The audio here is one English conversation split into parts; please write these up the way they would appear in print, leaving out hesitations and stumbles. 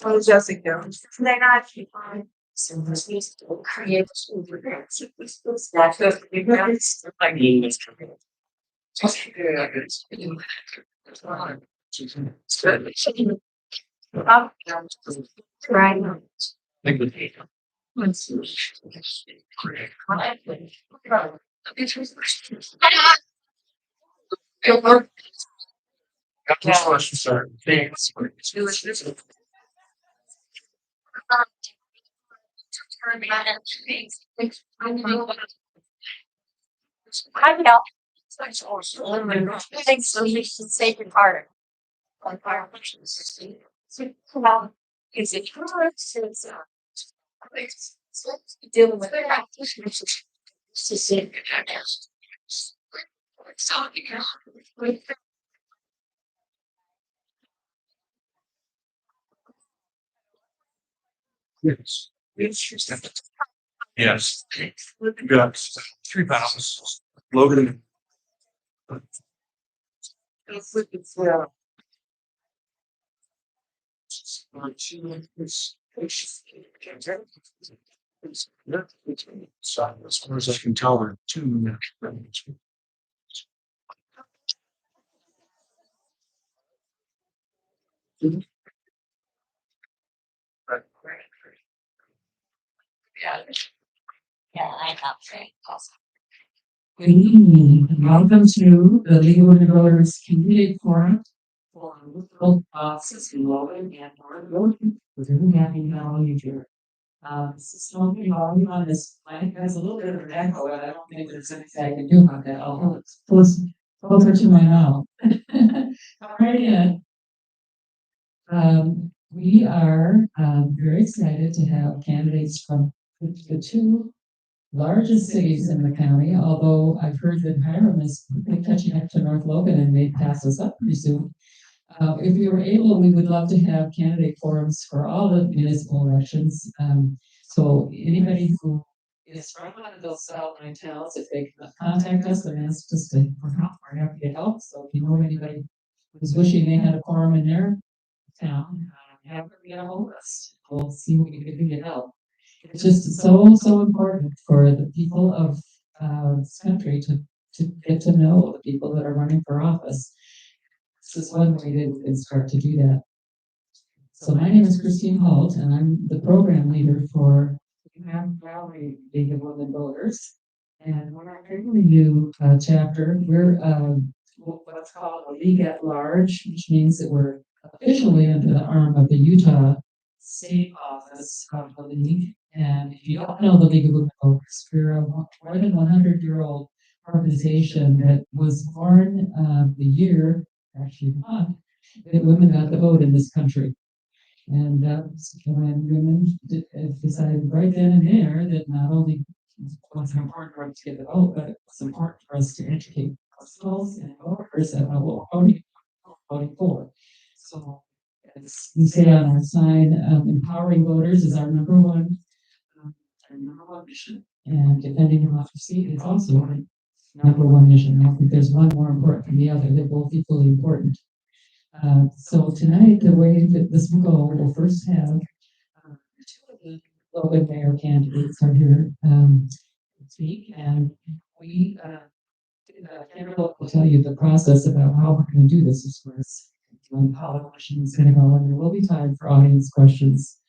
Oh, Jessica. They're not create I mean, it's right. Got this question, sir. Thanks. I know. Thanks, so you should save your part. On fire. Well, is it true? Dealing with it. To see. Yes. Yes. We got 3 pounds. Logan. So as far as I can tell, are 2 minutes. Yeah. Yeah, I have. Awesome. Good evening, and welcome to the League of Women Voters Community Forum for local offices in Logan and North Logan. We're really happy to have you here. This is something on this mic has a little bit of an echo, and I don't think there's anything I can do about that. I'll hold it closer to my mouth. All right, we are very excited to have candidates from the 2 largest cities in the county, although I've heard that Hiram is catching up to North Logan and may pass us up pretty soon. If we were able, we would love to have candidate forums for all the municipal elections. So anybody who is from one of those outlying towns, if they can contact us and ask us to help, we're happy to help. So if you know anybody who's wishing they had a forum in their town, have them get a hold of us. We'll see what we can do to help. It's just so important for the people of this country to get to know the people that are running for office. This is one way that we can start to do that. So my name is Christine Holt, and I'm the program leader for the Valley League of Women Voters. And we're a fairly new chapter. We're what's called a league at large, which means that we're officially under the arm of the Utah State Office of the League. And if you don't know the League of Women Voters, we're a more than 100-year-old organization that was born the year, actually the month, that women got the vote in this country. And when women decided right then and there that not only was it important for us to get the vote, but it was important for us to educate ourselves and voters about what we're voting for. So as we say on our sign, empowering voters is our number one mission, and defending democracy is also our number one mission. I don't think there's one more important than the other. They're both equally important. So tonight, the way that this will go, we'll first have 2 of the Logan Mayor candidates are here to speak, and we Kendra will tell you the process about how we're going to do this as far as how the question is going to go, and there will be time for audience questions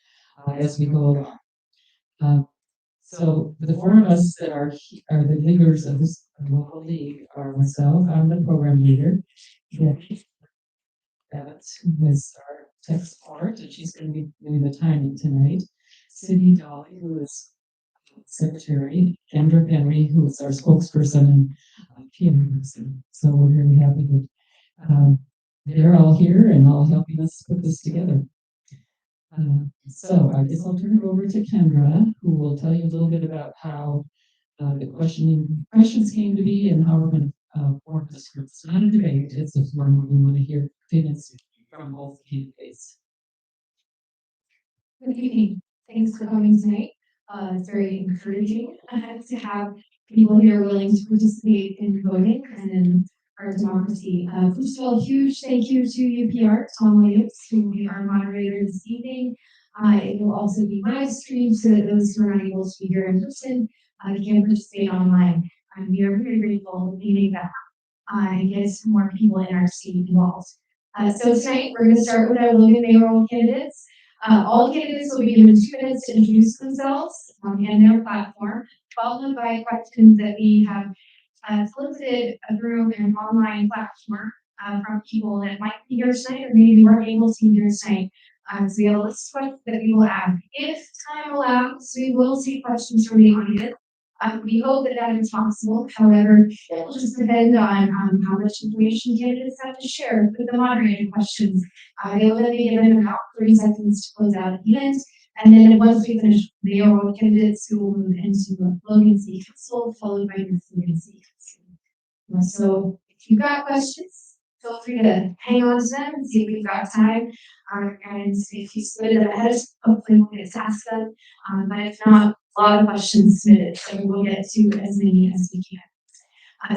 as we go along. So the 4 of us that are the leaders of this local league are myself. I'm the program leader. Evans, who is our tech support, and she's going to be doing the timing tonight. Cindy Dolly, who is secretary. Kendra Henry, who is our spokesperson and PM person. So we're really happy that they're all here and all helping us put this together. So I guess I'll turn it over to Kendra, who will tell you a little bit about how the questions came to be and how we're going to form this group. It's not a debate, it's a forum where we want to hear opinions from both candidates. Good evening. Thanks for coming tonight. It's very encouraging to have people here willing to participate in voting and in our democracy. First of all, huge thank you to UPR, Tom Williams, who will be our moderator this evening. It will also be live streamed so that those who are not able to be here in person can participate online. We are very grateful meeting that and get more people in our city involved. So tonight we're going to start with our Logan mayoral candidates. All candidates will be given 2 minutes to introduce themselves and their platform, followed by questions that we have solicited through an online platform from people that might be here tonight or maybe weren't able to be here tonight. So we have a list of questions that we will ask. If time allows, we will see questions from the audience. We hope that that is possible. However, it will just depend on how much information candidates have to share with the moderated questions. They will then be given about 30 seconds to close out at the end. And then once we finish the mayoral candidates, we will move into Logan City Council, followed by the Logan City Council. So if you've got questions, feel free to hang on to them and see if we've got time. And if you submitted them ahead of time, hopefully we'll get to ask them. But if not, a lot of questions submitted, so we'll get to as many as we can.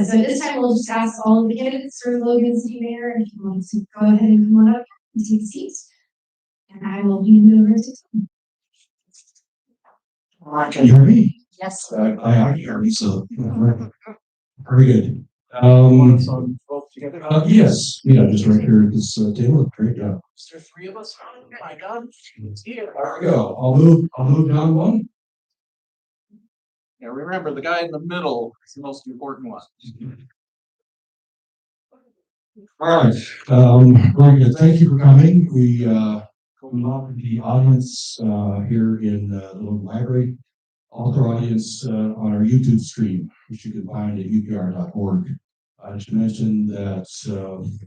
So this time we'll just ask all of the candidates for Logan City Mayor if you want to go ahead and come on up and take a seat. And I will hand it over to Tom. Can you hear me? Yes. I hear me, so very good. Yes, yeah, just right here at this table. Great job. Is there 3 of us? Oh my God. There we go. I'll move down one. Yeah, remember the guy in the middle is the most important one. All right. Very good. Thank you for coming. We welcome the audience here in the local library. Also, our audience on our YouTube stream, which you can find at upr.org. I should mention that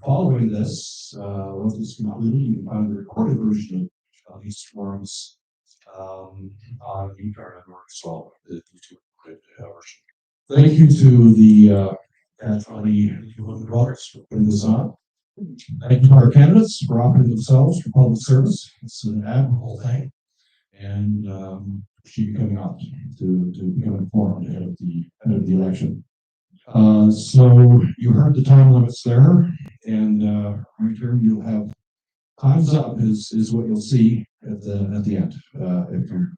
following this, once it's concluded, you can find the recorded version of these forums on upr.org as well, the YouTube version. Thank you to the brothers for putting this on. Thank you to our candidates for offering themselves for public service. It's an admirable thing. And she coming out to become informed ahead of the election. So you heard the time limits there, and right here you'll have times up is what you'll see at the end. If you're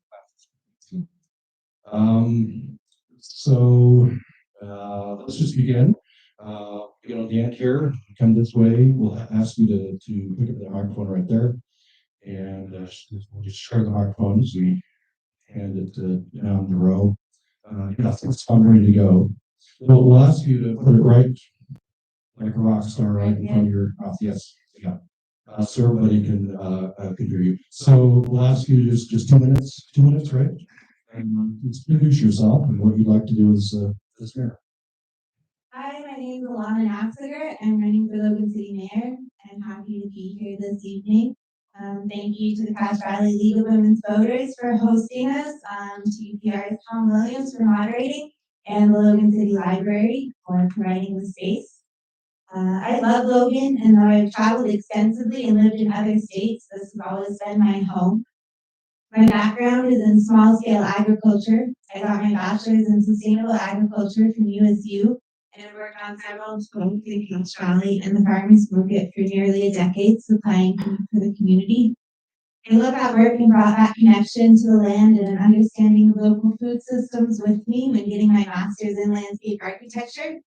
so let's just begin. On the end here, come this way. We'll ask you to pick up the microphone right there, and we'll just share the microphone as we hand it down the row. It's ready to go. We'll ask you to put it right like a rock star right in front of your mouth. Yes, yeah. So everybody can hear you. So we'll ask you just 2 minutes, right? And introduce yourself and what you'd like to do as mayor. Hi, my name is Logan City. I'm running for Logan City Mayor. I'm happy to be here this evening. Thank you to the Cache Valley League of Women's Voters for hosting us, to UPR's Tom Williams for moderating, and the Logan City Library for providing the space. I love Logan, and though I've traveled extensively and lived in other states, this has always been my home. My background is in small-scale agriculture. I got my bachelor's in sustainable agriculture from USU, and I've worked on several schools in Cache Valley and the farmers market for nearly a decade, supplying food for the community. I love that work and brought that connection to the land and an understanding of local food systems with me when getting my master's in landscape architecture.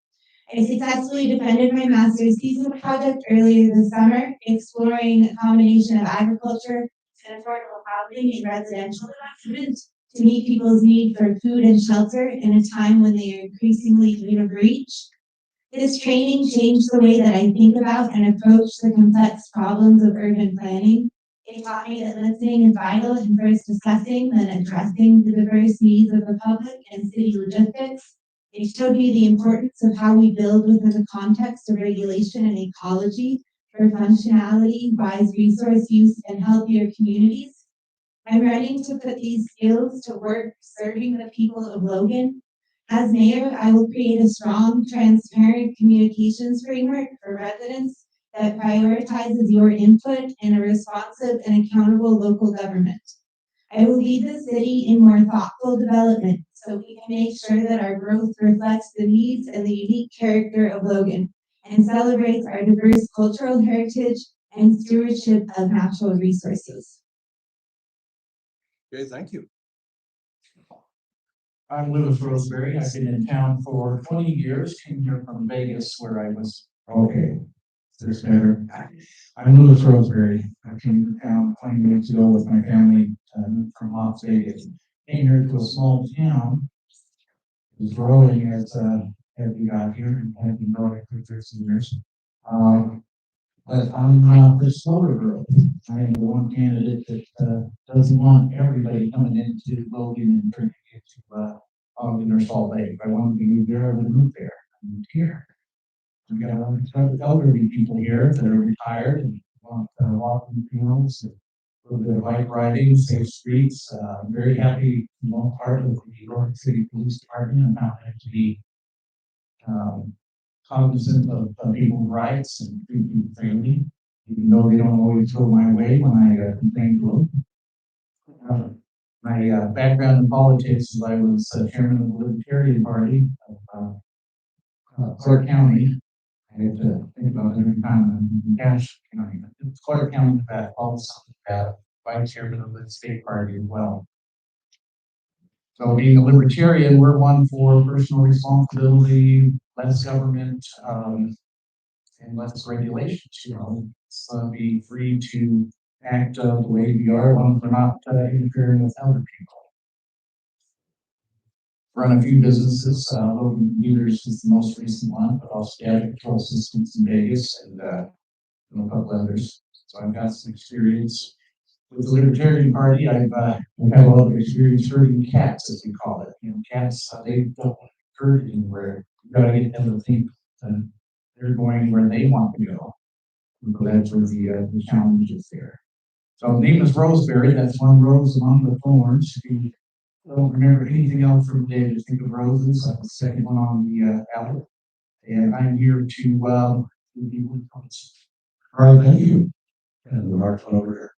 I successfully defended my master's thesis project earlier this summer, exploring a combination of agriculture and affordable housing in residential development to meet people's need for food and shelter in a time when they are increasingly out of reach. This training changed the way that I think about and approach the complex problems of urban planning. It taught me that listening is vital in first discussing, then addressing the diverse needs of the public and city logistics. It showed me the importance of how we build within the context of regulation and ecology for functionality, wise resource use, and healthier communities. I'm running to put these skills to work serving the people of Logan. As mayor, I will create a strong, transparent communications framework for residents that prioritizes your input in a responsive and accountable local government. I will lead the city in more thoughtful development, so we can make sure that our growth reflects the needs and the unique character of Logan and celebrates our diverse cultural heritage and stewardship of natural resources. Okay, thank you. I'm Louis Roseberry. I've been in town for 20 years. Came here from Vegas, where I was. Okay, is this better? I'm Louis Roseberry. I came to town 20 years ago with my family from Las Vegas. Came here to a small town. It was growing as we got here and had been growing for 13 years. But I'm for slower growth. I am the one candidate that doesn't want everybody coming into Logan and turning into Ogden or Salt Lake. I want to move there, I would move there. I moved here. We got a lot of elderly people here that are retired and want walking fields, and a little bit of bike riding, safe streets. I'm very happy to be part of the Logan City Police Department and how to be cognizant of people's rights and treat people fairly, even though they don't always go my way when I complain to them. My background in politics is I was chairman of the Libertarian Party of Clark County. I had to think about every time I'm in Cache County. It's Clark County, that also vice chairman of the state party as well. So being a libertarian, we're one for personal responsibility, less government, and less regulations. You know, so be free to act the way we are, long as we're not interfering with other people. Run a few businesses. Logan Meters is the most recent one, but also data control systems in Vegas and a couple others. So I've got some experience. With the Libertarian Party, I've had a lot of experience herding cats, as we call it. You know, cats, they don't herd anywhere. You gotta get them to think they're going where they want to go. And so that's where the challenge is there. So the name is Roseberry. That's one rose among the thorns. If you don't remember anything else from the day, just think of roses. That's the second one on the ballot. And I'm here to be with comments. All right, thank you. And the microphone over here.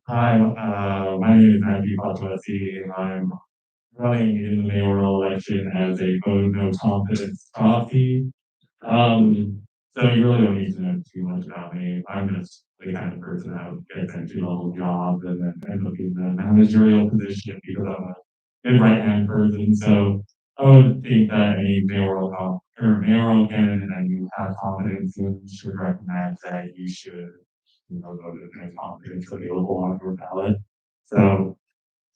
Hi, my name is Matthew Patwasi, and I'm running in the mayoral election as a vote no confidence coffee. So you really don't need to know too much about me. I'm just the kind of person that would get into a whole job and then end up in the managerial position because I'm a good right-hand person. So I would think that any mayoral candidate that you have confidence in should recognize that you should, go to the confidence available on your ballot. So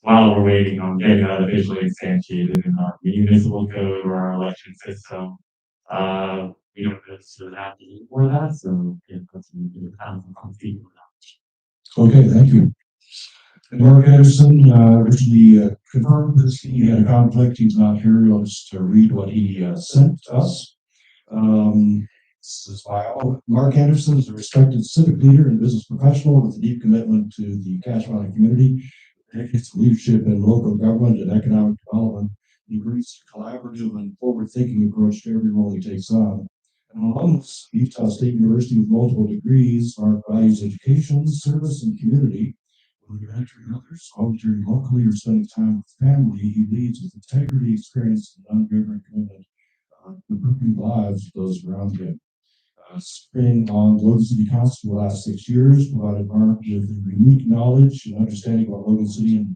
while we're waiting on getting that officially instantiated in our municipal code or our election system, we don't necessarily have to do for that. So if that's the council on speaking with that. Okay, thank you. And Mark Anderson originally confirmed this. He had a conflict. He's not here. I'll just read what he sent us. This is his file. Mark Anderson is a respected civic leader and business professional with a deep commitment to the Cache Valley community. His leadership in local government and economic development. He brings a collaborative and forward-thinking approach to every role he takes on. And alumnus of Utah State University with multiple degrees, Mark values education, service, and community. Whether you're mentoring others, volunteering locally, or spending time with family, he leads with integrity, experience, and unwavering commitment to improving the lives of those around him. Serving on Logan City Council for the last 6 years, provided Mark with unique knowledge and understanding about Logan City and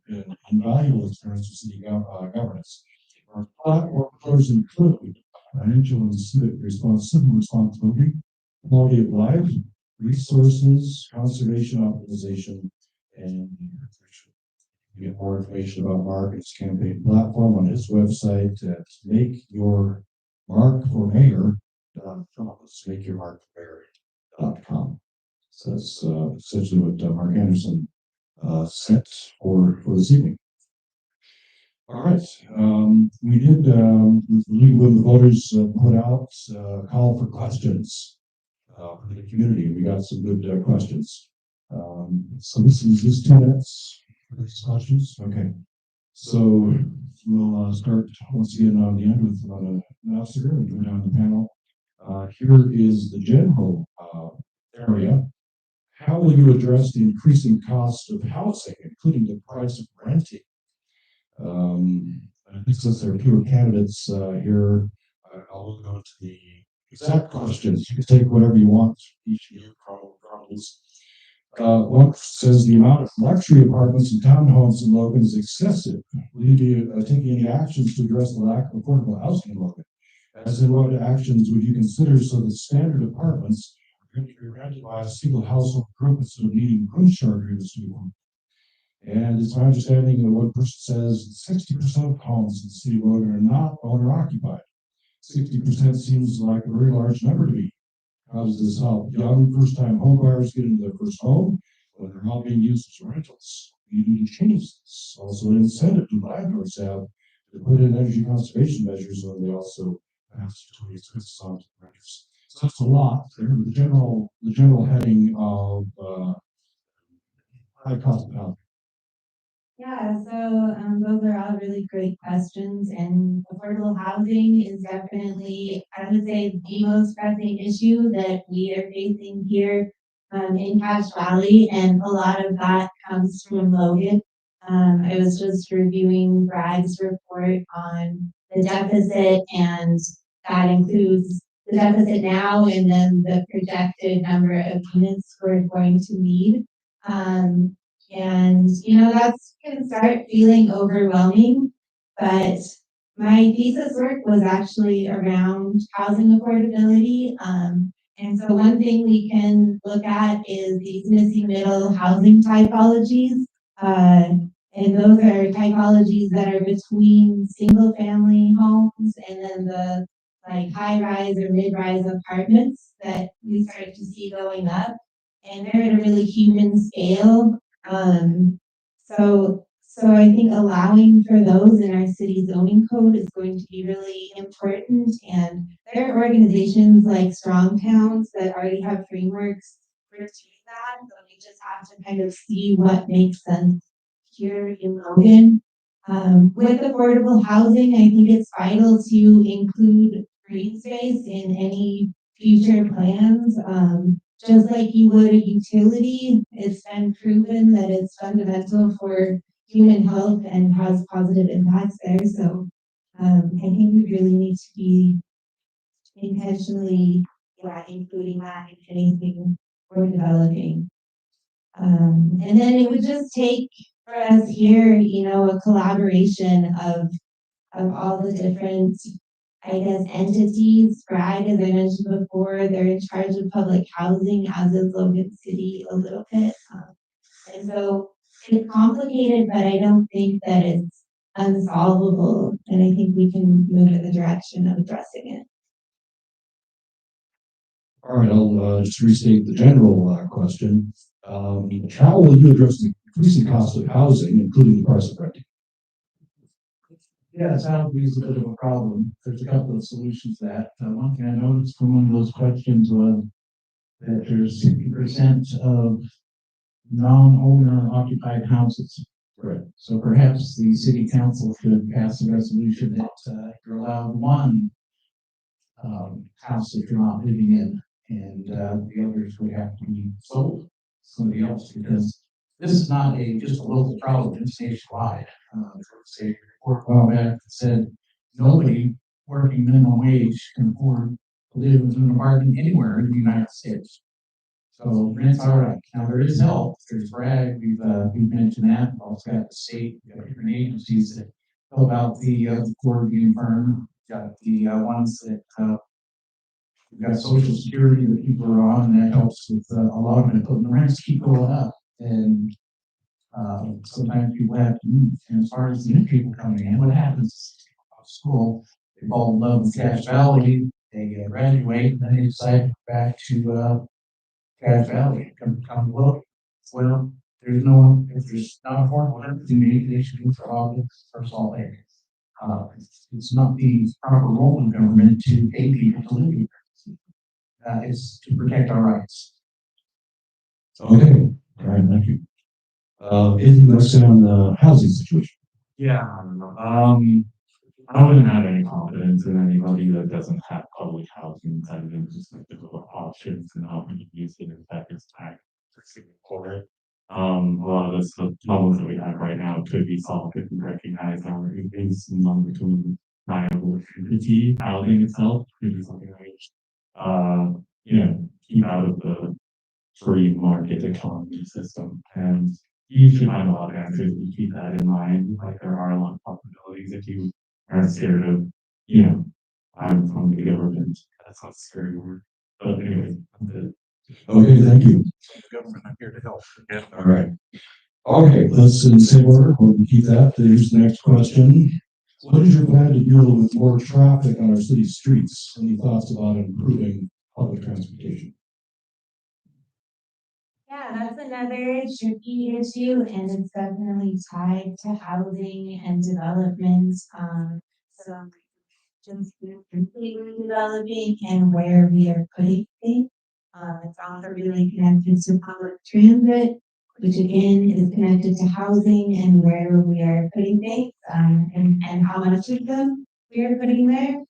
invaluable experience with city governance. Our platform pillars include financial and civic responsibility, quality of life, resources, conservation optimization, and nutrition. You get more information about Mark and his campaign platform on his website at makeyourmarkformayor.com. makeyourmarkformayor.com. So that's essentially what Mark Anderson sent for this evening. All right, we did when the voters put out a call for questions for the community. We got some good questions. So this is 2 minutes for these questions. Okay, so we'll start once again on the end with an announcer and go down the panel. Here is the general area. How will you address the increasing cost of housing, including the price of renting? I think since there are fewer candidates here, I'll go to the exact questions. You can take whatever you want, each of you from this. One says the amount of luxury apartments and townhomes in Logan is excessive. Will you be taking any actions to address the lack of affordable housing in Logan? As in, what actions would you consider so that standard apartments are going to be rented by a single household group instead of needing room charter in this new one? And it's my understanding that one person says 60% of homes in the city of Logan are not owner occupied. 60% seems like a very large number to me. How does this help young first-time homebuyers get into their first home when they're not being used as rentals? You need to change this. Also, an incentive do landlords have to put in energy conservation measures when they also have to expenses on renters. So that's a lot there. But the general heading of high cost of housing. Yeah, so those are all really great questions, and affordable housing is definitely, I would say, the most pressing issue that we are facing here in Cache Valley, and a lot of that comes from Logan. I was just reviewing Bragg's report on the deficit, and that includes the deficit now and then the projected number of units we're going to need. And, that's can start feeling overwhelming, but my thesis work was actually around housing affordability. And so one thing we can look at is these missing middle housing typologies. And those are typologies that are between single family homes and then the like high rise or mid rise apartments that we start to see going up. And they're at a really human scale. So I think allowing for those in our city zoning code is going to be really important. And there are organizations like Strong Towns that already have frameworks for doing that. So we just have to kind of see what makes sense here in Logan. With affordable housing, I think it's vital to include green space in any future plans. Just like you would a utility, it's been proven that it's fundamental for human health and has positive impacts there. So I think we really need to be intentionally, including that in anything we're developing. And then it would just take for us here, a collaboration of all the different, I guess, entities. Bragg, as I mentioned before, they're in charge of public housing, as is Logan City a little bit. And so it's complicated, but I don't think that it's unsolvable. And I think we can move in the direction of addressing it. All right, I'll just restate the general question. How will you address the increasing cost of housing, including the price of renting? Yeah, sound is a bit of a problem. There's a couple of solutions to that. One thing I noticed from one of those questions was that there's 60% of non-owner occupied houses. Correct. So perhaps the city council should pass a resolution that you're allowed one house that you're not living in, and the others would have to be sold to somebody else, because this is not just a local problem, it's nationwide. Say a report a while back that said nobody working minimum wage can afford to live in an apartment anywhere in the United States. So rents are up. Now there is help. There's Bragg. We've mentioned that. We've also got the state. We've got different agencies that help out the poor being firm. We've got the ones that we've got Social Security that people are on, and that helps with a lot of it. But the rents keep going up, and sometimes people have to move. And as far as the new people coming in, what happens off school? They fall in love with Cache Valley. They graduate, and then they decide to go back to Cache Valley, come look. Well, there's no, if there's not affordable everything, maybe they should do for August or Salt Lake. It's not the proper role of government to pay people to live here. It's to protect our rights. Okay, all right, thank you. Anything you want to say on the housing situation? Yeah, I wouldn't have any confidence in anybody that doesn't have public housing as an options and how we use it in fact it's tax for it. A lot of the problems that we have right now could be solved if we recognize our increase in between viable entity housing itself could be something that we, keep out of the free market economy system. And you should find a lot of answers if you keep that in mind. Like there are a lot of possibilities if you are scared of, I'm from the government. That's not a scary word. But anyway, that's it. Okay, thank you. Government, I'm here to help. All right. Okay, let's in the same order. We'll keep that. Here's the next question. What is your plan to deal with more traffic on our city streets? Any thoughts about improving public transportation? Yeah, that's another tricky issue and it's definitely tied to housing and development. So just completely developing and where we are putting things. It's also really connected to public transit, which again is connected to housing and where we are putting things, and how much of them we are putting there.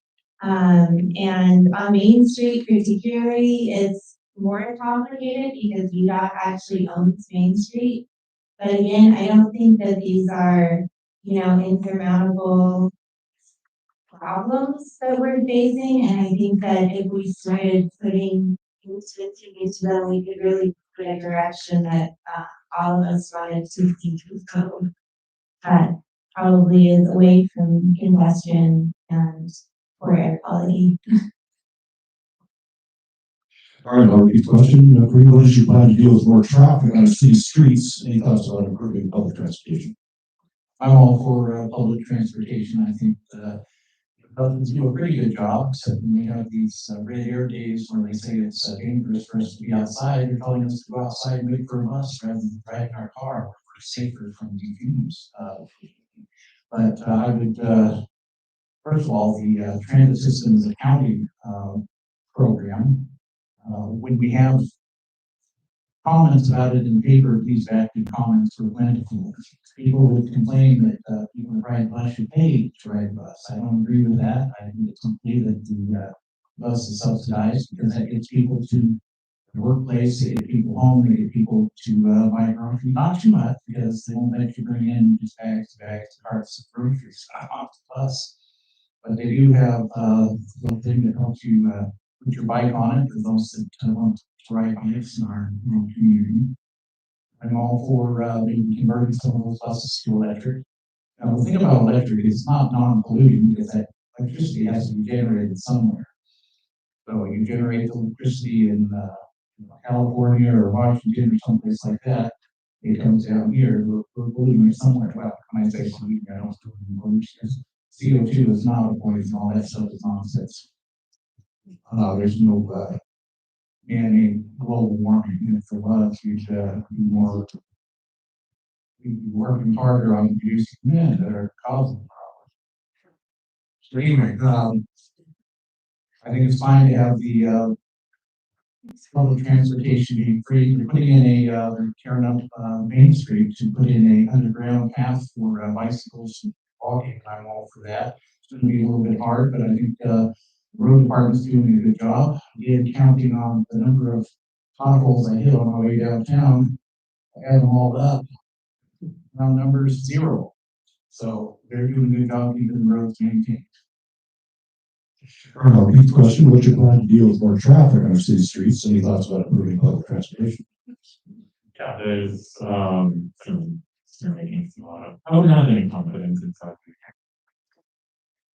And on Main Street particularly, it's more complicated because VDOT actually owns Main Street. But again, I don't think that these are, insurmountable problems that we're facing, and I think that if we started putting into them, we could really put a direction that all of us wanted to see to go. That probably is away from congestion and poor air quality. All right, I'll repeat the question. Bree, what is your plan to deal with more traffic on our city streets? Any thoughts about improving public transportation? I'm all for public transportation. I think Buses do a pretty good job, except when we have these red air days where they say it's dangerous for us to be outside. They're telling us to go outside and wait for a bus rather than drive in our car. We're safer from the fumes. But I would, first of all, the transit system is a county program. When we have comments about it in the paper, these active comments were plentiful. People would complain that people ride bus should pay to ride bus. I don't agree with that. I think it's okay that the bus is subsidized because that gets people to the workplace, they get people home, they get people to buy groceries. Not too much because they won't let you bring in just bags, carts of groceries off the bus. But they do have a little thing that helps you put your bike on it for those that want to ride bikes in our community. I'm all for maybe converting some of those buses to electric. Now, the thing about electric is it's not non-polluting because that electricity has to be generated somewhere. So you generate electricity in California or Washington or someplace like that. It comes down here, we're polluting it somewhere. Well, when I say polluting, I don't do pollution. CO2 is not a poison, all that stuff is nonsense. There's no man-made global warming. If there was, we'd be working harder on reducing men that are causing the problem. So anyway, I think it's fine to have the public transportation being free. They're putting in they're tearing up Main Street to put in a underground path for bicycles and walking. I'm all for that. It's going to be a little bit hard, but I think the road department's doing a good job. Again, counting on the number of potholes I hit on my way downtown, I add them all up. Round number is 0. So they're doing a good job keeping the roads maintained. All right, I'll repeat the question. What's your plan to deal with more traffic on our city streets? Any thoughts about improving public transportation? Yeah, there's making a lot of. I don't have any confidence in something.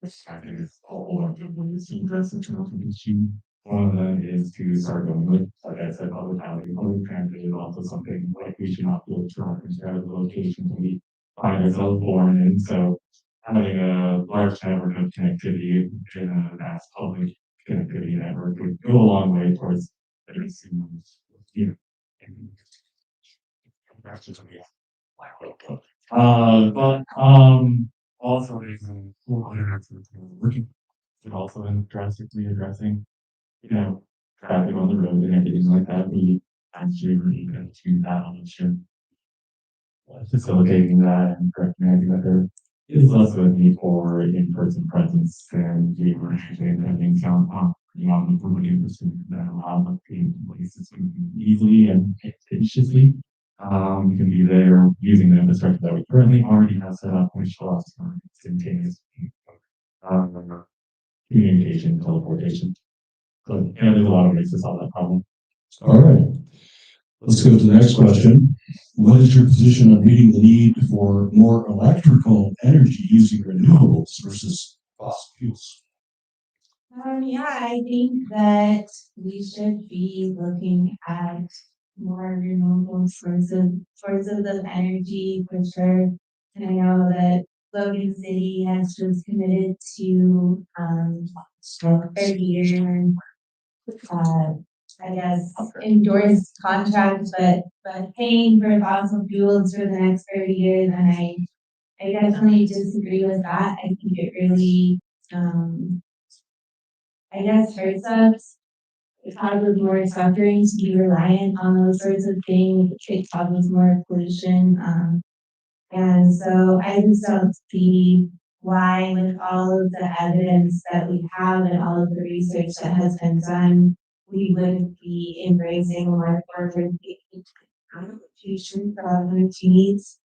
I think it's all of the issue. One of them is to start going with, like I said, public housing. Public transit is also something like we should not feel traffic out of the locations we find ourselves born in. So having a large network of connectivity in a vast public connectivity network would go a long way towards reducing, but also working and also in drastically addressing, traffic on the road and everything like that. We actually really going to that on the ship, facilitating that and recognizing that there is less of a need for in-person presence than we were actually having sound beyond the public infrastructure that allows us to be in places easily and expeditiously. You can be there using the infrastructure that we currently already have set up, which allows for instantaneous communication, teleportation. So, yeah, there's a lot of ways to solve that problem. All right. Let's go to the next question. What is your position on meeting the need for more electrical energy using renewables versus fossil fuels? Yeah, I think that we should be looking at more renewable sources of energy for sure. And I know that Logan City has just committed to 30-year I guess endorsed contracts, but paying for fossil fuels for the next 30 years, and I definitely disagree with that. I think it really I guess hurts us. It causes more suffering to be reliant on those sorts of things. It causes more pollution. And so I just don't see why, with all of the evidence that we have and all of the research that has been done, we wouldn't be embracing more forward future for our energy needs.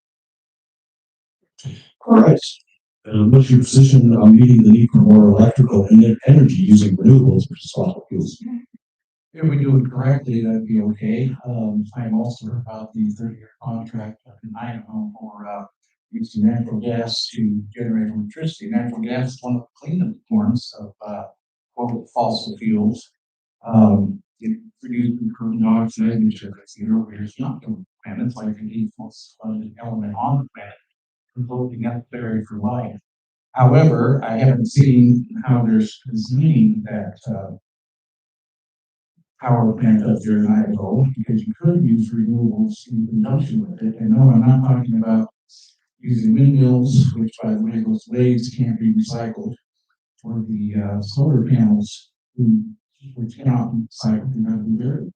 All right. What's your position on meeting the need for more electrical energy using renewables versus fossil fuels? If we do it correctly, that'd be okay. I'm also heard about the 30-year contract up in Idaho for using natural gas to generate electricity. Natural gas is one of the cleanest forms of quote fossil fuels. It produces carbon dioxide, which is earlier is not on the planet. It's like the most abundant element on the planet, completely necessary for life. However, I haven't seen how there's designing that power plant up there in Idaho, because you could use renewables in conjunction with it. And no, I'm not talking about using windmills, which by the way, those blades can't be recycled, or the solar panels, which cannot be recycled and have to be buried.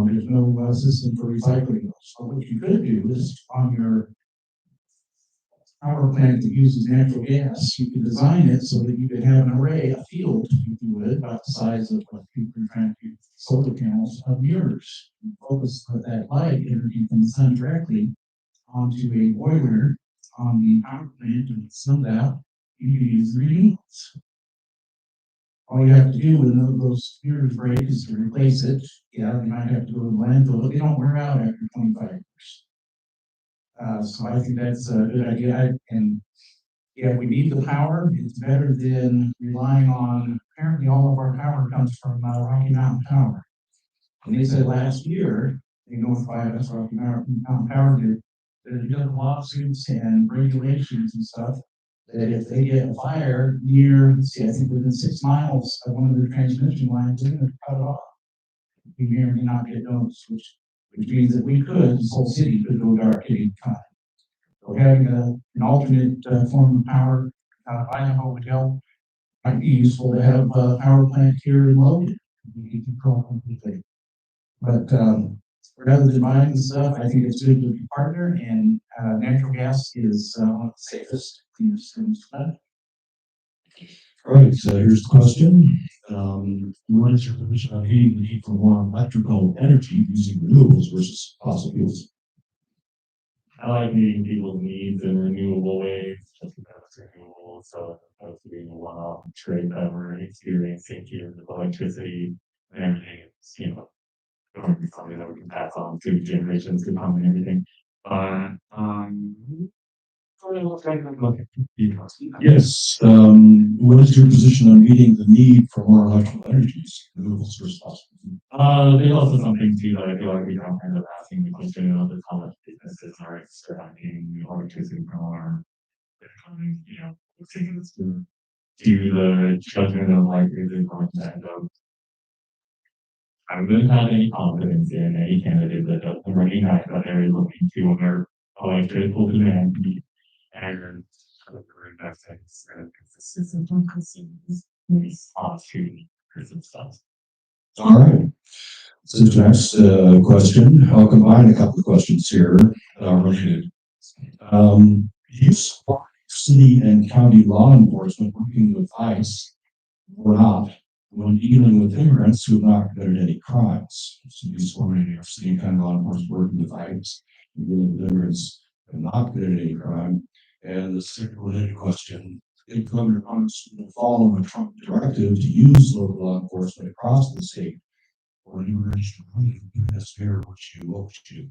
There's no system for recycling those. So what you could do is on your power plant that uses natural gas, you could design it so that you could have an array, a field, if you would, about the size of what people are trying to do solar panels of mirrors. You focus that light energy from the sun directly onto a boiler on the power plant, and it's sunned out. You can use renewables. All you have to do when those mirrors break is to replace it. Yeah, they might have to go to the landfill, but they don't wear out after 25 years. So I think that's a good idea. And yeah, we need the power. It's better than relying on, apparently all of our power comes from Rocky Mountain Power. And they said last year, they notified us, Rocky Mountain Power, that there's other lawsuits and regulations and stuff, that if they get a fire near, I think within 6 miles of one of the transmission lines, they're going to cut it off. We may or may not get noticed, which means that we could, this whole city could go dark at any time. So having an alternate form of power out of Idaho would help. Might be useful to have a power plant here in Logan. We can control completely. But rather than buying the stuff, I think it's good to be partner, and natural gas is one of the safest, cleanest things. All right, so here's the question. What is your position on meeting the need for more electrical energy using renewables versus fossil fuels? I like meeting people's needs in renewable ways, just because it's renewable, so as opposed to being a one-off trade that we're experiencing here with electricity and everything. It's, going to be something that we can pass on to generations to come and everything. But Yes. What is your position on meeting the need for more electrical energies, renewables versus fossil fuels? there's also something too that I feel like we don't end up asking the question of is how much businesses are extracting electricity from our economy, taking this to the judgment of like, is it going to end up? I wouldn't have any confidence in any candidate that doesn't recognize that they're looking to our electrical demand and investing in consistent response to prison stuff. All right. So the next question, I'll combine a couple of questions here related. Do you support city and county law enforcement working with ICE or not when dealing with immigrants who have not committed any crimes. So these forming our city and county law enforcement working with ICE, dealing with immigrants who have not committed any crime. And the second related question, if Governor Hunt's will follow a Trump directive to use local law enforcement across the state for immigration, as mayor, what would you do?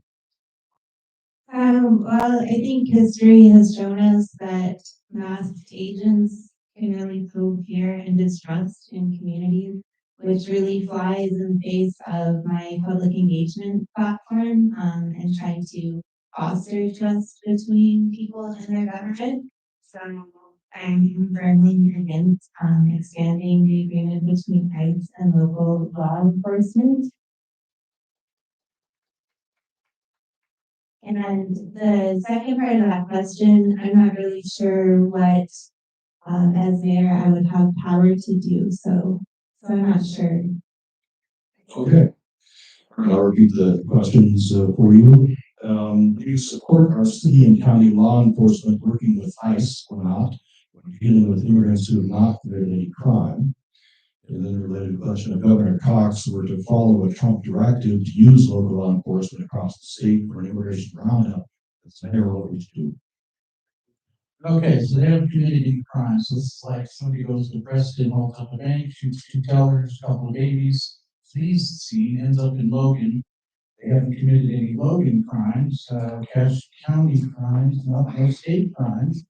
Well, I think history has shown us that masked agents can really prove fear and distrust in communities, which really flies in the face of my public engagement platform, and trying to foster trust between people and their government. So I'm firmly against expanding the agreement between ICE and local law enforcement. And the second part of that question, I'm not really sure what, as mayor, I would have power to do. So I'm not sure. Okay. I'll repeat the questions for you. Do you support our city and county law enforcement working with ICE or not when dealing with immigrants who have not committed any crime? And then a related question, if Governor Cox were to follow a Trump directive to use local law enforcement across the state for an immigration roundup, that's mayor, what would you do? Okay, so they haven't committed any crimes. So it's like somebody goes to Preston, holds up a bank, shoots 2 tellers, a couple of babies, flees the scene, ends up in Logan. They haven't committed any Logan crimes, Cache County crimes, no state crimes.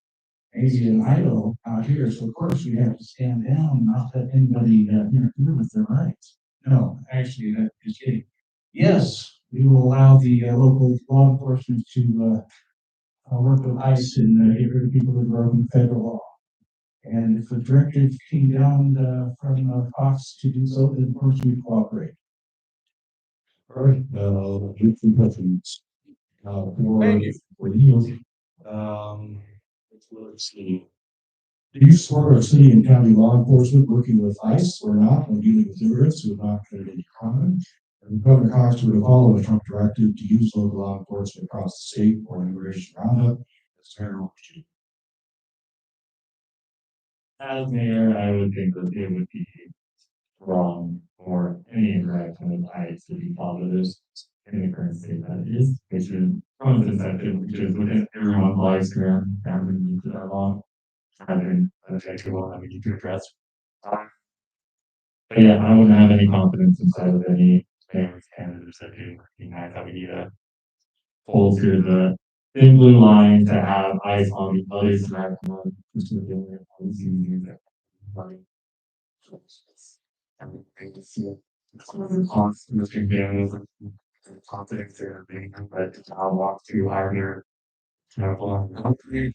Maybe in Idaho out here, so of course we have to stand down, not let anybody interfere with their rights. No, actually, that is kidding. Yes, we will allow the local law enforcement to work with ICE and get rid of people that are broken federal law. And if a directive came down from Fox to do so, then of course we cooperate. All right, two questions. Thank you. For you, let's see. Do you support our city and county law enforcement working with ICE or not when dealing with immigrants who have not committed any crime? And Governor Cox were to follow a Trump directive to use local law enforcement across the state for an immigration roundup, as mayor, what would you do? As mayor, I would think that it would be wrong for any interaction with ICE to be positive in the current state that it is, which is from its inception, which is within everyone's lifespan, family needs that long, having an effective one that we need to address. But yeah, I wouldn't have any confidence inside of any mayor's candidates that do recognize that we need to pull through the thin blue line to have ICE on the other side of the policies that money. And we to see the cost, Mr. Gaines, and confidence there being, but I'll walk through our careful and how can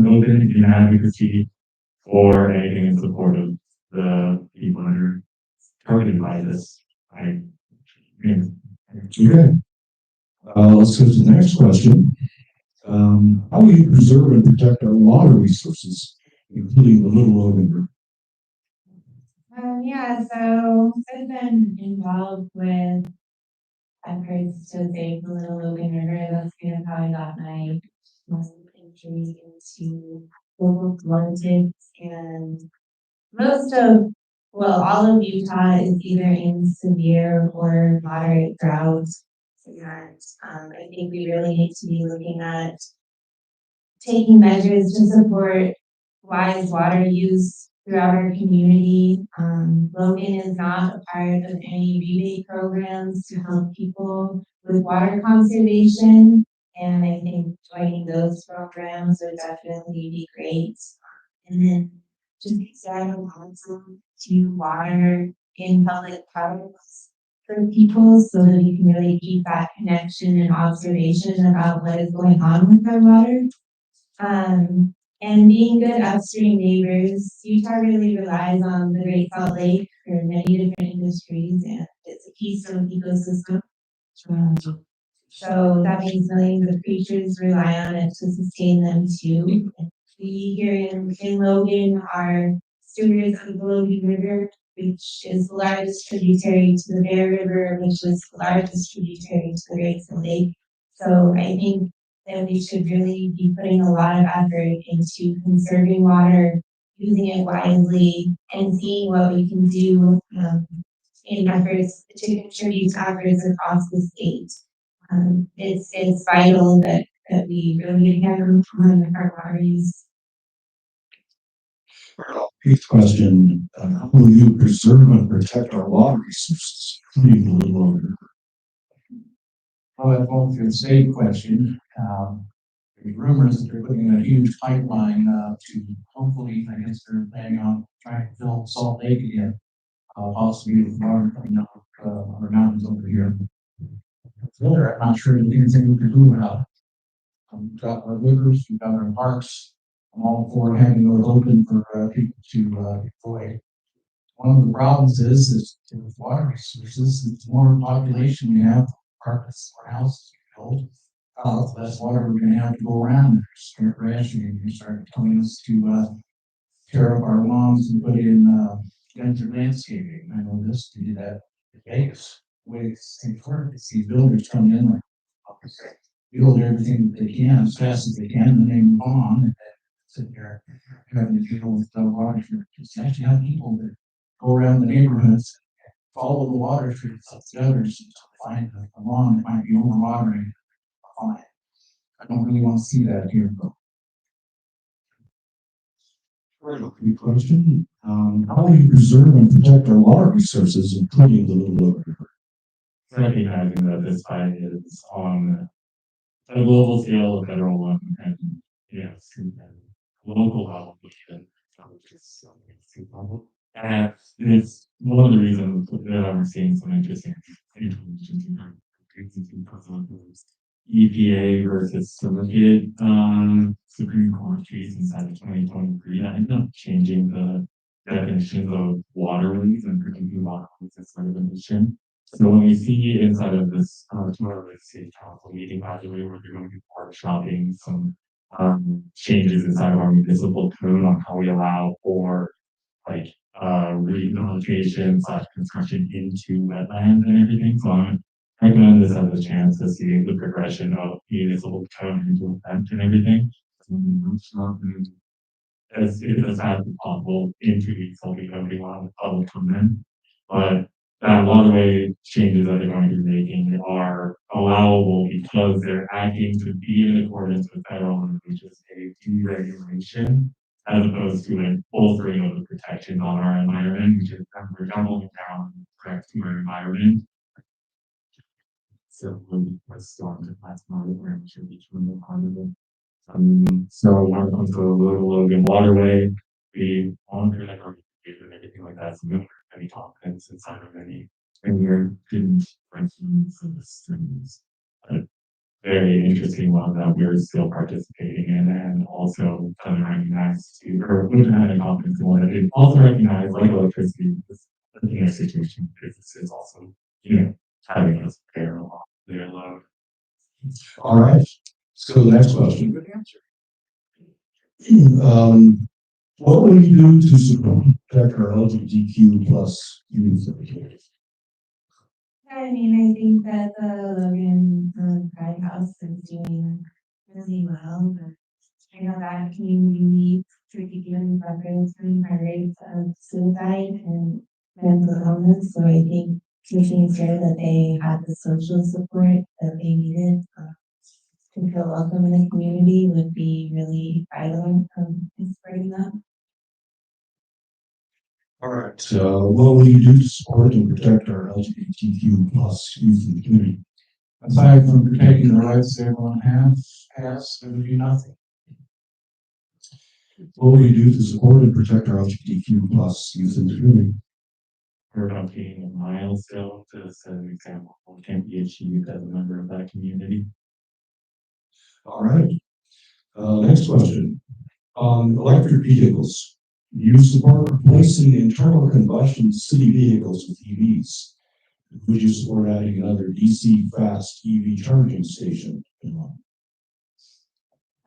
Logan in advocacy for anything in support of the people that are targeted by this? Okay. Let's go to the next question. How will you preserve and protect our water resources, including the Little Logan River? Yeah, so I've been involved with efforts to save the Little Logan River. That's kind of how I got my entry into local politics, and all of Utah is either in severe or moderate drought. And I think we really need to be looking at taking measures to support wise water use throughout our community. Logan is not a part of any rebate programs to help people with water conservation, and I think joining those programs would definitely be great. And then just expanding council to water in public parks for people so that we can really keep that connection and observation about what is going on with our water. And being good upstream neighbors, Utah really relies on the Great Salt Lake for many different industries, and it's a keystone ecosystem. So that means millions of creatures rely on it to sustain them too. We here in Logan are stewards of the Logan River, which is the largest tributary to the Bear River, which is the largest tributary to the Great Salt Lake. So I think that we should really be putting a lot of effort into conserving water, using it wisely, and seeing what we can do in efforts to contribute to efforts across the state. It's vital that we really get on our water use. Eighth question, how will you preserve and protect our water resources, including the Little Logan River? Well, that's all a state question. There's rumors that they're putting in a huge pipeline, to hopefully, I guess they're planning on trying to fill Salt Lake again. Possibly with water coming up, on the mountains over here. There, I'm not sure there's anything we can do about it. We've got our rivers, we've got our parks. I'm all for having those open for people to enjoy. One of the problems is with water resources, the more population we have, apartments or houses we build, the less water we're going to have to go around and start rationing and start telling us to tear up our lawns and put in denser landscaping. I know this, we did that in Vegas. The way it's these builders come in like build everything that they can as fast as they can, and then they move on, and then sit there having to deal with the water shortages. You actually have people that go around the neighborhoods, follow the water trees up the gutters to find a lawn that might be overwatering. Fine. I don't really want to see that here, though. Good question. How will you preserve and protect our water resources, including the Little Logan River? Recognizing that this fight is on a global scale, a federal one, and yes, and local level, even, which is state level. And it's one of the reasons that I'm seeing some interesting interventions because of those EPA versus surrogate Supreme Court case inside of 2023 that ended up changing the definitions of waterways and particularly waterways as sort of a mission. So when we see inside of this tomorrow city council meeting, by the way, where they're going to be workshopping some changes inside of our municipal code on how we allow for like rehabilitation / construction into wetlands and everything. So I recommend this as a chance to see the progression of municipal code into effect and everything. As it is as possible into the consulting company while the public comment. But that waterway changes that they're going to be making are allowable because they're acting to be in accordance with federal law, which is a deregulation, as opposed to a bolstering of the protection on our environment, which is that we're doubling down correct to our environment. So let's start with last month where we should be doing part of it. So when it comes to the Little Logan waterway, we monitor that and everything like that. So we don't have any confidence inside of any finger didn't rankings of the streams. A very interesting one that we're still participating in, and also doesn't recognize to or wouldn't have any confidence in one that it also recognize like electricity is in a situation businesses also, having us bear a lot their load. All right. Let's go to the next question. Good answer. What will you do to support and protect our LGBTQ plus youth in the community? I mean, I think that the Logan Pride House is doing really well, but I know that community needs particularly reference to high rates of suicide and mental illness. So I think making sure that they have the social support that they needed to feel welcome in the community would be really vital in supporting them. All right. What will you do to support and protect our LGBTQ plus youth in the community? Aside from protecting the rights everyone has, there would be nothing. What will you do to support and protect our LGBTQ plus youth in the community? We're about being a milestone to set an example of what can be achieved as a member of that community. All right. Next question. On electric vehicles, you support replacing internal combustion city vehicles with EVs. Would you support adding another DC fast EV charging station?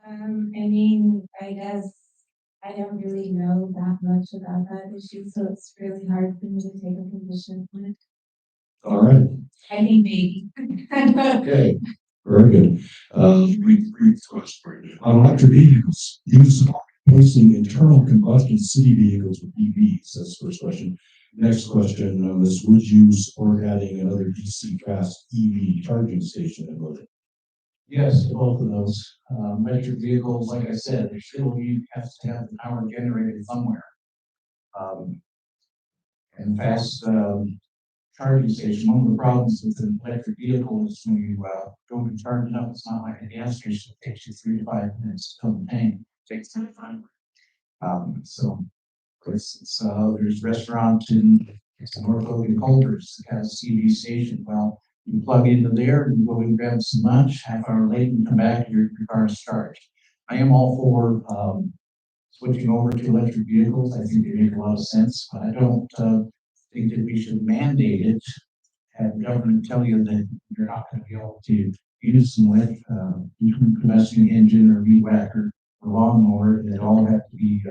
I mean, I guess I don't really know that much about that issue, so it's really hard for me to take a position on it. All right. I think maybe. Okay. Very good. Read question for you. On electric vehicles, do you support replacing internal combustion city vehicles with EVs? That's the first question. Next question is, would you support adding another DC fast EV charging station in Logan? Yes, to both of those. Electric vehicles, like I said, they still have to have the power generated somewhere. And fast charging station, one of the problems with an electric vehicle is when you go to charge it up, it's not like a gas station. It takes you 3 to 5 minutes to fill the tank. It takes time. So there's a restaurant in North Logan Culvers that has a CV station. Well, you plug into there and you go and grab some lunch, half hour late and come back, your car is charged. I am all for switching over to electric vehicles. I think they make a lot of sense, but I don't think that we should mandate it. Have the government tell you that you're not going to be able to use some combustion engine or weed whacker or lawnmower, and it all have to be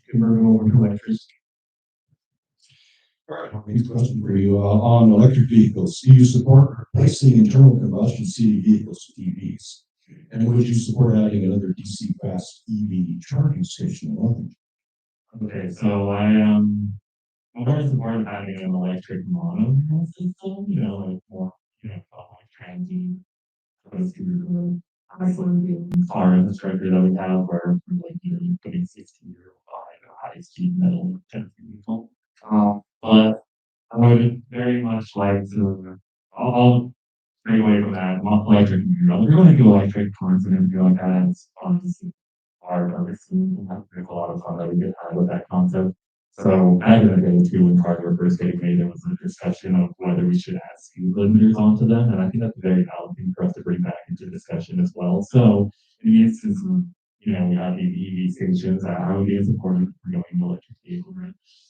converted over to electricity. All right, next question for you on electric vehicles. Do you support replacing internal combustion city vehicles with EVs? And would you support adding another DC fast EV charging station in Logan? Okay, so I am more in support of having an electric monorail system, like more, like transient, close to the car infrastructure that we have, where we're like, putting 60-year high speed metal vehicle. But I would very much like to, I'll stay away from that. Electric, if you're going to do electric cars and everything like that, it's obviously hard. There's a lot of fun that we get had with that concept. So back in the day too, when cars were first getting made, there was a discussion of whether we should add speed limiters onto them, and I think that's a very valid thing for us to bring back into discussion as well. So in the instance of, we have these EV stations, I would be in support of going electric vehicle.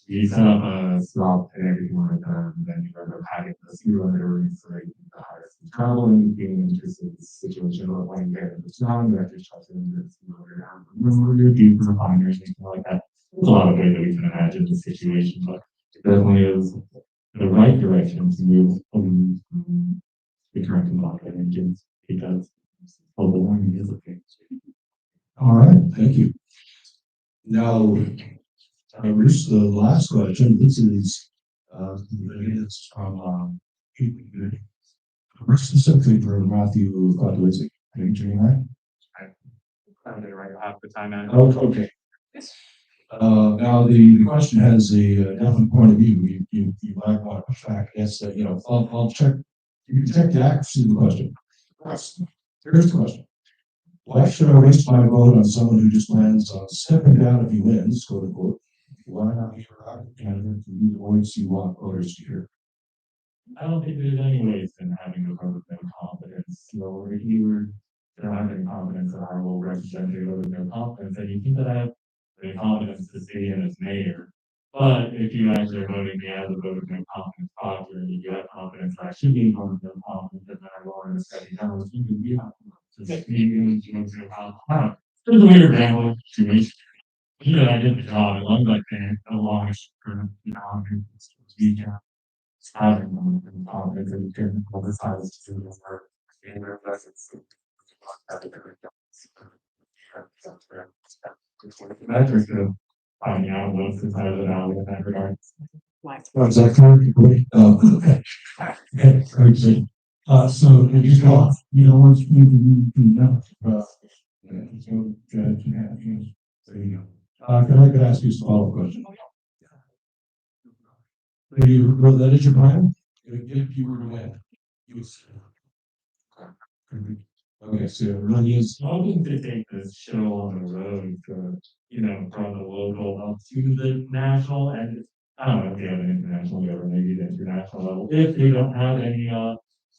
We set up a stop and everything like that, and then you guys are having the speed limiter for the highest travel, and being interested in the situation of when you're in the town, you have to shut in the speed limiter, your deep refiners, anything like that. There's a lot of ways that we can imagine the situation, but it definitely is the right direction to move from the current combustion engines because global warming is a thing. All right, thank you. Now, Bruce, the last question. This is from specifically for Matthew Kotowicz. Are you doing that? I'm going to write half the time out. Oh, okay. Now the question has a different point of view. You might want to push back against that. I'll check. You can check the accuracy of the question. Here's the question. Why should I waste my vote on someone who just plans on stepping down if he wins, quote unquote? Why not hear out a candidate to be the voice you want voters to hear? I don't think there's any ways in having a vote with no confidence. If you were to have any confidence that I will represent you with no confidence, and you think that I have the confidence to stay in as mayor. But if you actually are voting me as a vote of no confidence popular, and you do have confidence that I should be in vote of no confidence, then I will in the study down with you can be on. Just maybe there's a weird rambling situation. I did the job. I love that thing. The longest for having confidence and getting all the sides to work. Metrics of finding out what's inside of the valley in that regard. What's that okay. Okay. So if you go, what's maybe you know, so judge and there you go. I could ask you some follow-up question. That is your plan? If you were to win, you would. Okay, so it really is. Hoping to take this show on the road to, from the local up to the national, and I don't know if they have an international level, maybe the international level. If they don't have any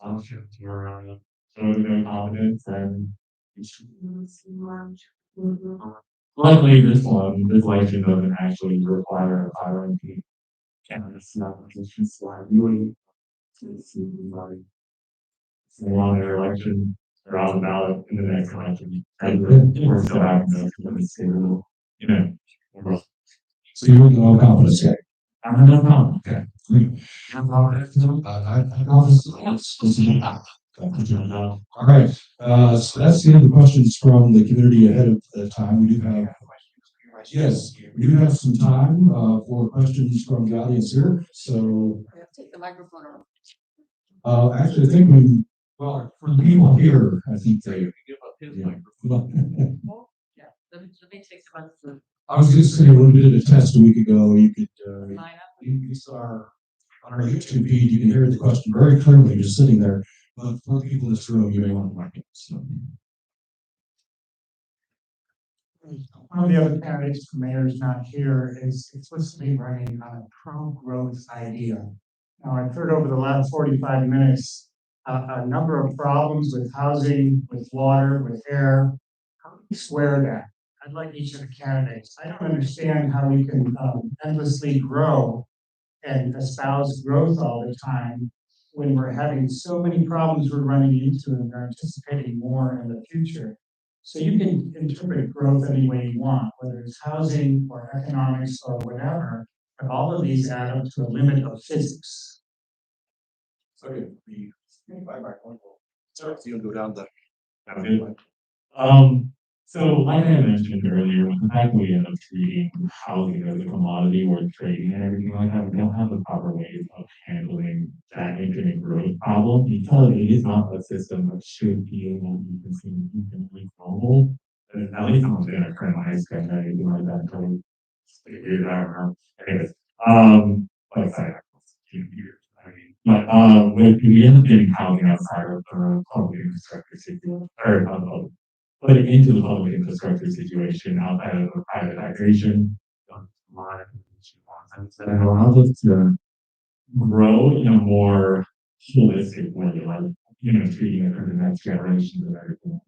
options or no confidence, then luckily this election doesn't actually require a RMP. And it's not just really it's a longer election around the ballot in the next election. And we're still having those stable, So you're no confidence guy. I have no problem. Okay. I have confidence. All right, so that's the end of the questions from the community ahead of the time. We do have, yes, we do have some time, for questions from the audience here, so. Take the microphone around. Actually, I think well, for the people here, I think they. Give up his Yeah. microphone. Yeah, let me take some of the I was just saying, when we did a test a week ago, you could, line up. you saw on our YouTube feed, you can hear the question very clearly, just sitting there. But for people in this room, you may want to mark it. So. One of the other candidates for mayor is not here, is explicitly running on a pro-growth idea. Now, I've heard over the last 45 minutes, a number of problems with housing, with water, with air. How do you square that? I'd like each of the candidates. I don't understand how we can endlessly grow and espouse growth all the time when we're having so many problems we're running into and we're anticipating more in the future. So you can interpret growth any way you want, whether it's housing or economics or whatever, but all of these add up to a limit of physics. Okay, so you'll go down the. So like I mentioned earlier, with the fact that we end up treating housing as a commodity worth trading and everything like that, we don't have the proper ways of handling that infinite growth problem because it is not a system that should be able to be consumed infinitely global. And at least I'm gonna turn my eyes and anything like that until we figure it out. Anyways, like I said, I mean, but we end up getting housing outside of the public infrastructure system, or put it into the public infrastructure situation outside of the privatization. And it allows us to grow in a more holistic way, like, treating it for the next generations and everything.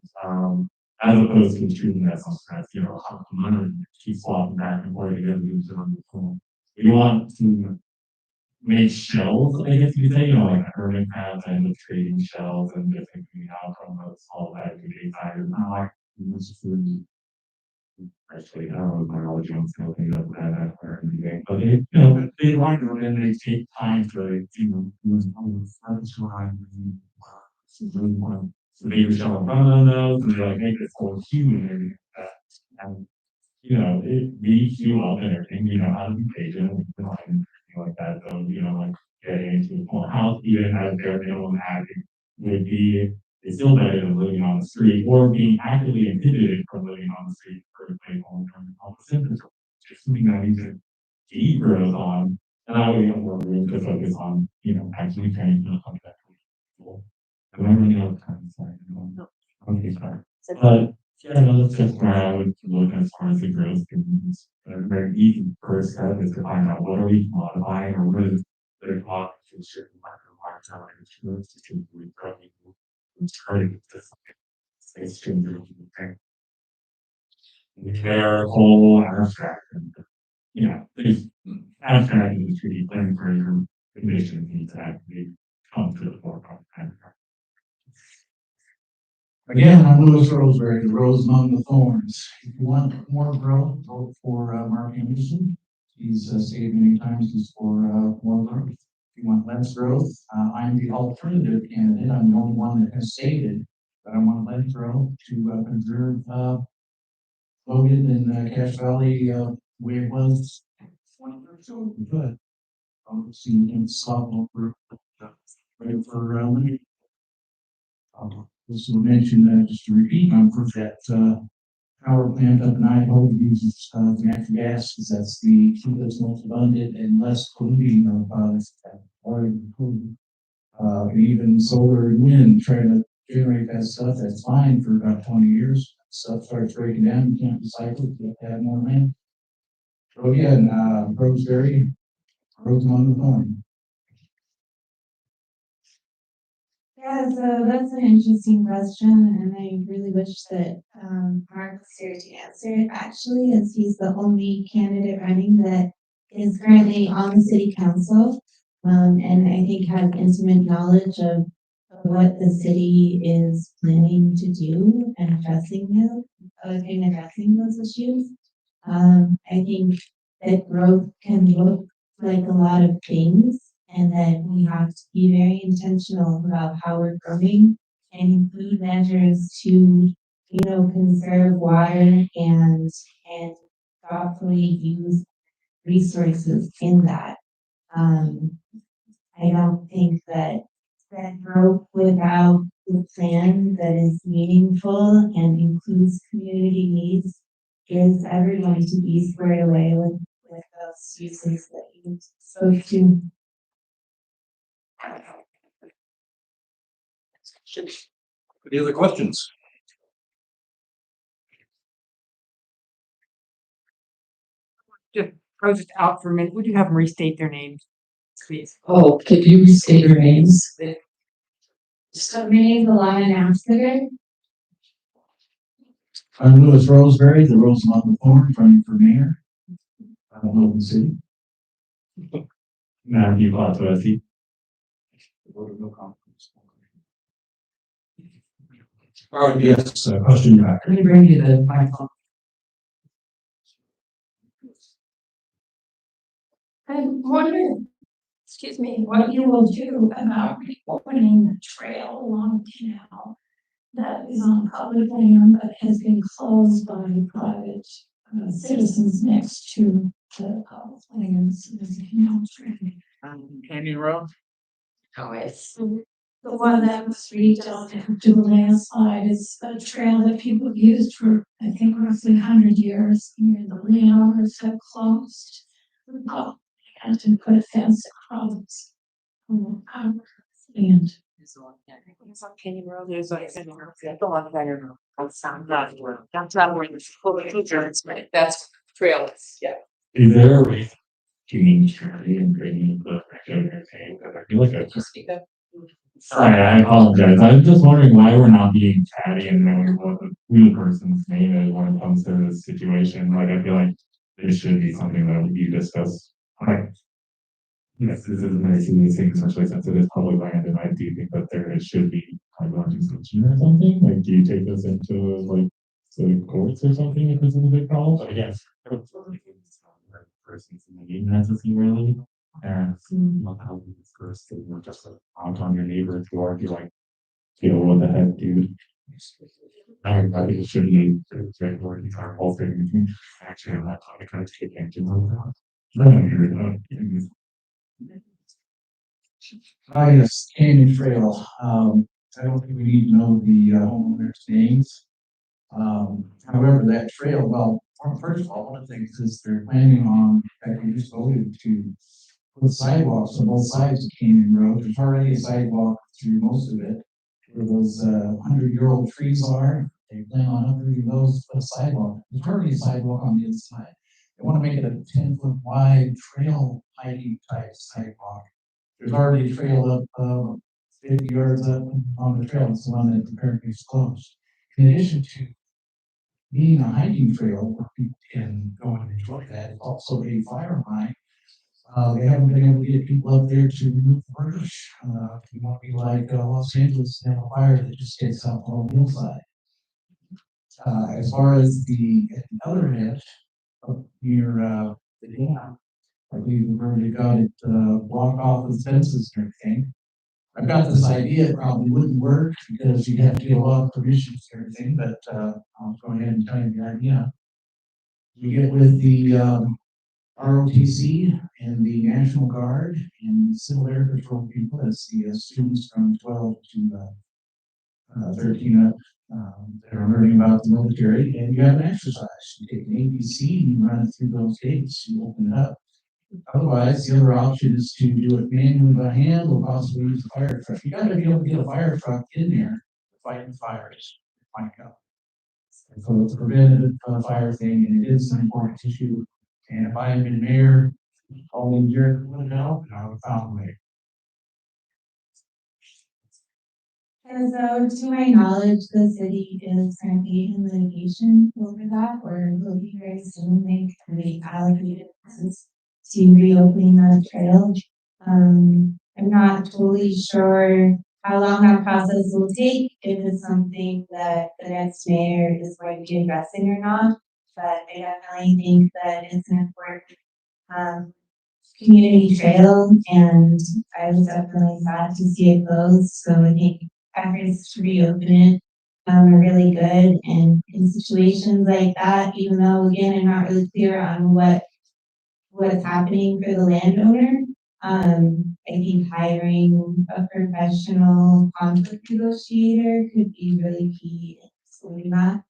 As opposed to treating that something that's, how money keep swapping back and forth together. We want to make shells, I guess you could say, like urban paths and the trading shells and different from those all that side is not like actually I don't know my knowledge on something of that or anything. But they like it and they take time to use all the sunshine and so they use shell in front of those and they like make it so human and everything like that. And it beats you up and everything, how to be patient and everything like that. So, like getting into a small house, even as bare minimum having would be it's still better than living on the street or being actively inhibited from living on the street for example, all the symptoms. Just something that we can keep growth on. And that way we have more room to focus on, actually training for something that people. Am I running out of time? Sorry. Okay, sorry. But yeah, no, that's just where I would look as far as the growth is. A very easy first step is to find out what are we modifying or what is the cost to certain market insurance to growing starting this space changer. Their whole abstract and there's abstract industry planning for your conditions need to actually come to the forefront. Again, I'm Louis Roseberry, the rose among the thorns. If you want more growth, vote for Mark Anderson. He's stated many times he's for more growth. If you want less growth, I'm the alternative candidate. I'm the only one that has stated that I want less growth to preserve Logan and Cache Valley where it was 20 years ago. Good. I'll see you in Slavo for this will mention, just to repeat, for that power plant up in Idaho uses natural gas because that's the cheapest, most abundant, and less polluting of oil pollution. Even solar and wind try to generate that stuff. That's fine for about 20 years. Stuff starts breaking down. You can't recycle it. You have to have more land. So again, Roseberry, rose among the thorn. Yeah, so that's an interesting question, and I really wish that Mark was here to answer it actually, as he's the only candidate running that is currently on the city council, and I think has intimate knowledge of what the city is planning to do and addressing those issues. I think that growth can look like a lot of things, and that we have to be very intentional about how we're growing and include measures to, conserve water and thoughtfully use resources in that. I don't think that growth without the plan that is meaningful and includes community needs is ever going to be squared away with those uses that you spoke to. Any other questions? Just, I was just out for a minute. Would you have them restate their names, please? Oh, could you restate your names? So my name is Logan City. I'm Louis Roseberry, the Rosemont Thorn, running for mayor of Logan City. Matthew Patwesi. All right, yes, question back. Let me bring you the microphone. I wonder, excuse me, what you will do about reopening the trail along the canal that is on public land but has been closed by private citizens next to the public lands. There's a canal trail. Canyon Road? Oh, it's the one that was redone after the landslide. It's a trail that people have used for, I think, roughly 100 years. And the landowners have closed and to put a fence across our land. It's on Canyon Road. There's like the one Canyon Road. That's not where the public insurance, right? That's trail. Yeah. Is there a reason to mean charity and bringing the regular thing? Because I feel like I Just speak up. Sorry, I apologize. I was just wondering why we're not being chatty and knowing what the person's name is when it comes to this situation. Like, I feel like this should be something that would be discussed. Like, yes, this is a very serious thing, especially since it is public land, and I do think that there should be like legislation or something. Like, do you take this into like the courts or something if this is a big problem? But again, person's name necessarily. And not how we discuss it, not just like out on your neighbor to argue like, what the heck, dude. I think it should be regular, these are all things between actually I'm not talking trying to take advantage of that. I don't hear that. Yes, Canyon Trail. I don't think we need to know the homeowners' names. However, that trail, well, first of all, one of the things is they're planning on, that we just voted to put sidewalks on both sides of Canyon Road. There's already a sidewalk through most of it, where those 100-year-old trees are. They plan on uprooting those, put a sidewalk. There's already a sidewalk on the inside. They want to make it a 10-foot wide trail hiking type sidewalk. There's already a trail up 50 yards up on the trail. It's the one that apparently is closed. In addition to being a hiking trail where people can go and enjoy that, it's also a fire line. They haven't been able to get people up there to remove the brush. You want to be like Los Angeles and have a fire that just gets out on the hillside. As far as the other end, up near the dam, I believe we've already got it blocked off with fences and everything. I've got this idea, it probably wouldn't work because you'd have to get a lot of permissions and everything, but I'll go ahead and tell you the idea. We get with the ROTC and the National Guard and Civil Air Patrol people, that's the students from 12 to 13 up that are learning about the military, and you have an exercise. You take an ABC and you run it through those gates, you open it up. Otherwise, the other option is to do it manually by hand or possibly use a fire truck. You gotta be able to get a fire truck in there to fight the fires. And so it's a preventative fire thing, and it is an important issue. And if I had been mayor, all these years would have helped, and I would have found a way. And so, to my knowledge, the city is currently in litigation over that, or will be very soon make allocated funds to reopening the trail. I'm not totally sure how long that process will take, if it's something that the next mayor is going to be addressing or not, but I definitely think that it's an important community trail, and I was definitely sad to see it close. So I think efforts to reopen it are really good. And in situations like that, even though again I'm not really clear on what's happening for the landowner, I think hiring a professional conflict negotiator could be really key in solving that.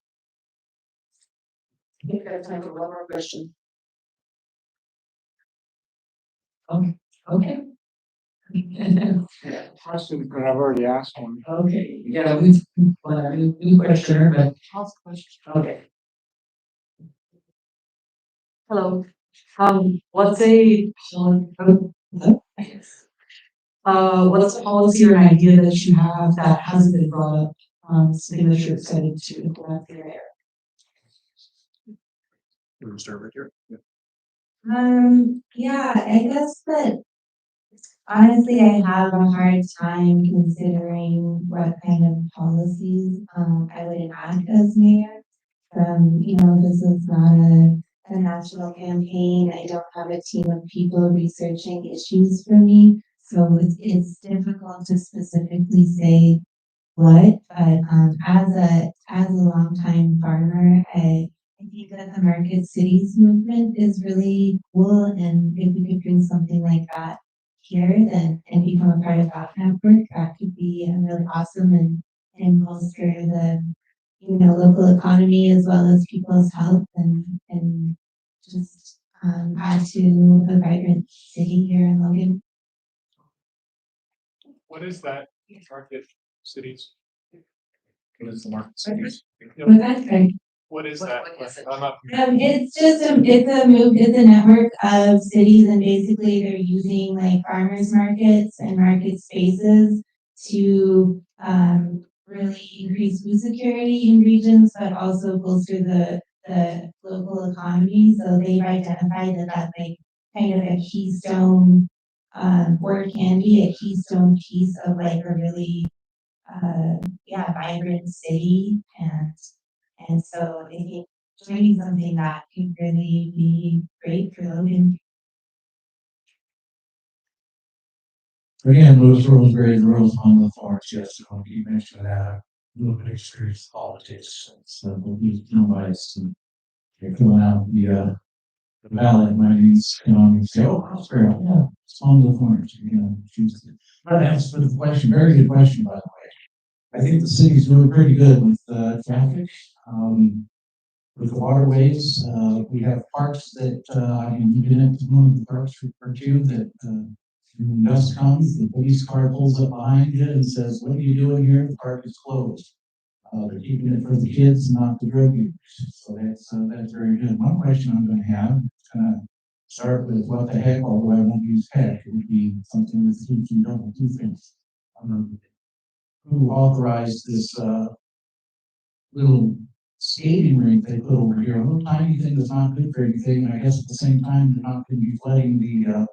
I think I have time for one more question. Okay. Question, but I've already asked one. Okay, yeah, we've, well, new questioner, but, okay. Hello, what's a, what's a policy or an idea that you have that hasn't been brought up, something that you're excited to implement for your area? We'll start right here. Yeah. Yeah, I guess that honestly, I have a hard time considering what kind of policies I would enact as mayor. This is not a national campaign. I don't have a team of people researching issues for me. So it's difficult to specifically say what, but as a longtime farmer, I think that the Market Cities movement is really cool, and if we could bring something like that here, then and become a part of that network, that could be really awesome and bolster the local economy as well as people's health and just add to a vibrant city here in Logan. What is that? Market cities? What is the market cities? With that, Craig. What is What- that? what is it? I'm not. It's a network of cities, and basically they're using like farmers markets and market spaces to really increase food security in regions, but also bolster the local economy. So they've identified that that's like kind of a keystone, or can be a keystone piece of like a really vibrant city, and so I think joining something that could really be great for Logan. Again, Louis Roseberry, the Rose on the Forest, yes, you mentioned that, a little bit of experience in politics, so we'll be biased and you're filling out the ballot, my name's, you say, oh, Roseberry, yeah, it's on the Forest, choose it. But that's for the question, very good question, by the way. I think the city's doing pretty good with, traffic, with the waterways, we have parks that, you've been into one of the parks or two that, when dusk comes, the police car pulls up behind you and says, what are you doing here? The park is closed. They're keeping it for the kids, not the drug users. So that's very good. One question I'm gonna have, start with what the heck, although I won't use heck, it would be something with two things. Who authorized this, little skating rink they put over here, a little tiny thing that's not good for anything, and I guess at the same time, they're not gonna be flooding the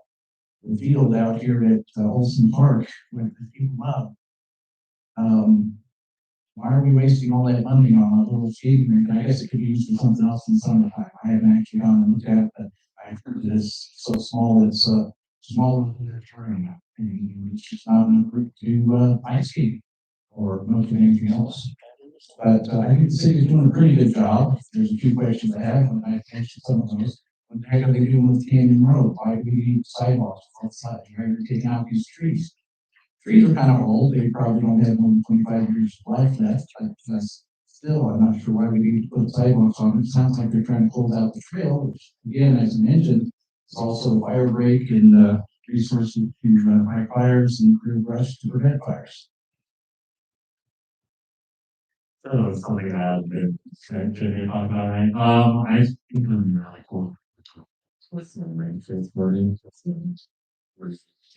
field out here at Olson Park with the people up. Why are we wasting all that money on a little skating rink? I guess it could be used for something else in the summertime. I haven't actually gone and looked at it, but I've heard that it's so small, it's smaller than their terrain. And it's just not enough room to ice skate or much of anything else. But I think the city's doing a pretty good job. There's a few questions I have, and I mentioned some of those. What the heck are they doing with Canyon Road? Why do we need sidewalks outside? Why are they taking out these trees? Trees are kind of old. They probably don't have more than 25 years of life left. But still, I'm not sure why we need to put sidewalks on it. It sounds like they're trying to close out the trail, which again, as I mentioned, is also a fire break and resources to fight fires and clear brush to prevent fires. So it's something that I've been talking about, right? I think I'm really cool. What's the name for this wording?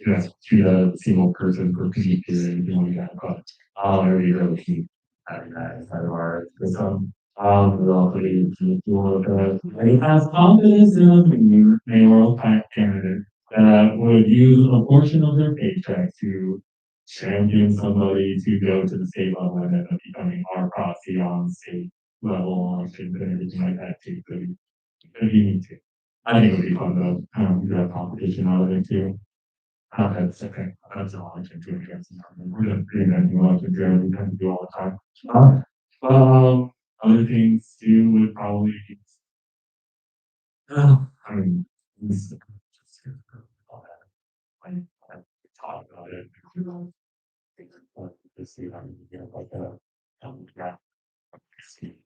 Yeah, to the single person per PDP, anything like that, but it would be really key having that inside of our system. We also need to look at, he has confidence in a mayoral candidate that would use a portion of their paycheck to champion somebody to go to the state level and end up becoming our proxy on state level elections and everything like that too. Could be me too. I think it would be fun to do that competition out of it too. That's okay. That's all I can do against. We're gonna do that. You want to do we kind of do all the time. Other things too would probably. I mean, this- I talk about it. Just see how you get like yeah,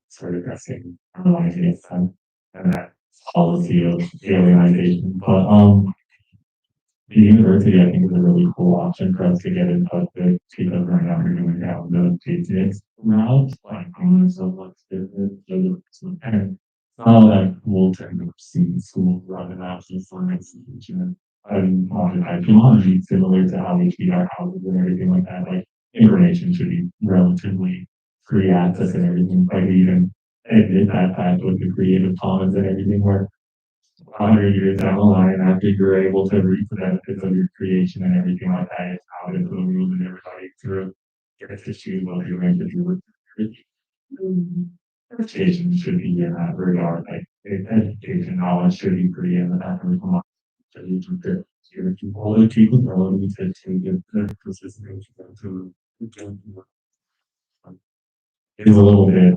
sort of addressing and that policy of alienization. But the university I think is a really cool option for us to get in touch with because right now we're doing down the business route, like so much business, and it's not like cool to see schools run an national for institution and technology similar to how we treat our houses and everything like that. Like information should be relatively free access and everything. Like even admit that fact with the Creative Commons and everything where 100 years down the line, after you're able to reap the benefits of your creation and everything like that, it's out into the world and everybody sort of gets to choose what you're going to do with it. Education should be in that regard, like education knowledge should be pretty in the back of the mind. So you can get your all the capability to take it the participation to it's a little bit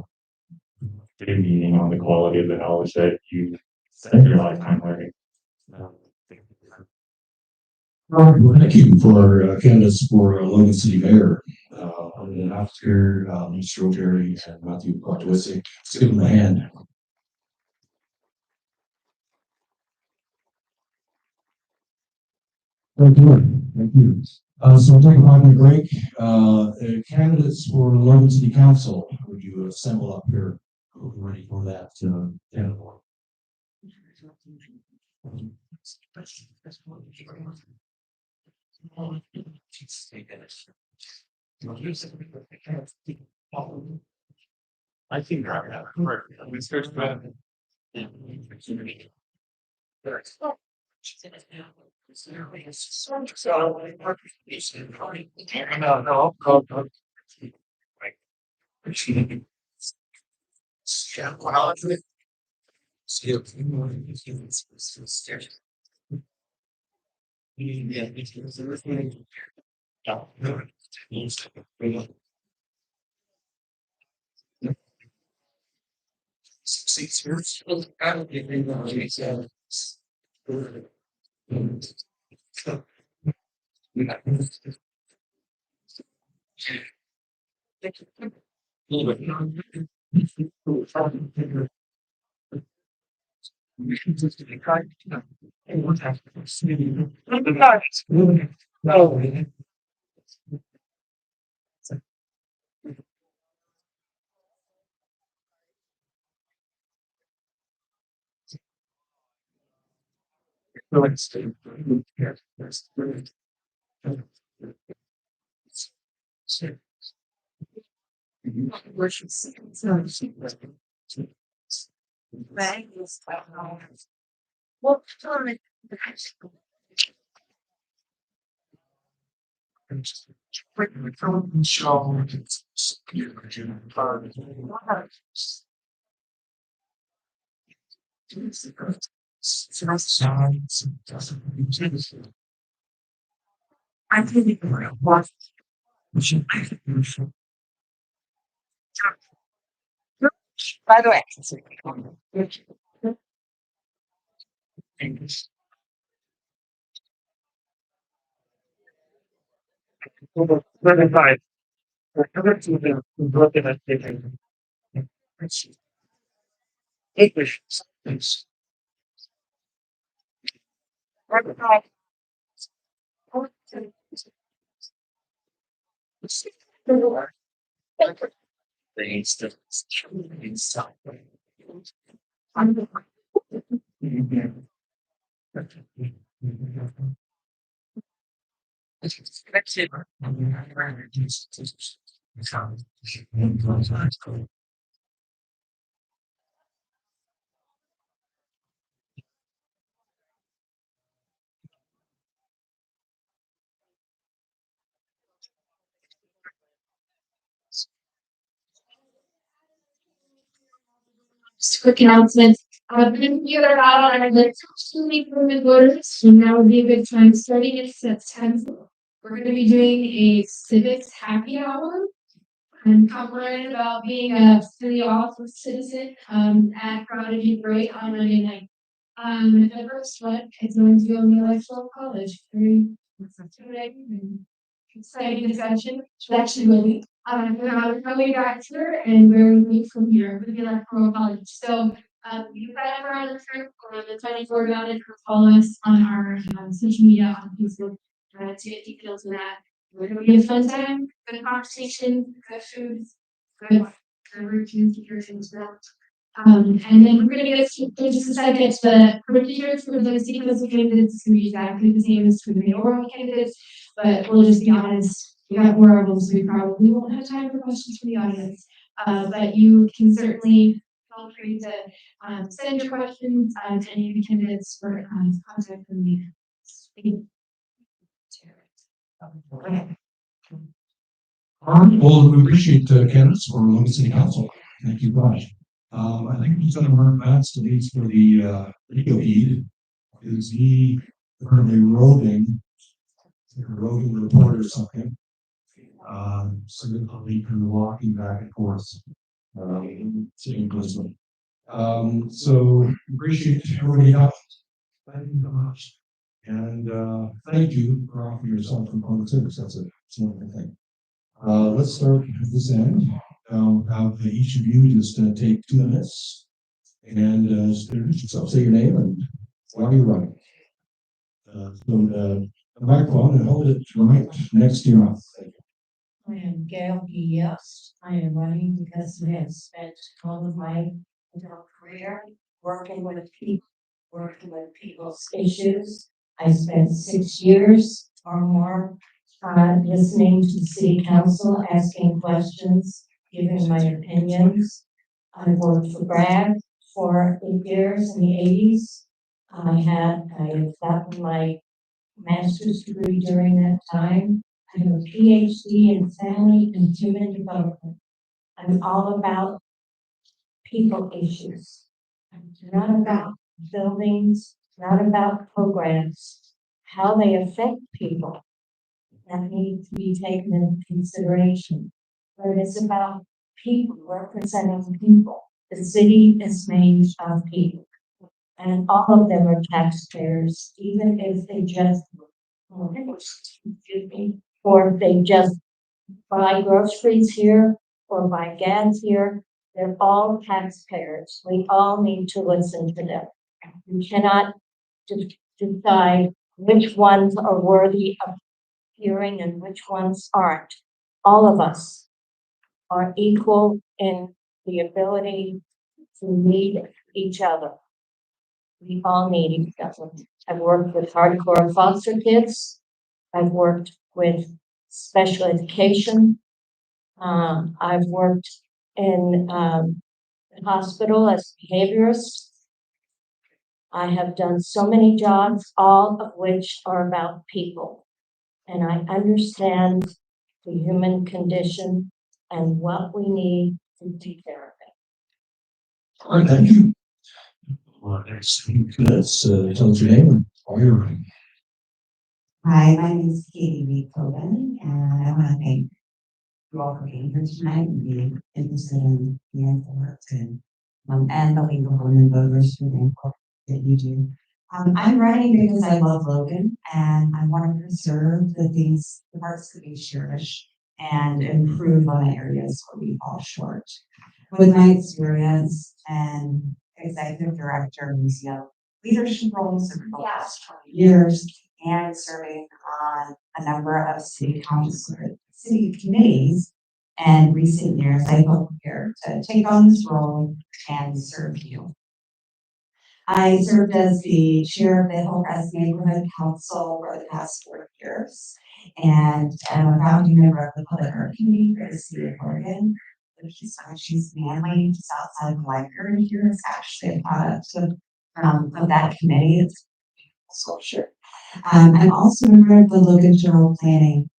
demeaning on the quality of the knowledge that you spend your lifetime learning. Thank you for candidates for Logan City Mayor. And then after Mr. O'Terry and Matthew Kotowicz, let's give them a hand. Thank you. Thank you. So we'll take a 5-minute break. Candidates for Logan City Council, would you assemble up here? We're ready for that. I think we start to By the way. Just a quick announcement. If you are out on our list, permit voters, and that would be a good time, starting in September. We're gonna be doing a civics happy hour. And come learn about being a city office citizen, at Prodigy Break on Monday night. The first one is going to be on the electoral college, very exciting discussion, actually really. How we got here and where we move from here with the electoral college. So, you guys are on the trip, the 24 about it, or follow us on our, social media on Facebook, to get details of that. We're gonna be a fun time, good conversation, good food, good routines, as well. And then we're gonna get in just a second, the procedure for the city council candidates is gonna be exactly the same as for the mayoral candidates, but we'll just be honest, we got more of them, so we probably won't have time for questions from the audience. But you can certainly feel free to, send your questions, to any of the candidates for, contact with me. All right, well, we appreciate candidates for Logan City Council. Thank you much. I think he's gonna run fast, at least for the video feed. Is he currently roving report or something? So I'll be kind of walking back and forth, sitting closely. So appreciate everybody else. Thank you so much. And thank you for offering yourself for public service. That's a wonderful thing. Let's start at this end. Have each of you just take 2 minutes and introduce yourself, say your name and why you're running. So the microphone and hold it right next to your mouth. Thank you. I am Gail Yes. I am running because I have spent all of my adult career working with people's issues. I spent 6 years or more listening to the city council, asking questions, giving my opinions. I worked for Bragg for 8 years in the 80s. I had gotten my master's degree during that time. I have a PhD in family and human development. I'm all about people issues. It's not about buildings, not about programs, how they affect people that need to be taken into consideration. But it's about people representing people. The city is made of people. And all of them are taxpayers, even if they just, or if they just buy groceries here or buy gas here. They're all taxpayers. We all need to listen to them. We cannot decide which ones are worthy of hearing and which ones aren't. All of us are equal in the ability to need each other. We all need each other. I've worked with hardcore foster kids. I've worked with special education. I've worked in the hospital as a behaviorist. I have done so many jobs, all of which are about people. And I understand the human condition and what we need to take care of it. All right, thank you. Next, let's tell us your name and why you're running. Hi, my name is Katie Reed Coben, and I want to thank you all for being here tonight and being interested in the work and the League of Women Voters for the input that you do. I'm running because I love Logan and I want to preserve the parts that we cherish and improve on the areas where we fall short. With my experience and executive director of museum leadership roles over the last 20 years and serving on a number of city council, city committees, and recent years, I hope here to take on this role and serve you. I served as the chair of the Hillcrest Neighborhood Council for the past 4 years, and I'm a founding member of the Public Art Committee for the City of Oregon, which is she's manly just outside of the library here. It's actually a product of that committee. It's a sculpture. I'm also a member of the Logan General Plan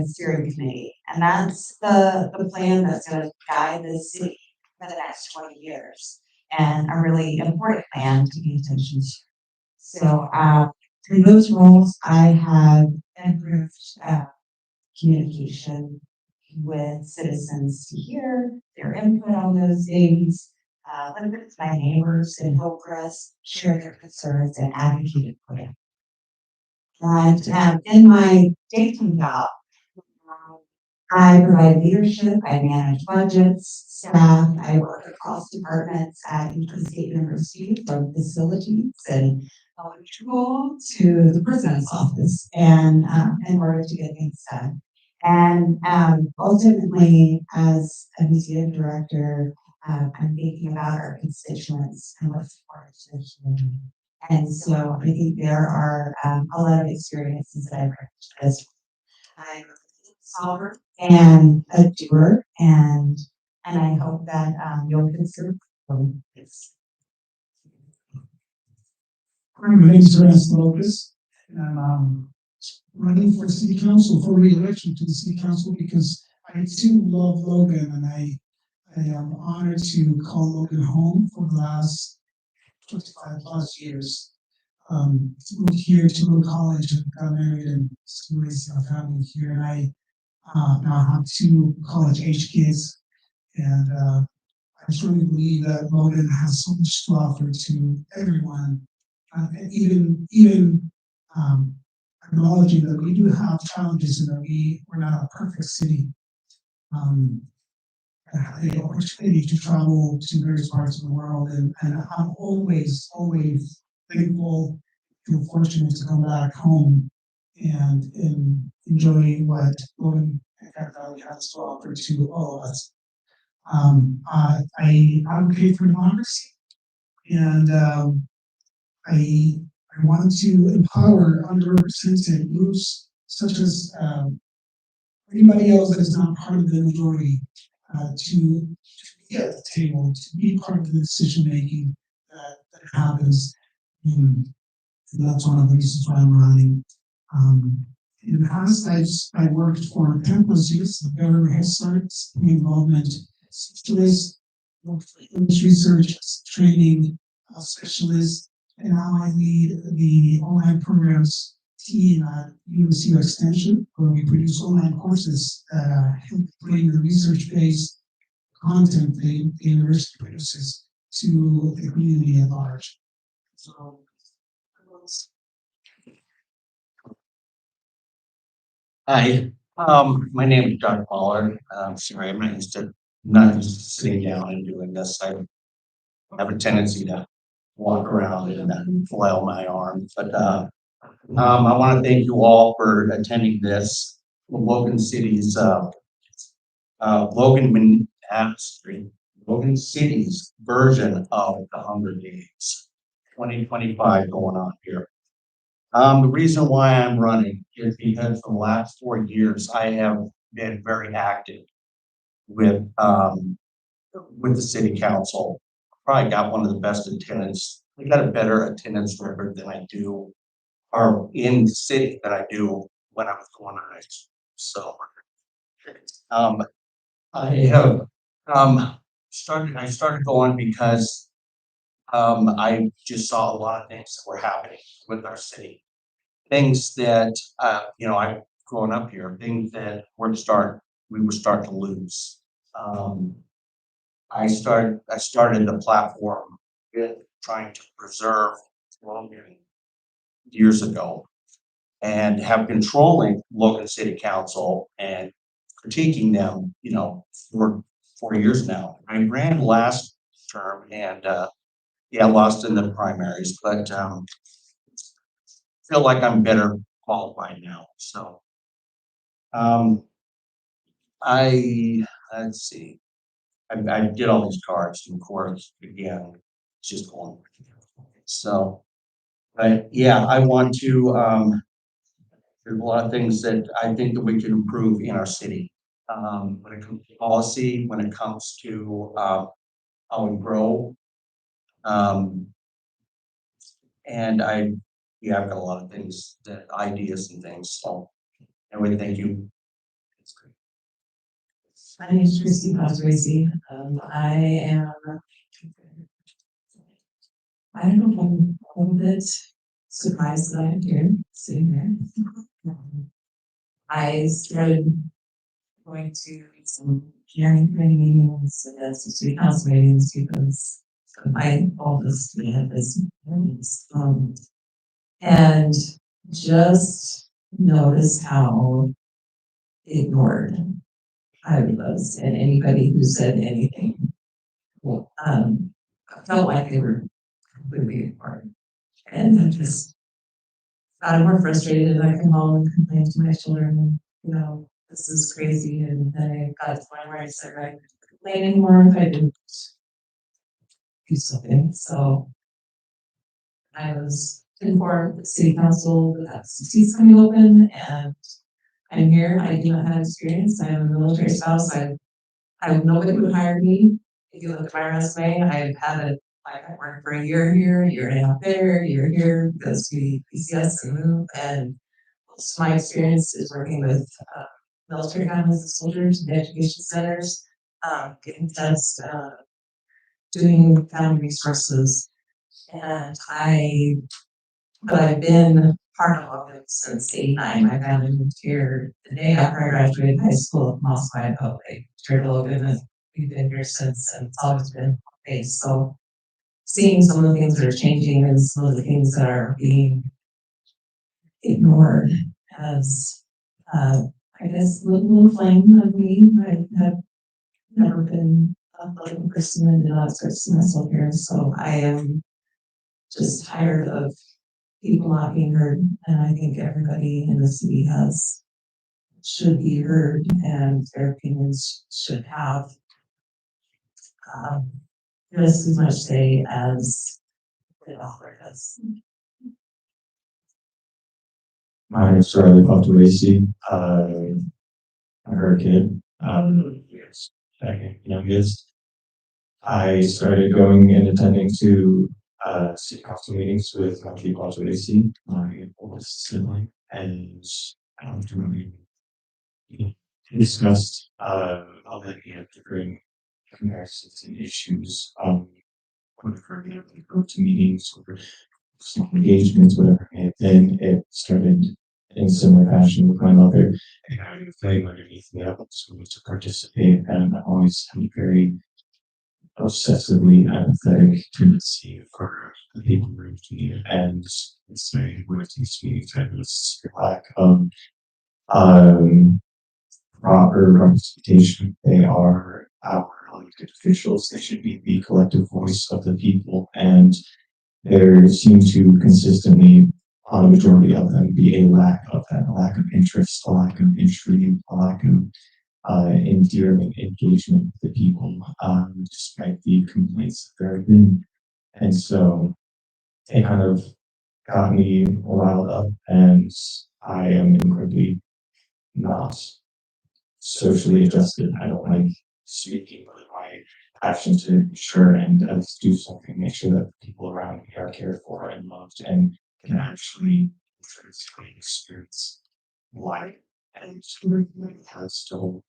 Steering Committee, and that's the plan that's going to guide the city for the next 20 years. and a really important plan to pay attention to. So, in those roles, I have improved communication with citizens to hear their input on those things, listen to my neighbors in Hillcrest, share their concerns and advocate for them. And in my day-to-day job, I provide leadership, I manage budgets, staff, I work across departments at Utah State University from facilities and electrical to the president's office and in order to get things done. And ultimately, as a museum director, I'm thinking about our constituents and what's important to the community. And so I think there are a lot of experiences that I bring to this. I'm a solver and a doer, and I hope that you'll consider this. Hi, my name is Ernest Lopez, and I'm running for city council, for re-election to the city council, because I too love Logan, and I am honored to call Logan home for the last 25 plus years. Moved here to go to college and got married and raised a family here, and I now have 2 college age kids, and I truly believe that Logan has so much to offer to everyone, and even acknowledging that we do have challenges and that we're not a perfect city. I had the opportunity to travel to various parts of the world, and I'm always thankful and fortunate to come back home and enjoy what Logan and Cat Valley has to offer to all of us. I advocate for democracy, and I want to empower underrepresented groups such as anybody else that is not part of the majority to be at the table, to be part of the decision making that happens. And that's one of the reasons why I'm running. In the past, I worked for Campus Youth, the Better Head Start, involvement specialist, research training specialist, and now I lead the online programs team at USU Extension, where we produce online courses that help bring the research-based content the university produces to the community at large. So, Hi, my name is John Pollard. Sorry, I'm not used to sitting down and doing this. I have a tendency to walk around and flail my arms, but I want to thank you all for attending this Logan City's Logan City's version of the Hunger Games 2025 going on here. The reason why I'm running is because for the last 4 years, I have been very active with the city council. Probably got one of the best attendance. We got a better attendance record than I do, or in the city than I do when I was going on it. So, I have I started going because I just saw a lot of things that were happening with our city. Things that I growing up here, things that we were starting to lose. I started the platform with trying to preserve Logan years ago, and have controlling Logan City Council and critiquing them, for 4 years now. I ran last term and lost in the primaries, but feel like I'm better qualified now. So let's see. I did all these cards, and of course, again, it's just going. So, but yeah, I want to. There's a lot of things that I think that we can improve in our city. When it comes to policy, when it comes to how we grow, and I've got a lot of things, ideas and things. So, anyway, thank you. My name is Christy Osweizy. I am I don't know if I'm a little bit surprised that I'm here, sitting there. I started going to some hearing committee meetings and some city council meetings because my oldest man is, and just notice how ignored I was and anybody who said anything. Well, I felt like they were completely ignored. And I just got more frustrated and I come home and complain to my children and, this is crazy. And then I got to the point where I said, I couldn't complain anymore if I didn't do something. So I was informed the city council that seats coming open and I'm here. I do not have experience. I am a military spouse. Nobody would hire me. If you look at my resume, I've had I worked for a year here, a year and a half there, a year here, because we PCS and move. And most of my experience is working with military families and soldiers in education centers, getting tests, doing family resources. And but I've been part of Logan since '89. My family moved here the day after I graduated high school at Moss Idaho. They turned Logan and we've been here since and it's always been based. So seeing some of the things that are changing and some of the things that are being ignored as I guess a little flame of me. I have never been a political person and did not expect to see myself here. So I am just tired of people not being heard. And I think everybody in the city should be heard and their opinions should have just as much say as the developer does. My name is Charlie Lacey. I'm her kid. Second youngest. I started going and attending to city council meetings with my kid Lacey, my oldest sibling, and we discussed how that we have different comparisons and issues. Whenever we go to meetings or some engagements, whatever it may have been, it started in similar fashion with my mother and having a flame underneath me. I was going to participate, and I always had a very obsessively empathetic tendency for the people around me, and it's very with these meetings, I was a lack of proper representation. They are our elected officials. They should be the collective voice of the people, and there seems to consistently, on a majority of them, be a lack of that, a lack of interest, a lack of intrigue, a lack of endearment, engagement with the people, despite the complaints that there have been. And so it kind of got me riled up, and I am incredibly not socially adjusted. I don't like speaking with my passion to be sure and do something, make sure that the people around me are cared for and loved and can actually experience life and has still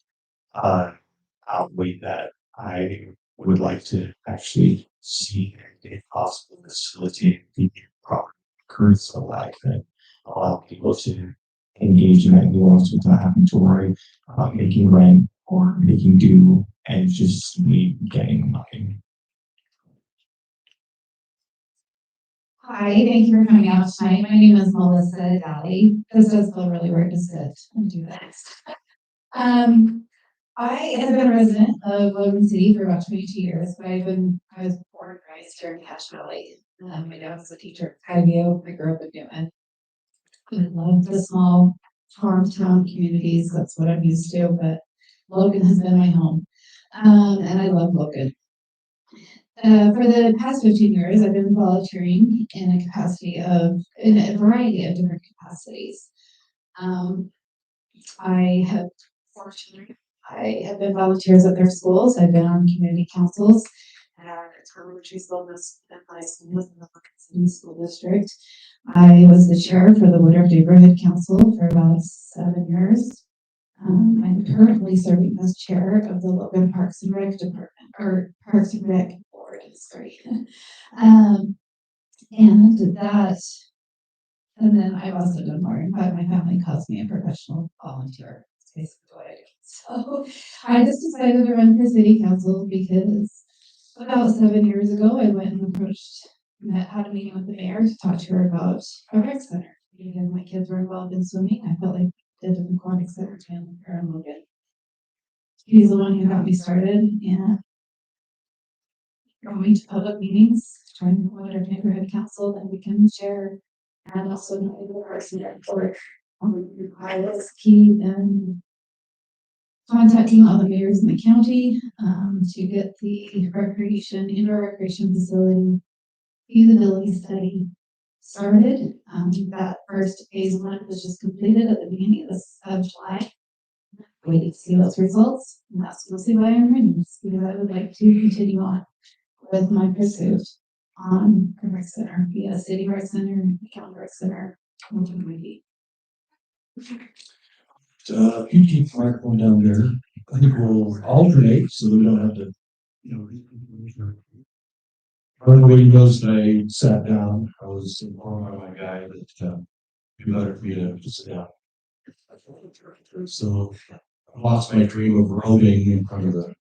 outweigh that. I would like to actually see, if possible, facilitate the proper occurrence of life and allow people to engage in that nuance without having to worry about making rent or making do and just me getting nothing. Hi, thank you for coming out tonight. My name is Melissa Daly. This does feel really weird to sit and do this. I have been a resident of Logan City for about 22 years, but I was born and raised here in Cache Valley. My dad was a teacher at IBO. I grew up in Newman. I love the small farm town communities. That's what I'm used to, but Logan has been my home. And I love Logan. For the past 15 years, I've been volunteering in a variety of different capacities. I have been volunteers at their schools. I've been on community councils at elementary school and high school in the Logan City School District. I was the chair for the Woodruff Neighborhood Council for about 7 years. I'm currently serving as chair of the Logan Parks and Rec Department, or Parks and Rec Board, sorry. And that, and then I've also done more. In fact, my family calls me a professional volunteer. It's basically what I do. So I just decided to run for city council because about 7 years ago, I went and had a meeting with the mayor to talk to her about a rec center. Because my kids were involved in swimming, I felt like I did an aquatic center in Logan. He's the one who got me started and going to public meetings, trying to promote our neighborhood council that we can share, and also know the person that work. I was key in contacting all the mayors in the county to get the indoor recreation facility feasibility study started. That first phase 1 was just completed at the beginning of July. Waiting to see those results, and that's mostly why I'm running this, because I would like to continue on with my pursuit on a rec center, be a city rec center, county rec center, ultimately. You keep the microphone down there. I think we'll alternate so that we don't have to, Everybody knows that I sat down. I was informed by my guy that it'd be better for you to just sit down. So I lost my dream of roving in front of the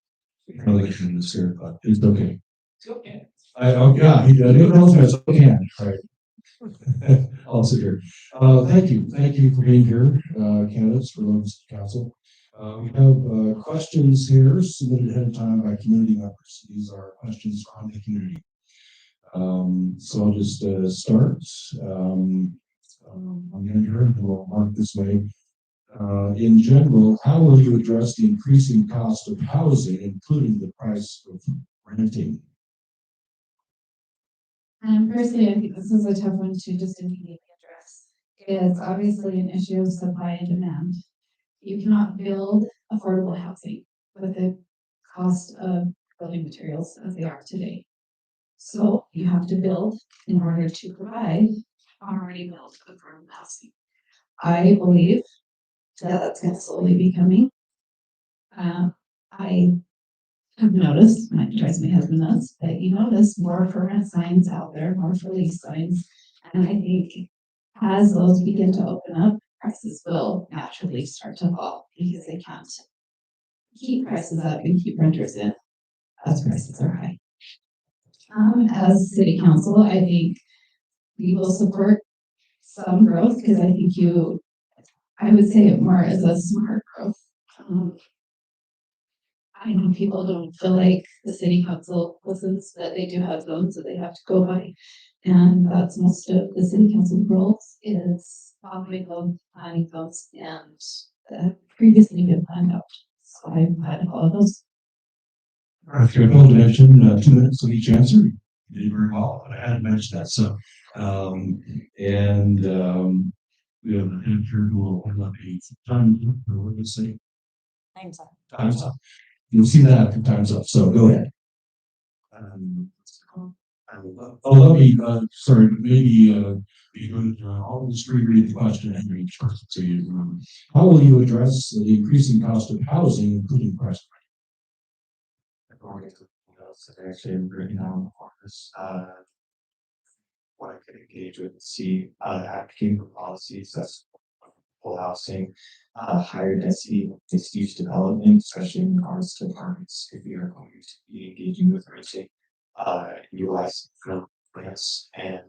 this here, but it's okay. It's okay. Yeah, he knows it's okay, right? I'll sit here. Thank you for being here, candidates for Logan City Council. We have questions here submitted ahead of time by community members. These are questions from the community. So I'll just start. I'm going to we'll mark this way. In general, how will you address the increasing cost of housing, including the price of renting? Personally, I think this is a tough one to just immediately address. It's obviously an issue of supply and demand. You cannot build affordable housing with the cost of building materials as they are today. So you have to build in order to provide already built affordable housing. I believe that that's going to slowly be coming. I have noticed, and it drives my husband nuts, that you notice more for rent signs out there, more for lease signs. And I think as those begin to open up, prices will naturally start to fall because they can't keep prices up and keep renters in as prices are high. As city council, I think we will support some growth because I think I would say it more as a smart growth. I know people don't feel like the city council listens, that they do have zones that they have to go by. And that's most of the city council roles is following those planning zones and previously been planned out. So I've had to follow those. If you're going to mention 2 minutes of each answer, you did very well, but I hadn't mentioned that. So, we have an answer who will hold up a time, or what do you say? Time's up. Time's up. You'll see that after time's up. So go ahead. Let me, sorry, maybe be good. I'll just reread the question and each person so you remember. How will you address the increasing cost of housing, including price? Actually written down for this, what I could engage with, see, advocating for policies that's full housing, higher density, mixed use development, especially in regards to apartments, if we are going to be engaging with renting, utilize grants and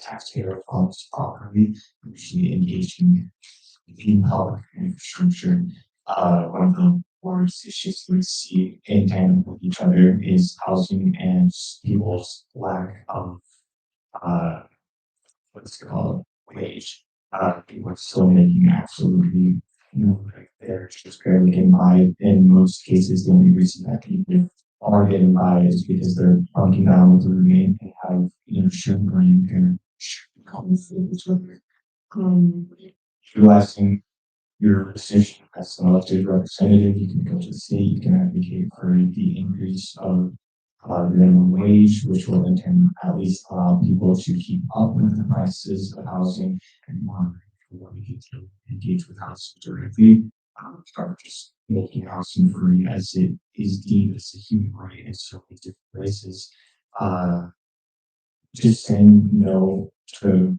taxpayer funds properly, usually engaging in public infrastructure. One of the worst issues we see in tandem with each other is housing and people's lack of what's it called, wage. People are still making absolutely, like they're just barely getting by. In most cases, the only reason that people are getting by is because they're bunking down with the roommate and have, sugar and utilizing your position as an elected representative, you can go to the state, you can advocate for the increase of the minimum wage, which will in turn at least allow people to keep up with the prices of housing and more to engage with housing directly. Start just making housing free as it is deemed as a human right in so many different places. just saying no to,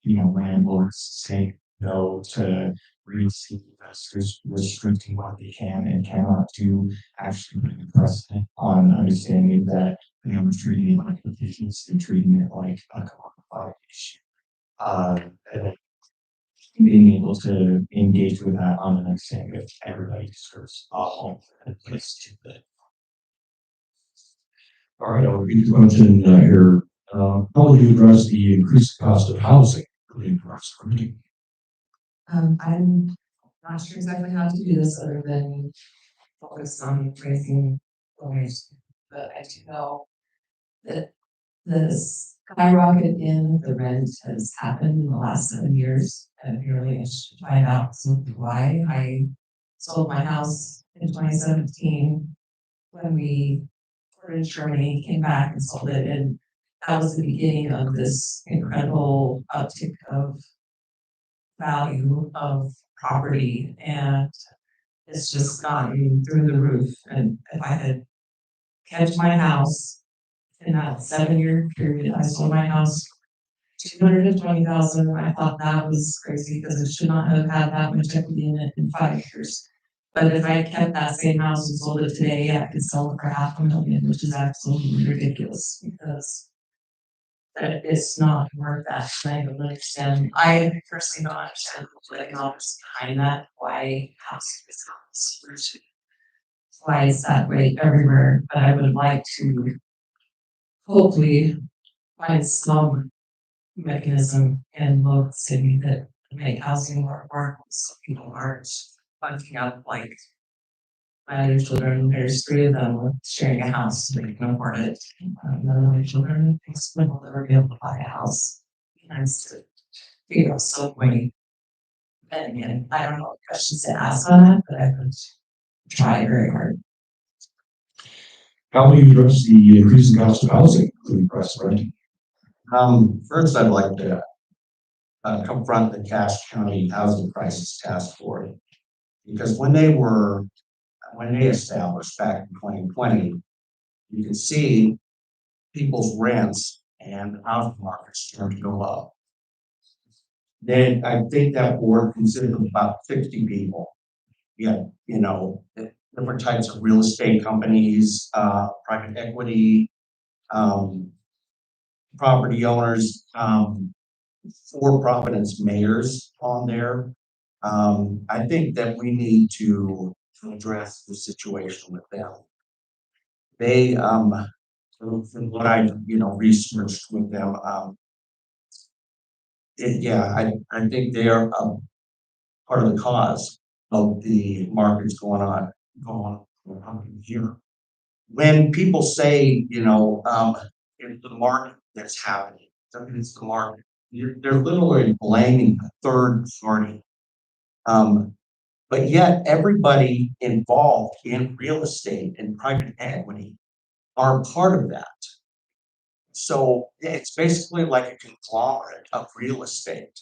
landlords, saying no to real estate investors restricting what they can and cannot do, actually putting a precedent on understanding that, treating it like a business and treating it like a commodified issue. And being able to engage with that on an understanding that everybody deserves a home and a place to live. All right, I'll repeat the question here. How will you address the increased cost of housing, including property? I'm not sure exactly how to do this other than focus on raising owners, but I do know that the skyrocket in the rent has happened in the last 7 years. And I'm really interested to find out simply why. I sold my house in 2017 when we were in Germany, came back and sold it, and that was the beginning of this incredible uptick of value of property, and it's just gotten through the roof. And if I had kept my house in that 7 year period, I sold my house 220,000. I thought that was crazy because it should not have had that much equity in it in 5 years. But if I had kept that same house and sold it today, I could sell it for $500,000, which is absolutely ridiculous because that it's not worth that. And I don't understand. I personally don't understand the economics behind that. Why housing is not why is that way everywhere? But I would like to hopefully find some mechanism in Logan City that make housing more affordable so people aren't bunking up like my other children. There's 3 of them sharing a house so they can afford it. None of my children will never be able to buy a house. And to figure out some way. And again, I don't know what questions to ask on that, but I would try very hard. How will you address the increasing cost of housing, including price of renting? First, I'd like to confront the Cache County Housing Crisis Task Force, because when they established back in 2020, you can see people's rents and housing markets starting to go up. Then I think that board considered about 60 people. Yeah, different types of real estate companies, private equity, property owners, for Providence mayors on there. I think that we need to address the situation with them. They, from what I researched with them, I think they are part of the cause of the markets going on here. When people say, it's the market that's happening, it's the market, they're literally blaming a third party. But yet everybody involved in real estate and private equity are part of that. So it's basically like a conglomerate of real estate.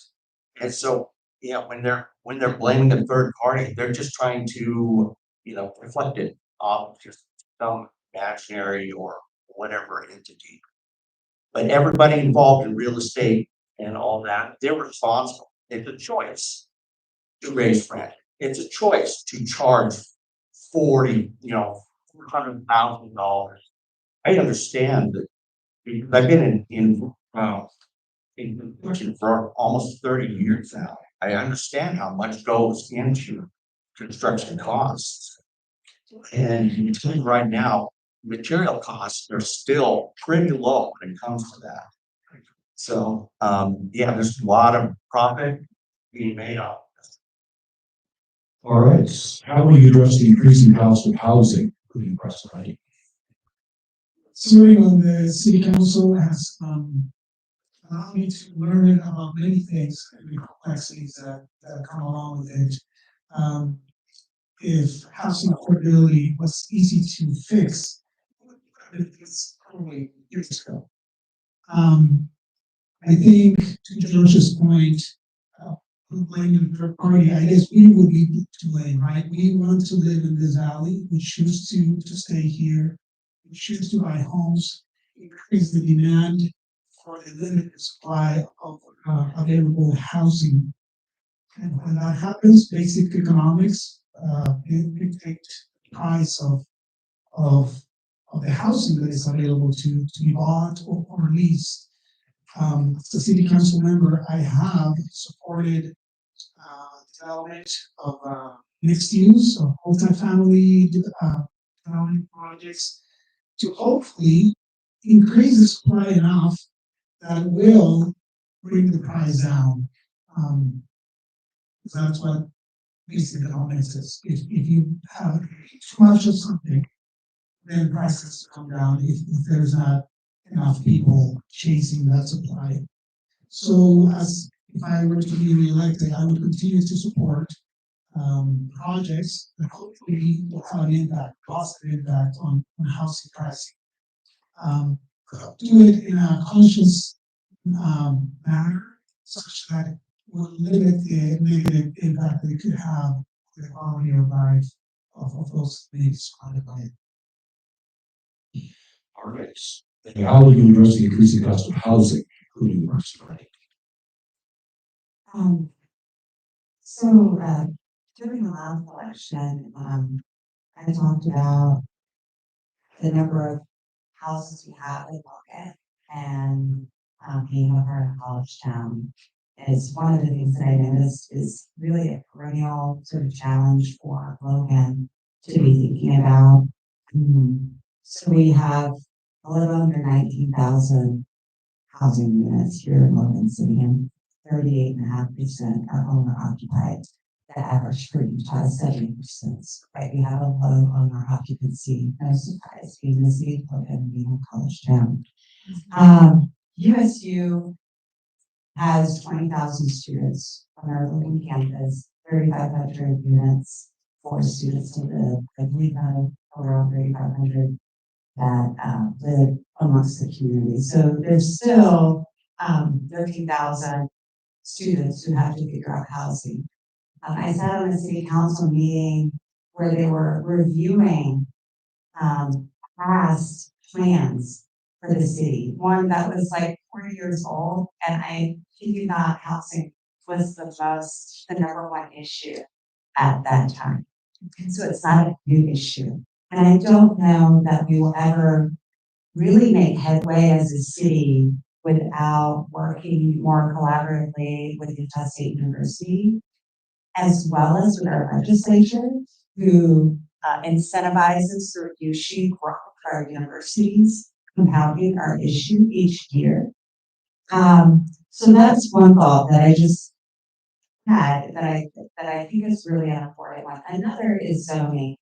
And so, when they're blaming a third party, they're just trying to, reflect it off just some imaginary or whatever entity. But everybody involved in real estate and all that, they're responsible. It's a choice to raise rent. It's a choice to charge $400,000. I understand that because I've been in construction for almost 30 years now. I understand how much goes into construction costs. And right now, material costs are still pretty low when it comes to that. So, there's a lot of profit being made off. All right. How will you address the increasing cost of housing, including price of renting? Serving on the city council has allowed me to learn about many things and the complexities that come along with it. If housing affordability was easy to fix, it's probably years ago. I think to George's point, blaming the third party, I guess we would be to blame, right? We want to live in this valley. We choose to stay here. We choose to buy homes. increase the demand for the limited supply of available housing. And when that happens, basic economics dictate the price of the housing that is available to be bought or leased. As a city council member, I have supported development of mixed use of multifamily development projects to hopefully increase the supply enough that will bring the price down. That's what basic economics is. If you have too much of something, then prices come down if there's not enough people chasing that supply. So as if I were to be reelected, I would continue to support projects that hopefully will have an impact, positive impact on housing pricing. Do it in a conscious manner such that it will limit the negative impact that it could have on the quality of life of those things on the planet. All right. And how will you address the increasing cost of housing, including the market rate? So during the last election, I talked about the number of houses we have in Logan and being a part of college town is one of the things that I noticed is really a perennial sort of challenge for Logan to be thinking about. So we have a little under 19,000 housing units here in Logan City, and 38.5% are owner occupied. The average for Utah is 70%. Right, we have a low owner occupancy. No surprise, being the city of Logan, being a college town. USU has 20,000 students on our Logan campus, 3,500 units for students to live. I believe around 3,500 that live amongst the community. So there's still 13,000 students who have to figure out housing. I sat on a city council meeting where they were reviewing past plans for the city. One that was like 40 years old, and I figured not housing was the number one issue at that time. So it's not a new issue. And I don't know that we will ever really make headway as a city without working more collaboratively with Utah State University, as well as with our legislature, who incentivizes through USHE growth for our universities, compounding our issue each year. So that's one thought that I just had that I think is really an important one. Another is zoning.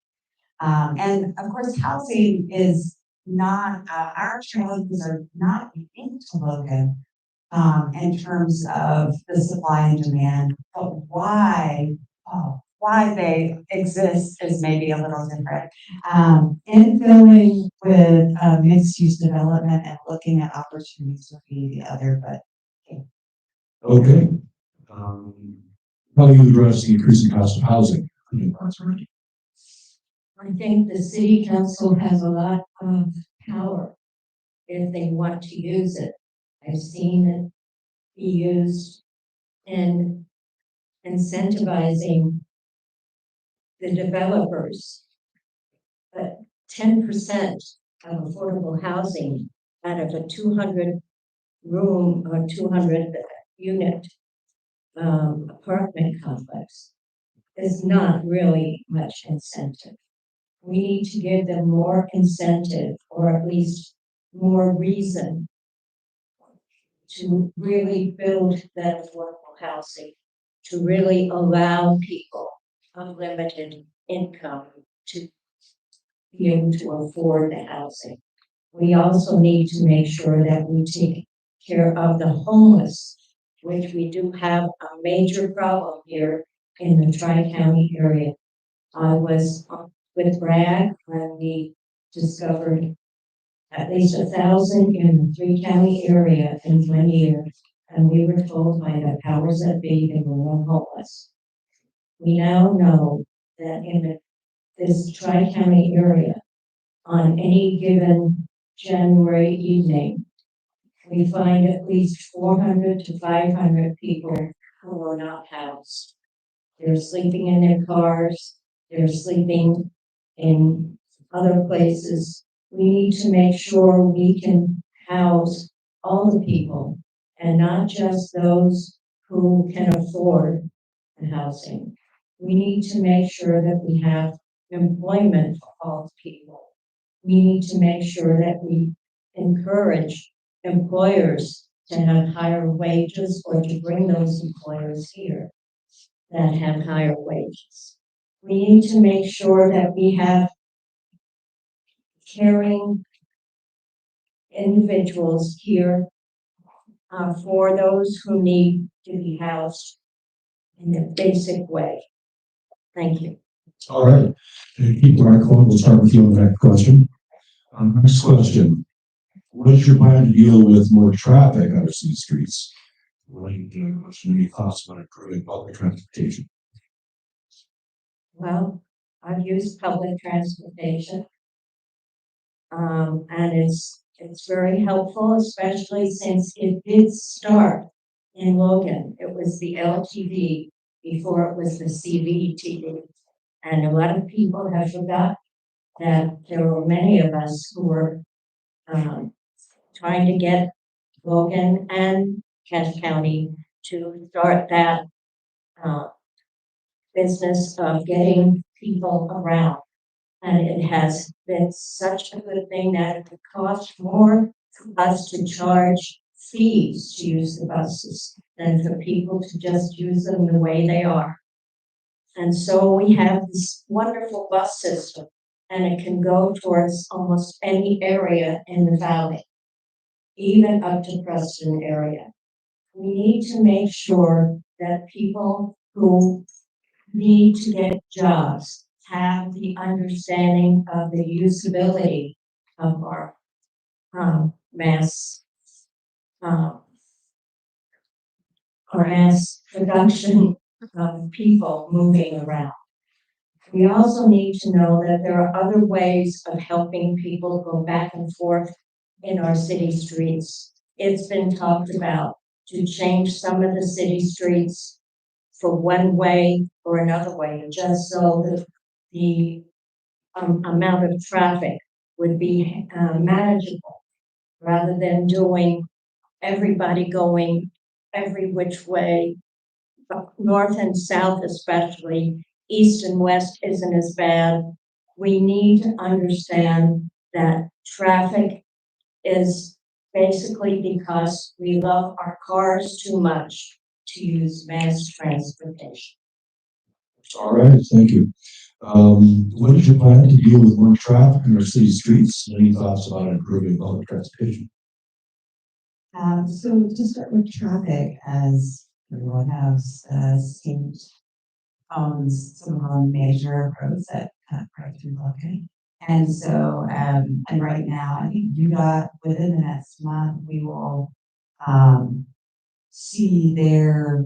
And of course, housing is not, our challenges are not unique to Logan in terms of the supply and demand, but why they exist is maybe a little different. Infilling with mixed use development and looking at opportunities would be the other, but Okay. How do you address the increasing cost of housing, including the market rate? I think the city council has a lot of power if they want to use it. I've seen it be used in incentivizing the developers. But 10% of affordable housing out of a 200 room or 200 unit apartment complex is not really much incentive. We need to give them more incentive, or at least more reason to really build that affordable housing, to really allow people of limited income to be able to afford the housing. We also need to make sure that we take care of the homeless, which we do have a major problem here in the Tri-County area. I was with Bragg when we discovered at least 1,000 in the 3-county area in 1 year, and we were told by the powers that be they were all homeless. We now know that in this Tri-County area, on any given January evening, we find at least 400 to 500 people who are not housed. They're sleeping in their cars, they're sleeping in other places. We need to make sure we can house all the people and not just those who can afford the housing. We need to make sure that we have employment for all the people. We need to make sure that we encourage employers to have higher wages or to bring those employers here that have higher wages. We need to make sure that we have caring individuals here for those who need to be housed in a basic way. Thank you. All right. Keep the microphone. We'll start with you on that question. Next question. What is your plan to deal with more traffic on our city streets? What are you doing? What's any thoughts about improving public transportation? Well, I've used public transportation. And it's very helpful, especially since it did start in Logan. It was the LTV before it was the CVTV. And a lot of people have forgotten that there were many of us who were trying to get Logan and Kent County to start that business of getting people around. And it has been such a good thing that it would cost more for us to charge fees to use the buses than for people to just use them the way they are. And so we have this wonderful bus system, and it can go towards almost any area in the valley, even up to Preston area. We need to make sure that people who need to get jobs have the understanding of the usability of our mass production of people moving around. We also need to know that there are other ways of helping people go back and forth in our city streets. It's been talked about to change some of the city streets for one way or another way, just so that the amount of traffic would be manageable, rather than doing everybody going every which way, north and south especially, east and west isn't as bad. We need to understand that traffic is basically because we love our cars too much to use mass transportation. All right, thank you. What is your plan to deal with more traffic in our city streets? Any thoughts about improving public transportation? So to start with traffic, as everyone has seen, some of the major roads that cut right through Logan. And so, and right now, I think within the next month, we will see their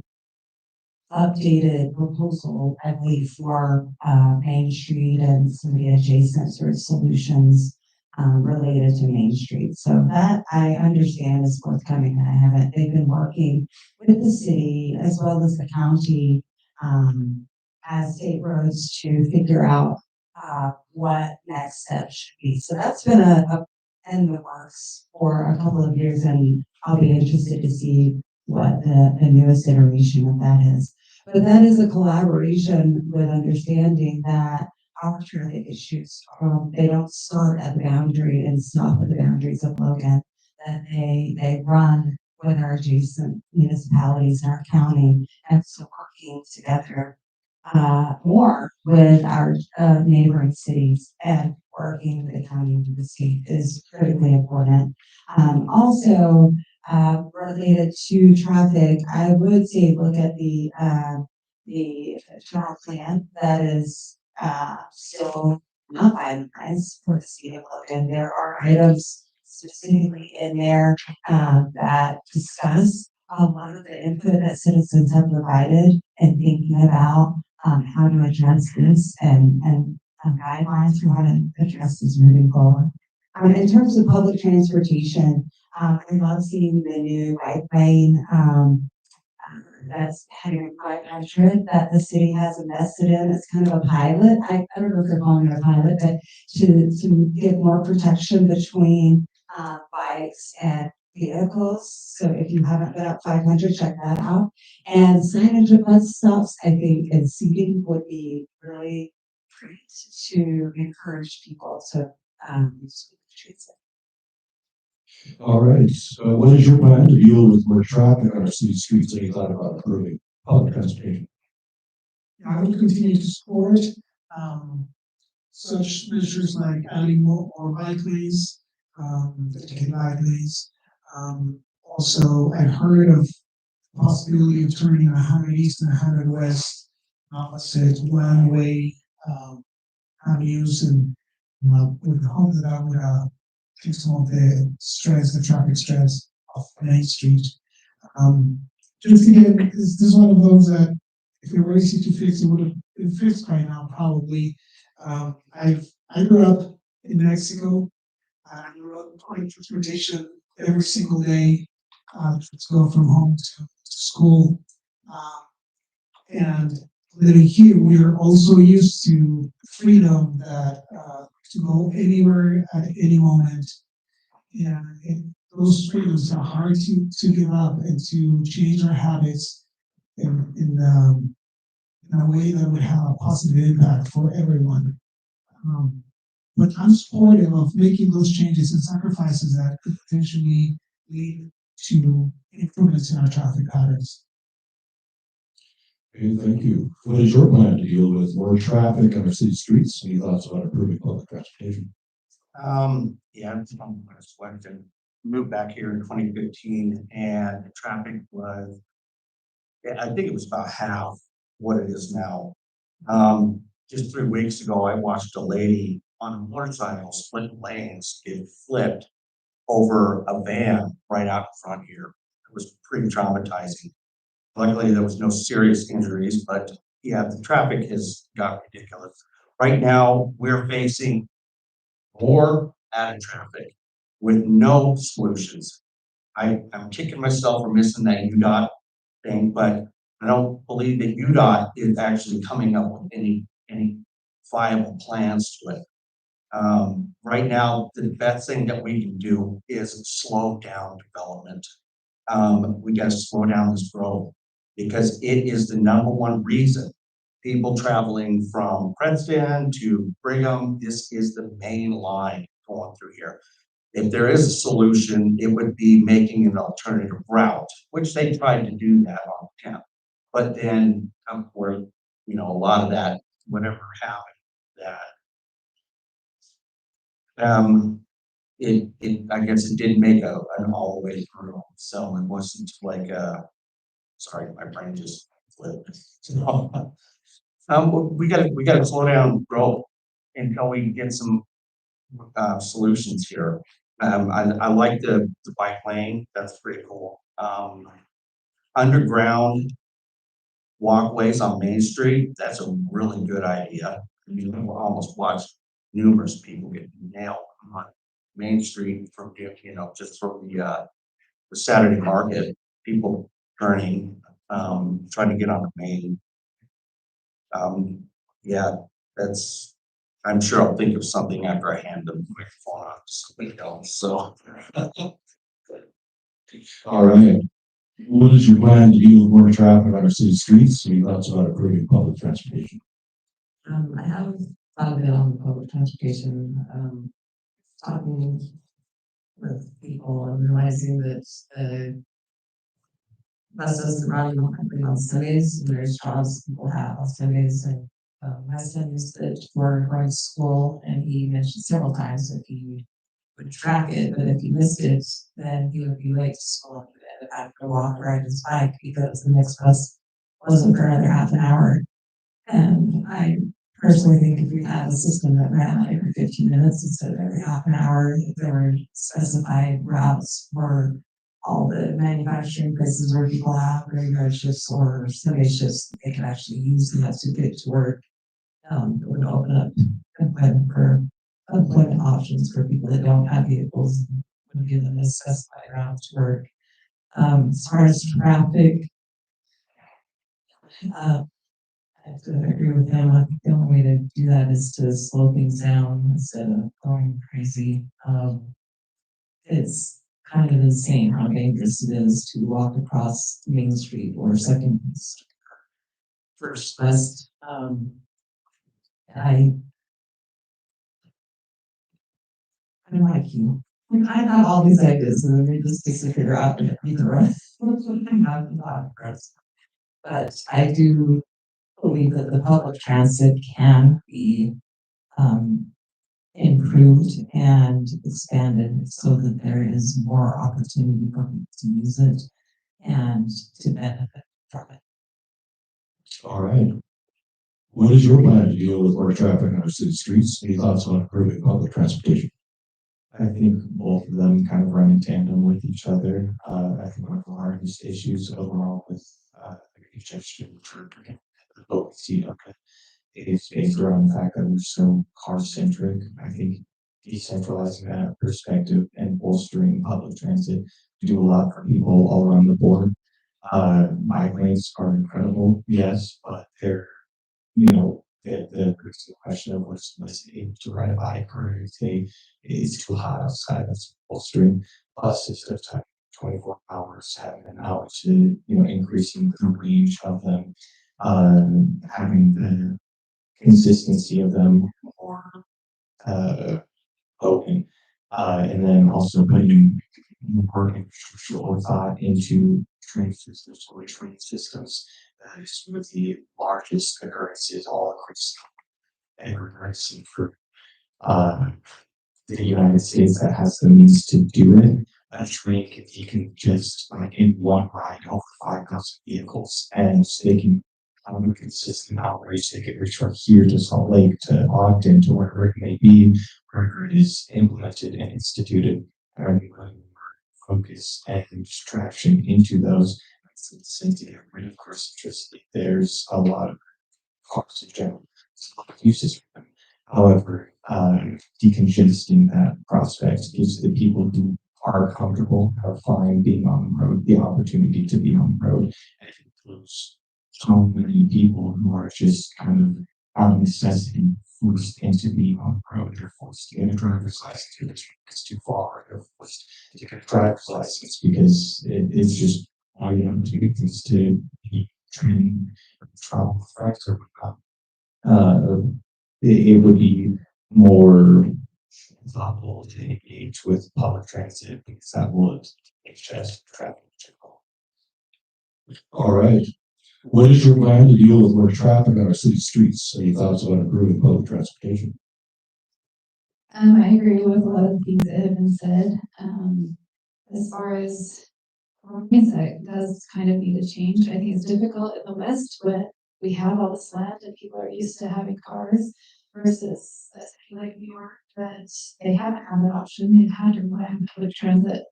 updated proposal, I believe, for Main Street and some of the adjacent sort of solutions related to Main Street. So that I understand is forthcoming. They've been working with the city as well as the county as state roads to figure out what next steps should be. So that's been in the works for a couple of years, and I'll be interested to see what the newest iteration of that is. But that is a collaboration with understanding that our traffic issues, they don't start at the boundary and stop at the boundaries of Logan, that they run with our adjacent municipalities in our county, and so working together more with our neighboring cities and working with the county and the state is critically important. Also, related to traffic, I would say look at the general plan that is still not finalized for the city of Logan. There are items specifically in there that discuss a lot of the input that citizens have provided and thinking about how to address this and guidelines for how to address this moving forward. In terms of public transportation, I love seeing the new bike lane, that's heading 500 that the city has invested in. It's kind of a pilot. I don't know if they're calling it a pilot, but to get more protection between bikes and vehicles. So if you haven't been up 500, check that out. And signage at bus stops, I think, and seating would be really great to encourage people to use the streets. All right, so what is your plan to deal with more traffic on our city streets? Any thought about improving public transportation? I would continue to support such measures like adding more bike lanes, dedicated bike lanes. Also, I've heard of the possibility of turning 100 East and 100 West, let's say, one-way avenues, and would hope that would take some of the stress, the traffic stress of Main Street. Just again, this is one of those that if it were easy to fix, it would have been fixed by now, probably. I grew up in Mexico. I grew up on transportation every single day to go from home to school. And living here, we are also used to freedom that to go anywhere at any moment. And those freedoms are hard to give up and to change our habits in a way that would have a positive impact for everyone. But I'm supportive of making those changes and sacrifices that could potentially lead to improvements in our traffic patterns. Okay, thank you. What is your plan to deal with more traffic on our city streets? Any thoughts about improving public transportation? Yeah, it's on my question. Moved back here in 2015 and the traffic was, I think it was about half what it is now. Just 3 weeks ago, I watched a lady on a motorcycle split lanes get flipped over a van right out in front here. It was pretty traumatizing. Luckily, there was no serious injuries, but yeah, the traffic has got ridiculous. Right now, we're facing more added traffic with no solutions. I'm kicking myself for missing that UDOT thing, but I don't believe that UDOT is actually coming up with any viable plans to it. Right now, the best thing that we can do is slow down development. We got to slow down this growth because it is the #1 reason people traveling from Princeton to Brigham. This is the main line going through here. If there is a solution, it would be making an alternative route, which they tried to do that on 10th. But then, of course, a lot of that, whatever happened, I guess it did make an all the way through. So it wasn't like sorry, my brain just flipped. We gotta slow down growth until we get some solutions here. I like the bike lane. That's pretty cool. Underground walkways on Main Street. That's a really good idea. You almost watch numerous people get nailed on Main Street from just from the Saturday market. People turning, trying to get on the main. Yeah, that's. I'm sure I'll think of something after I hand the microphone off to somebody else. So, All right. What is your plan to deal with more traffic on our city streets? Any thoughts about improving public transportation? I have thought a bit on public transportation, talking with people and realizing that the bus doesn't run on Sundays. There's jobs people have on Sundays, and my son used it for going to school, and he mentioned several times that he would track it, but if he missed it, then he would be late to school and he would end up having to walk or ride his bike because the next bus wasn't for another half an hour. And I personally think if we had a system that ran every 15 minutes instead of every half an hour, if there were specified routes for all the manufacturing places where people have graveyard shifts or Sunday shifts, they could actually use that to get to work. It would open up for employment options for people that don't have vehicles, and give them a specified route to work. As far as traffic, I have to agree with him. I think the only way to do that is to slow things down instead of going crazy. It's kind of insane how dangerous it is to walk across Main Street or Second East, First West. I'm like you. I have all these ideas, and then it just takes to figure out the rest. But I do believe that the public transit can be improved and expanded so that there is more opportunity for people to use it and to benefit from it. All right. What is your plan to deal with more traffic on our city streets? Any thoughts on improving public transportation? I think both of them kind of run in tandem with each other. I think one of the largest issues overall with congestion for what we see is based around the fact that we're so car centric. I think decentralizing that perspective and bolstering public transit to do a lot for people all around the board. Bike lanes are incredible, yes, but they're, the question of what's able to ride a bike or if it's too hot outside, that's bolstering. Plus, it's just 24 hours, having an hour to, increasing the range of them, having the consistency of them more open, and then also putting more infrastructural thought into train systems. That is one of the largest occurrences all across for the United States that has the means to do it. A train can just like in one ride over 5,000 vehicles, and they can have a consistent outreach. They can reach from here to Salt Lake to Ogden to wherever it may be, wherever it is implemented and instituted, and focus and traction into those. Since to get rid of course just there's a lot of costs in general, a lot of uses for them. However, decongesting that prospect gives the people who are comfortable, are fine being on the road, the opportunity to be on the road. And it includes so many people who are just kind of out of necessity forced into being on the road. They're forced to get a driver's license because it's too far. They're forced to get a driver's license because it's just all you have to do is to be training, travel friends or whatnot. It would be more thoughtful to engage with public transit because that would just traffic in general. All right. What is your plan to deal with more traffic on our city streets? Any thoughts about improving public transportation? I agree with a lot of things that have been said. As far as mindset does kind of need to change. I think it's difficult in the West when we have all this land and people are used to having cars versus a city like New York that they haven't had that option. They've had to rely on public transit.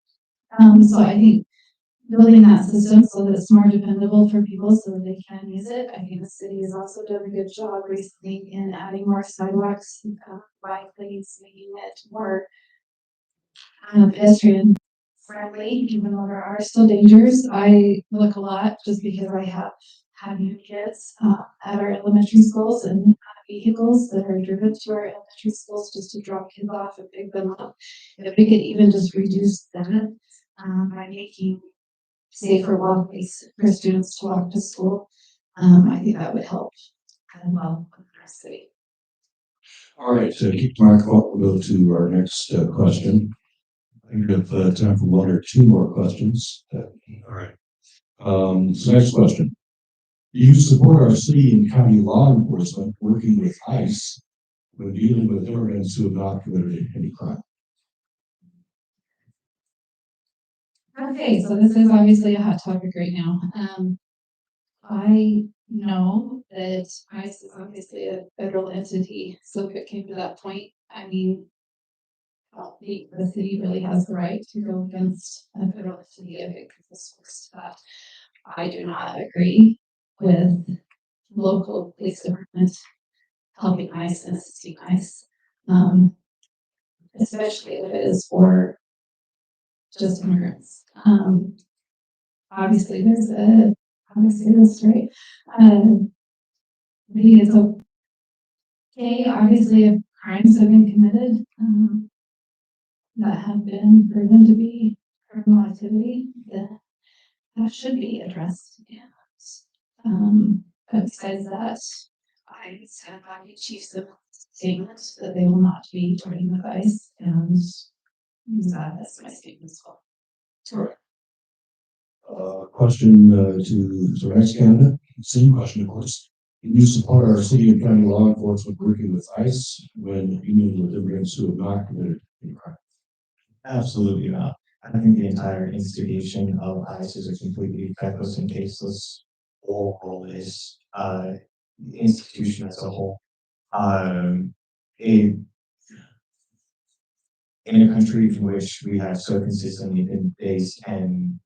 So I think building that system so that it's more dependable for people so that they can use it. I think the city has also done a good job recently in adding more sidewalks, bike lanes, making it more pedestrian friendly, even though there are still dangers. I look a lot just because I have had young kids at our elementary schools and vehicles that are driven to our elementary schools just to drop kids off and pick them up. If we could even just reduce that by making safer walkways for students to walk to school, I think that would help as well with our city. All right, so keep the microphone. We'll go to our next question. I think we have time for one or two more questions. All right. So next question. Do you support our city and county law enforcement working with ICE when dealing with immigrants who have not committed any crime? Okay, so this is obviously a hot topic right now. I know that ICE is obviously a federal entity, so if it came to that point, I mean, I don't think the city really has the right to go against a federal entity if it comes to that. I do not agree with local police departments helping ICE and assisting ICE. especially if it is for just immigrants. Obviously there's a, how do I say this right? The it's okay, obviously if crimes have been committed, that have been proven to be criminal activity, that should be addressed. But besides that, I stand by the chief's statement that they will not be joining with ICE, and that's my statement as well. Sure. Question to the next candidate, same question, of course. Can you support our city and county law enforcement working with ICE when dealing with immigrants who have not committed any crime? Absolutely not. I think the entire instigation of ICE is a completely feckless and tasteless role is the institution as a whole. In in a country in which we have so consistently been based and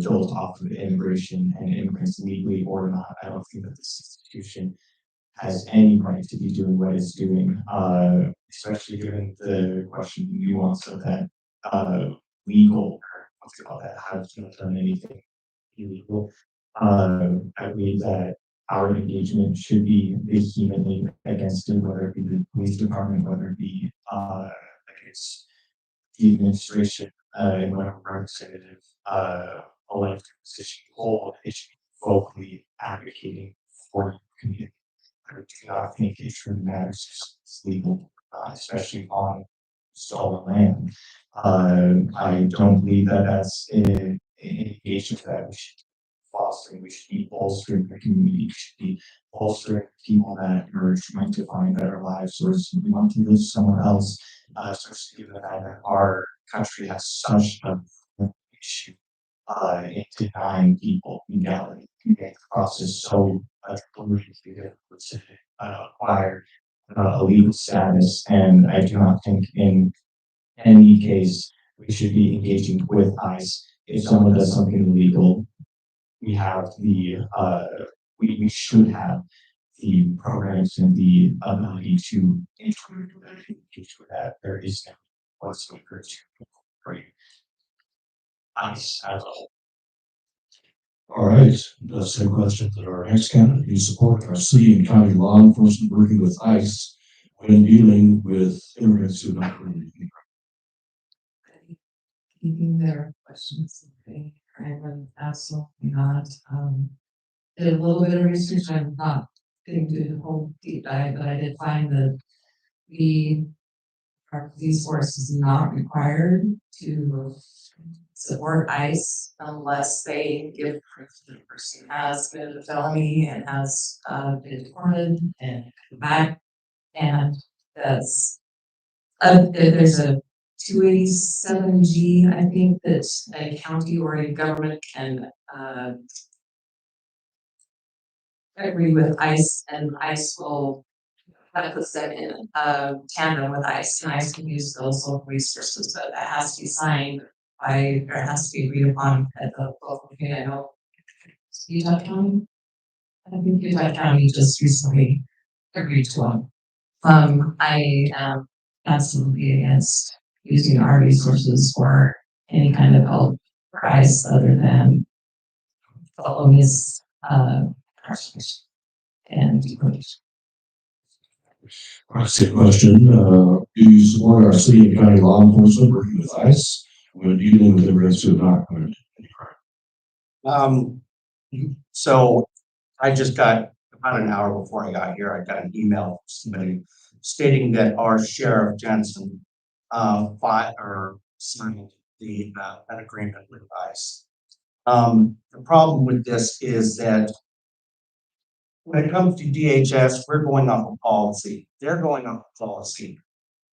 built off of immigration and immigrants legally or not, I don't think that this institution has any right to be doing what it's doing, especially given the question nuance of that legal, or what's it called, that has not done anything illegal. I believe that our engagement should be vehemently against it, whether it be the police department, whether it be against the administration, and whatever representative elected position you hold, it should be vocally advocating for your community. I do not think it truly matters if it's legal, especially on stolen land. I don't believe that that's an engagement that we should be fostering. We should be bolstering the community. We should be bolstering people that are trying to find better lives or simply want to live somewhere else, especially given that our country has such a issue in denying people legality. The process so to acquire a legal status, and I do not think in any case we should be engaging with ICE. If someone does something illegal, we have the we should have the programs and the ability to engage with that. There is no whatsoever to incorporate ICE as a whole. All right, the same question to our next candidate. Do you support our city and county law enforcement working with ICE when dealing with immigrants who have not committed any crime? Keeping their questions, okay, I would absolutely not, did a little bit of research, I'm not getting to the whole deep dive, but I did find that our police force is not required to support ICE unless they give proof that the person has committed a felony and has been deported and come back. And that's there's a 287G, I think, that a county or a government can agree with ICE, and ICE will that puts them in tandem with ICE, and ICE can use those local resources, but that has to be signed by, or it has to be agreed upon at the local community. I know Utah County, I think Utah County just recently agreed to one. I am absolutely against using our resources for any kind of help for ICE other than felonies, incarceration and deportation. Same question. Do you support our city and county law enforcement working with ICE when dealing with immigrants who have not committed any crime? So I just got about an hour before I got here, I got an email from somebody stating that our Sheriff Jensen signed an agreement with ICE. The problem with this is that when it comes to DHS, we're going off of policy. They're going off of policy.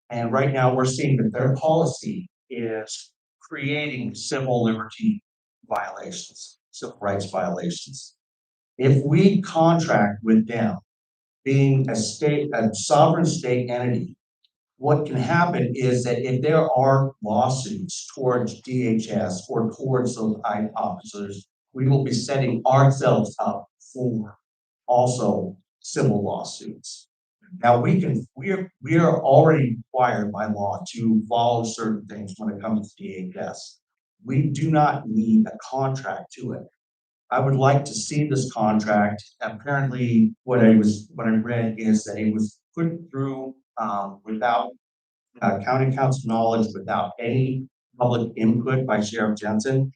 And right now we're seeing that their policy is creating civil liberty violations, civil rights violations. If we contract with them, being a sovereign state entity, what can happen is that if there are lawsuits towards DHS or towards those ICE officers, we will be setting ourselves up for also civil lawsuits. Now, we are already required by law to follow certain things when it comes to DHS. We do not need a contract to it. I would like to see this contract. Apparently, what I read is that it was put through, without, county council knowledge, without any public input by Sheriff Jensen.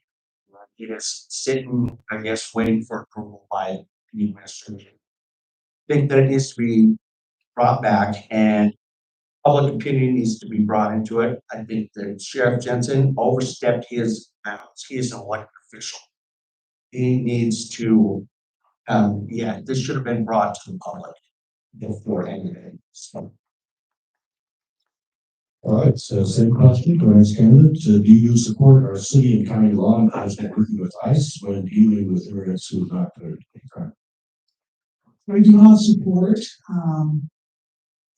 He is sitting, I guess, waiting for approval by the administration. I think that it needs to be brought back and public opinion needs to be brought into it. I think that Sheriff Jensen overstepped his bounds. He is an elected official. He needs to, this should have been brought to the public before anything. So, All right, so same question to our next candidate. Do you support our city and county law enforcement working with ICE when dealing with immigrants who have not committed a crime? I do not support,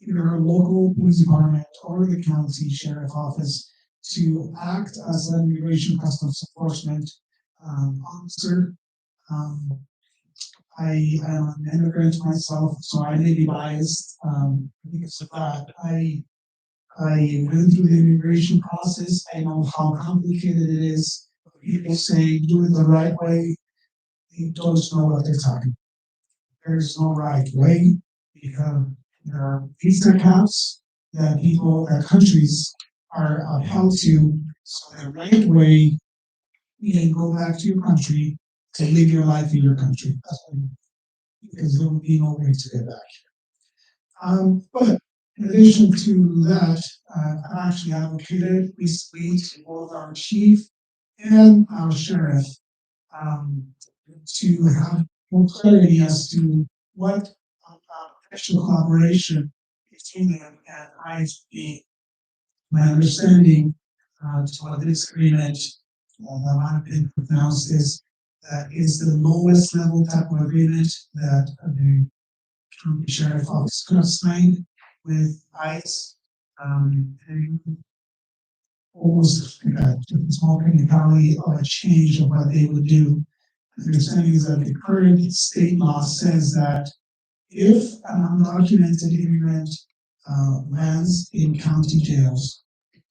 either a local police department or the county sheriff office to act as an immigration customs enforcement officer. I am an immigrant myself, so I may be biased because of that. I went through the immigration process. I know how complicated it is. People say do it the right way. They don't know what they're talking about. There's no right way because there are visa caps that countries are held to. So the right way, you can go back to your country to live your life in your country. That's what because there will be no way to get back. But in addition to that, I actually advocated recently to both our chief and our sheriff to have more clarity as to what official collaboration between them and ICE be. My understanding to what this agreement that might have been pronounced is the lowest level type of agreement that the county sheriff office could have signed with ICE. And almost a small technicality of a change of what they would do. My understanding is that the current state law says that if an undocumented immigrant lands in county jails,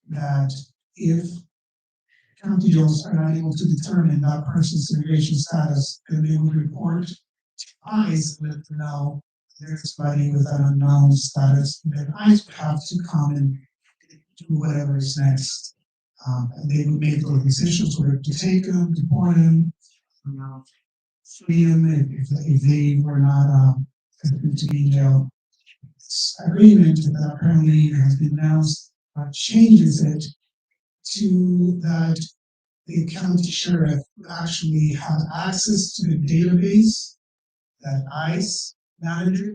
that if county jails are not able to determine that person's immigration status, then they will report to ICE and let them know there's somebody with an unknown status. Then ICE would have to come and do whatever is next. And they would make those decisions whether to take them, deport them, free them if they were not to be in jail. This agreement that apparently has been announced changes it to that the county sheriff would actually have access to the database that ICE manages,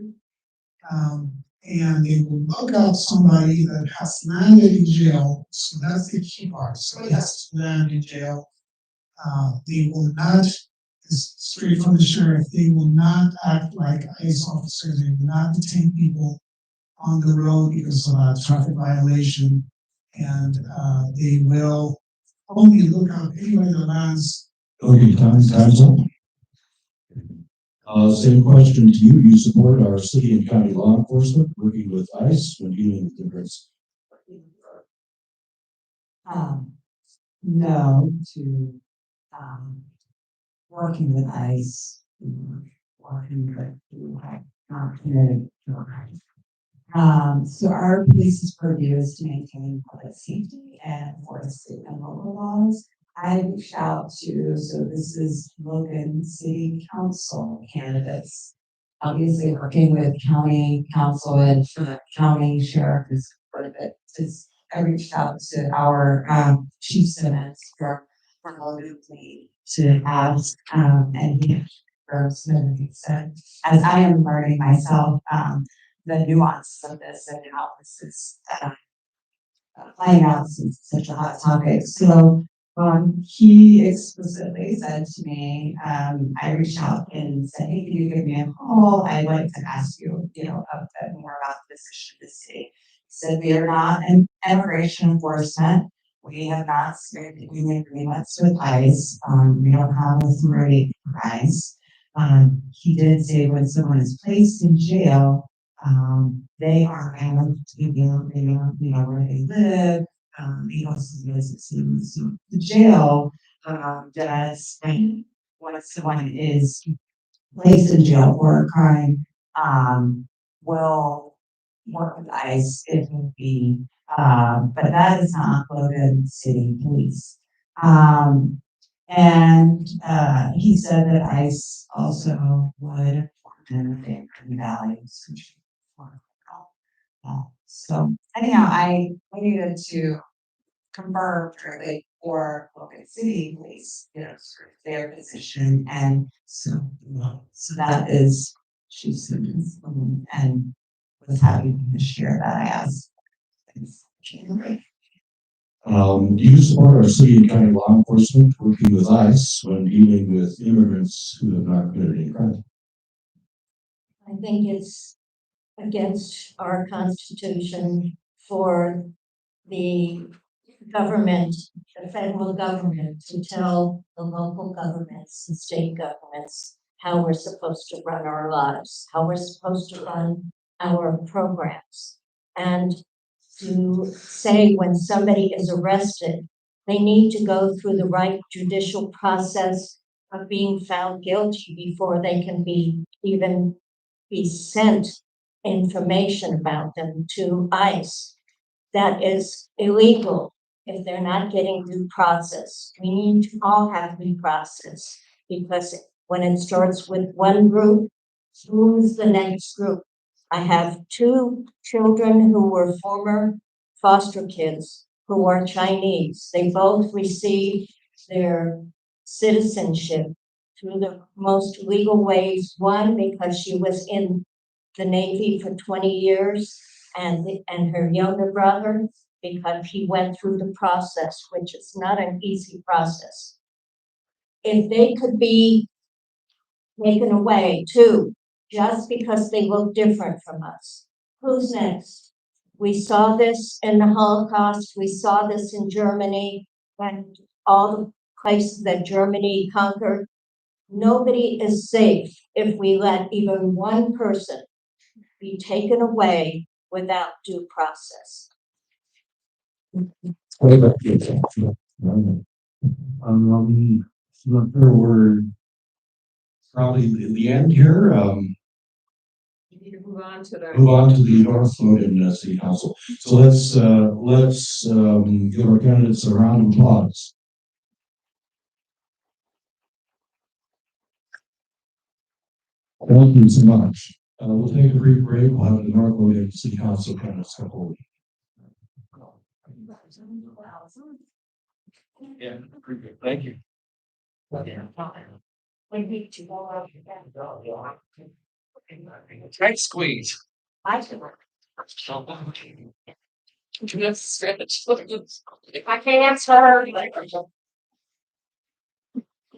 and they will look out somebody that has landed in jail. So that's the key part. Somebody has to land in jail. They will not, straight from the sheriff, they will not act like ICE officers. They will not detain people on the road because of a traffic violation. And they will only look out anybody that lands. Okay, time's up. Same question to you. Do you support our city and county law enforcement working with ICE when dealing with immigrants? No to working with ICE, working with who have not committed crimes. So our police's purview is to maintain public safety and enforce state and local laws. I reached out to, so this is Logan City Council candidates, obviously working with county council and county sheriff is part of it. I reached out to our chief Simmons for Logan City to ask, and he said, as I am learning myself, the nuances of this and how this is playing out since it's such a hot topic. So he explicitly said to me, I reached out and said, hey, can you give me a call? I'd like to ask you, a bit more about this issue of the city. He said, we are not in immigration enforcement. We have not made any agreements with ICE. We don't have authority for ICE. He did say when someone is placed in jail, They are kind of, you know, where they live, you know, some businesses. So the jail, does, once someone is placed in jail for a crime, will work with ICE if need be. But that is not Logan City Police. And he said that ICE also would inform them of the values. So anyhow, I needed to confirm really for Logan City Police, you know, sort of their position, and so that is she said, and was happy to share that I asked. Do you support our city and county law enforcement working with ICE when dealing with immigrants who have not committed any crime? I think it's against our constitution for the government, the federal government, to tell the local governments and state governments how we're supposed to run our lives, how we're supposed to run our programs. And to say when somebody is arrested, they need to go through the right judicial process of being found guilty before they can even be sent information about them to ICE. That is illegal if they're not getting due process. We need to all have due process, because when it starts with one group, who's the next group? I have two children who were former foster kids who are Chinese. They both received their citizenship through the most legal ways. One, because she was in the Navy for 20 years, and her younger brother, because he went through the process, which is not an easy process. If they could be taken away too, just because they look different from us, who's next? We saw this in the Holocaust, we saw this in Germany, and all the places that Germany conquered. Nobody is safe if we let even one person be taken away without due process. Look, we're probably in the end here. You need to move on to the. Move on to the North Logan City Council. So let's give our candidates a round of applause. Thank you so much. We'll take a brief break. We'll have the North Logan City Council candidates come forward. Yeah, thank you. Tight squeeze. If I can't answer,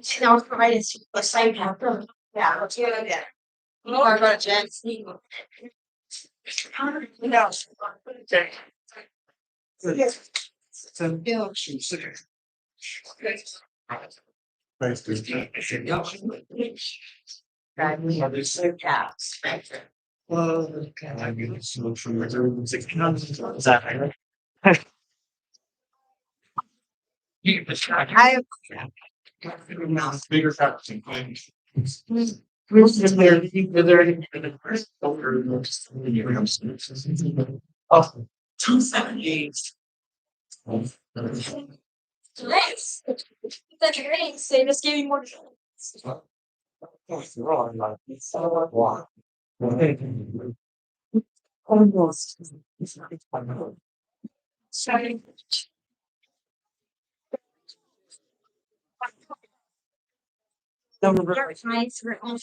she knows provided the same paper. Yeah, let's do it again. More about Jen. No. Okay. Yes. So, yeah, she's sick. Thanks, dude. Well, I mean, it's so true. Is that right? I bigger facts and claims. Who's in there? Is there any oh, 278. Nice. That's great. Say this gave me more. Almost. Sorry. Their clients were on the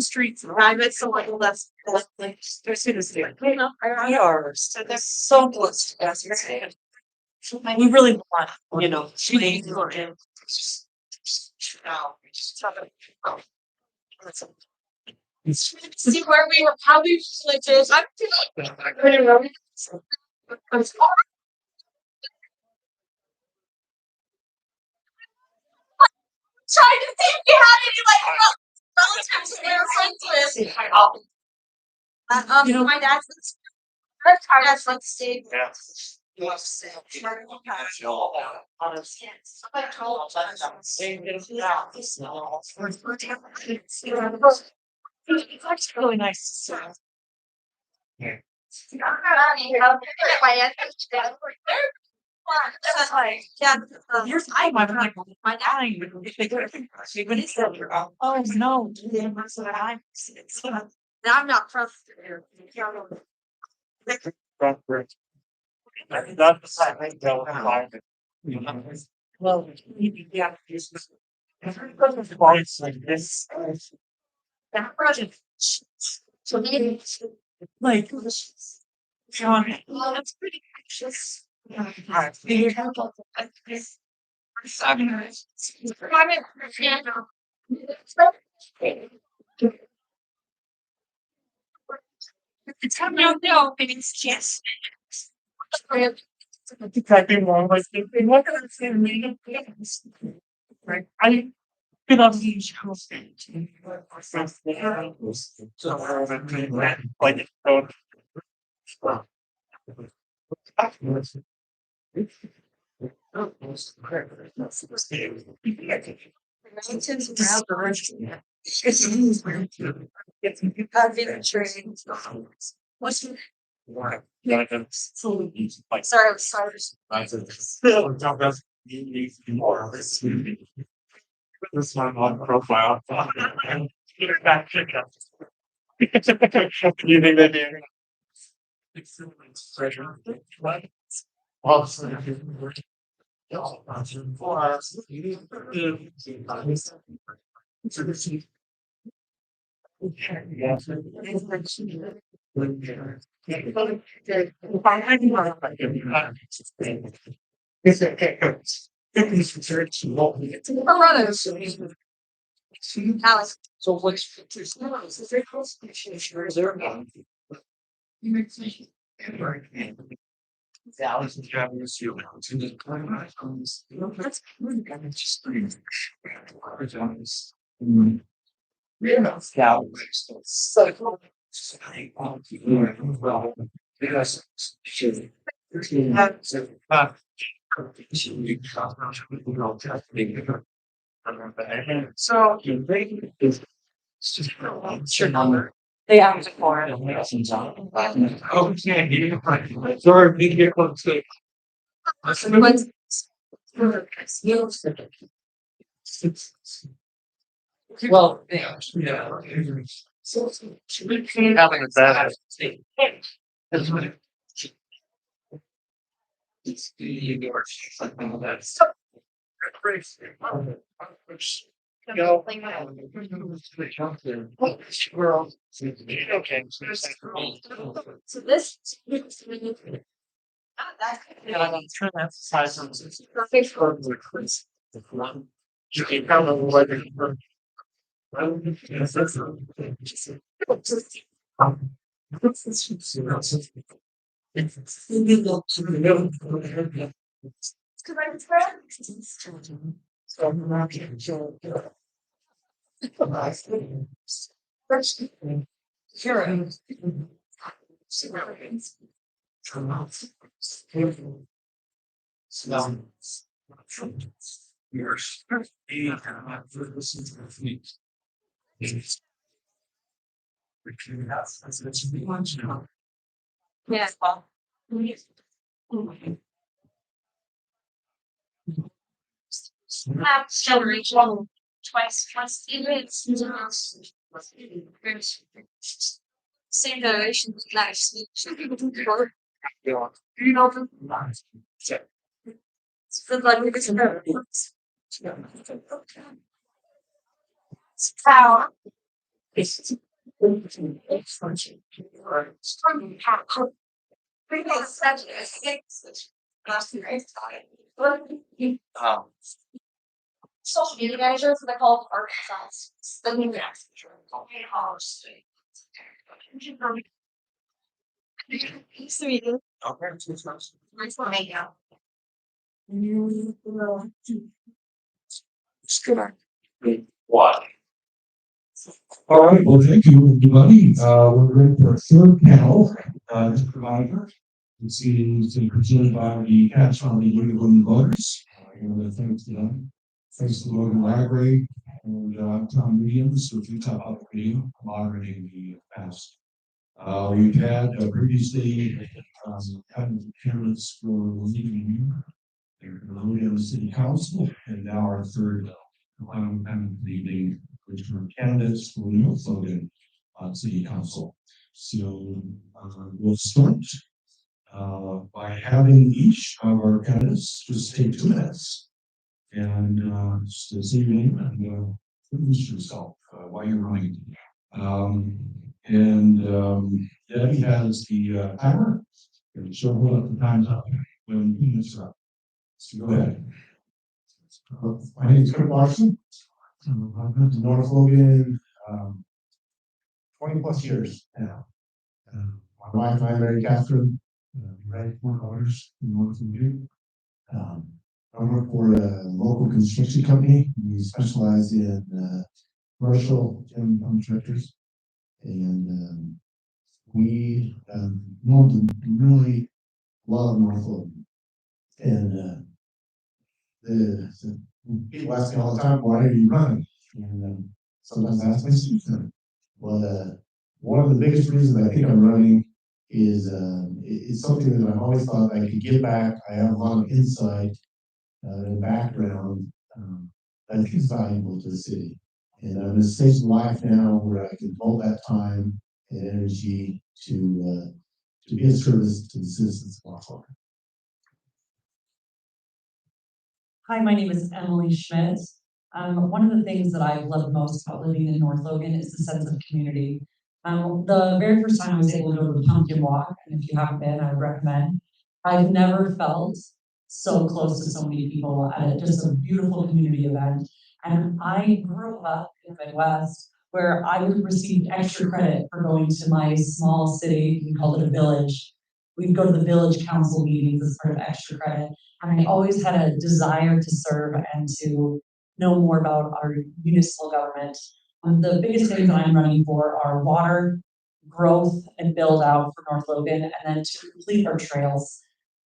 streets, private, so like that's like their citizens. We are, so they're so blessed, as you're saying. We really want, you know, change for him. See where we were probably like this. I'm trying to think if you had any like relatives we were friends with. My dad's. My dad's like stayed. It's really nice. Here's my dad. When he said, oh no, I'm not frustrated. That's the side I don't like. Well, yeah, it's like this. That project. So maybe like John, well, that's pretty anxious. Yeah, figured out like this. It's coming out now, but it's just. I think I've been wrong. I think they look at the same meaning. Right. I been on the house. What's sorry, I'm sorry. This one on profile. You think that treasure? What? Alex. So what's Dallas is driving us you. That's just yeah, so well, because so you think it's just your number. They asked for it. Oh, yeah, sorry, be here close to. Well, yeah. So having a bad it's that's okay. So this yeah, I'm trying to emphasize on this. Perfect for the quiz. You can probably what yeah, well, generation twice same generation nice. You know it's good like it's how it's social media manager for the Call of Arkansas. The new Nice to meet you. Nice to meet you. What? All right, well, thank you, everybody. We're ready for our third panel, provider. This is presented by the Catchment League of Women Voters. Thanks to them. Thanks to the Logan Library and Tom Williams with Utah Public Radio moderating the past. We've had previously candidates for Logan City Council, and now our third final panel of the evening, which are candidates for North Logan City Council. So we'll start by having each of our candidates just take 2 minutes and just say your name and introduce yourself while you're running. Debbie has the timer, and she'll hold up the time's up when 2 minutes are up. So go ahead. My name is Kurt Larson. I've been to North Logan 20 plus years now. My wife and I married Catherine. We raised 4 daughters in North Logan. I work for a local construction company. We specialize in commercial and contractors. And we know really love North Logan. And the people ask me all the time, why are you running? And sometimes I ask my students. Well, one of the biggest reasons I think I'm running is it's something that I've always thought I could give back. I have a lot of insight and background that I think is valuable to the city. And I'm in a stage of life now where I can devote that time and energy to be of service to the citizens of North Logan. Hi, my name is Emily Schmidt. One of the things that I've loved most about living in North Logan is the sense of community. The very first time I was able to go to the pumpkin walk, and if you haven't been, I would recommend. I've never felt so close to so many people at just a beautiful community event. And I grew up in the Midwest where I would receive extra credit for going to my small city. We called it a village. We'd go to the village council meetings as part of extra credit. And I always had a desire to serve and to know more about our municipal government. The biggest things that I'm running for are water, growth, and build out for North Logan, and then to complete our trails.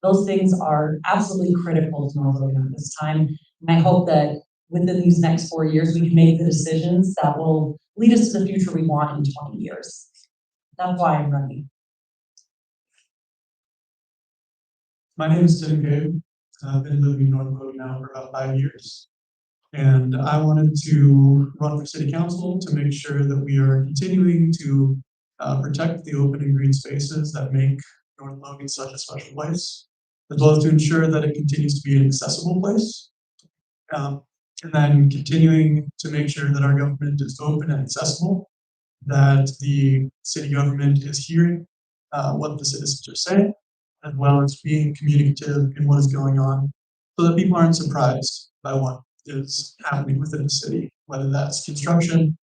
Those things are absolutely critical to North Logan at this time. And I hope that within these next 4 years, we can make the decisions that will lead us to the future we want in 20 years. That's why I'm running. My name is Tim Gabe. I've been living in North Logan now for about 5 years. And I wanted to run for city council to make sure that we are continuing to protect the open and green spaces that make North Logan such a special place, as well as to ensure that it continues to be an accessible place. And then continuing to make sure that our government is open and accessible, that the city government is hearing what the citizens are saying, as well as being communicative in what is going on, so that people aren't surprised by what is happening within the city, whether that's construction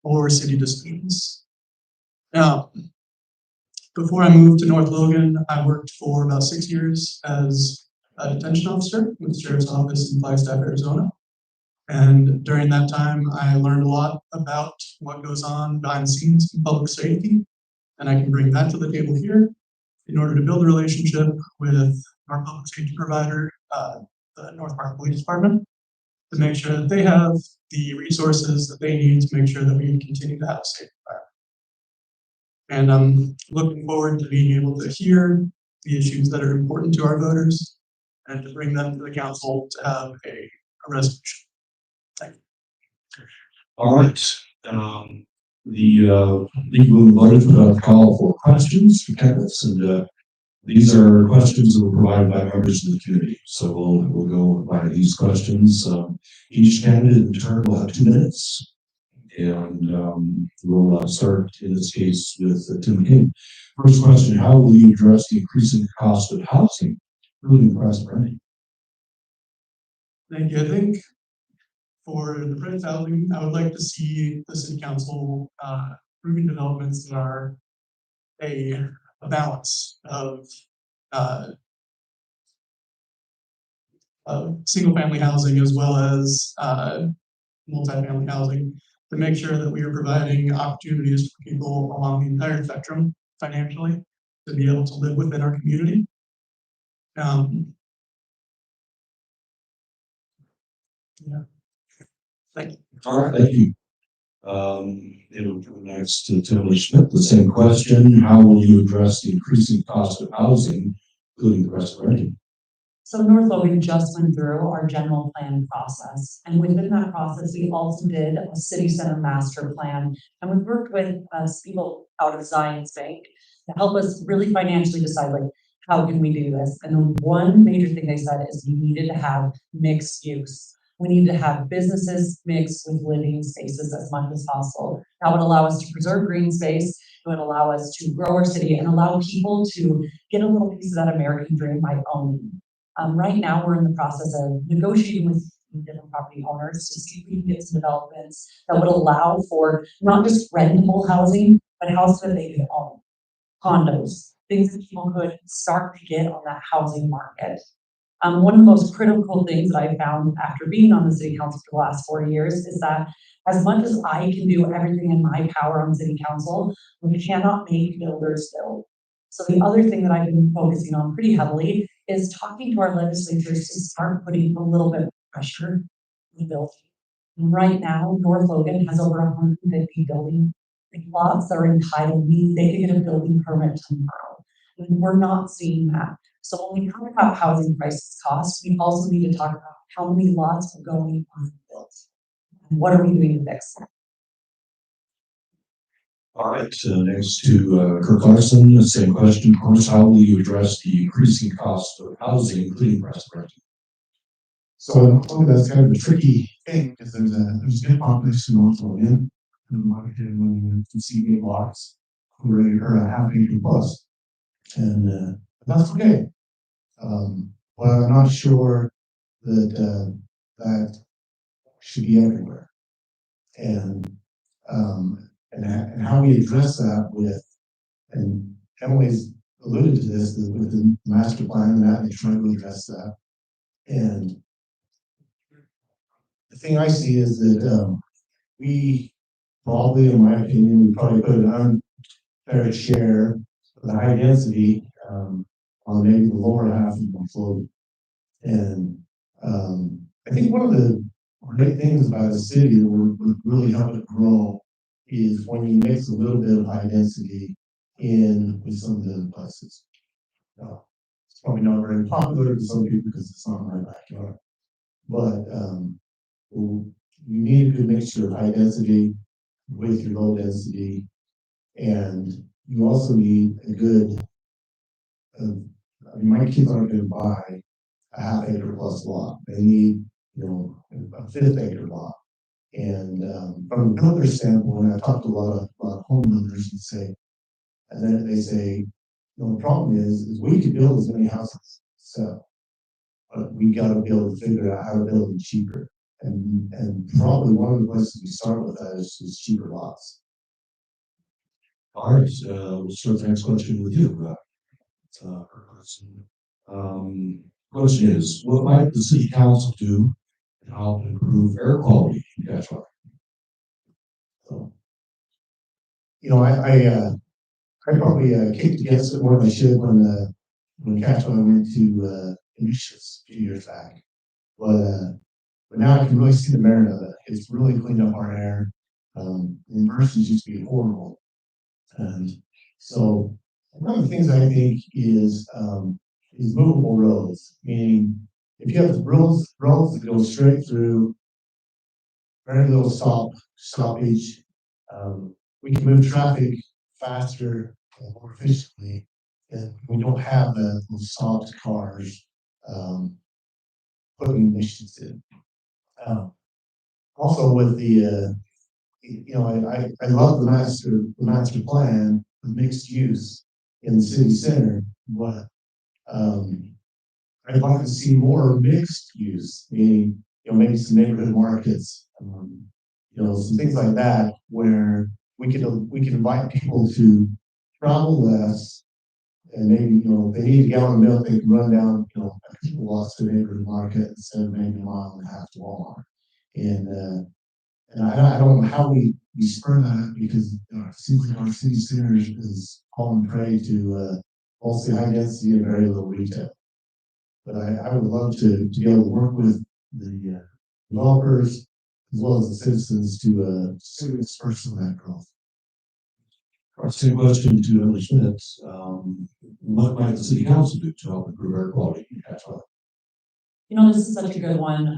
or city decisions. Now, before I moved to North Logan, I worked for about 6 years as a detention officer with the Sheriff's Office in Flagstaff, Arizona. And during that time, I learned a lot about what goes on behind the scenes in public safety. And I can bring that to the table here in order to build a relationship with our public safety provider, the North Park Police Department, to make sure that they have the resources that they need to make sure that we can continue to have a safe environment. And I'm looking forward to being able to hear the issues that are important to our voters and to bring them to the council to have a resolution. Thank you. All right. The legal voters will call for questions for candidates, and these are questions that were provided by members of the community. So we'll go by these questions. Each candidate in turn will have 2 minutes, and we'll start in this case with Tim McCain. First question: how will you address the increasing cost of housing, including the price of renting? Thank you. I think for the price of housing, I would like to see the city council approving developments that are a balance of single-family housing as well as multifamily housing. to make sure that we are providing opportunities for people along the entire spectrum financially to be able to live within our community. Yeah. Thank you. All right, thank you. It'll come next to Emily Schmidt, the same question. How will you address the increasing cost of housing, including the rest of renting? So North Logan just went through our general plan process, and within that process, we also did a city center master plan, and we worked with people out of Zions Bank to help us really financially decide, like, how can we do this? And the one major thing they said is we needed to have mixed use. We need to have businesses mixed with living spaces as much as possible. That would allow us to preserve green space. It would allow us to grow our city and allow people to get a little piece of that American dream by owning. Right now, we're in the process of negotiating with different property owners to see if we can get some developments that would allow for not just rentable housing, but houses that they could own, condos, things that people could start to get on that housing market. One of the most critical things that I found after being on the city council for the last 4 years is that as much as I can do everything in my power on city council, we cannot make builders build. So the other thing that I've been focusing on pretty heavily is talking to our legislatures to start putting a little bit of pressure on building. And right now, North Logan has over 150 building lots that are entitled, meaning they can get a building permit tomorrow. And we're not seeing that. So when we talk about housing prices costs, we also need to talk about how many lots are going unbuilt. And what are we doing to fix that? All right, next to Kirk Larson, the same question, of course. How will you address the increasing cost of housing, including rest renting? So that's kind of a tricky thing because there's a good population in North Logan, and marketed when you see big blocks or a half acre plus, and that's okay. But I'm not sure that that should be everywhere, and how we address that with, and Emily's alluded to this with the master plan and that, and trying to address that. And the thing I see is that we probably, in my opinion, we probably put an unfair share of the high density on maybe the lower half of the float. And I think one of the great things about a city that would really help it grow is when you mix a little bit of high density in with some of the other places. It's probably not very popular to some people because it's not my backyard. But you need a good mixture of high density with your low density, and you also need a good. My kids aren't going to buy a half acre plus lot. They need, a fifth acre lot. And from a builder standpoint, I talked to a lot of home builders and then they say, the problem is we could build as many houses, but we got to be able to figure out how to build them cheaper. And probably one of the places we start with that is cheaper lots. All right, we'll start the next question with you. Question is, what might the city council do to help improve air quality in Catchfire? So, I probably kicked against it more than I should when Catchfire went to emissions a few years back. But now I can really see the merit of it. It's really cleaned up our air. The inversions used to be horrible. And so one of the things I think is movable roads, meaning if you have roads that go straight through, very little stoppage, we can move traffic faster and more efficiently, and we don't have those stopped cars putting emissions in. Also with the I love the master plan of mixed use in the city center, but I'd like to see more mixed use, meaning maybe some neighborhood markets, some things like that, where we can invite people to travel less, and maybe if they need a gallon of milk, they can run down a couple blocks to a neighborhood market instead of maybe a mile and a half to Walmart. And And I don't know how we spur that because it seems like our city center is falling prey to mostly high density and very little retail. But I would love to be able to work with the developers as well as the citizens to spur some of that growth. Our same question to Emily Schmidt, what might the city council do to help improve air quality in Cashville? You know, this is such a good one.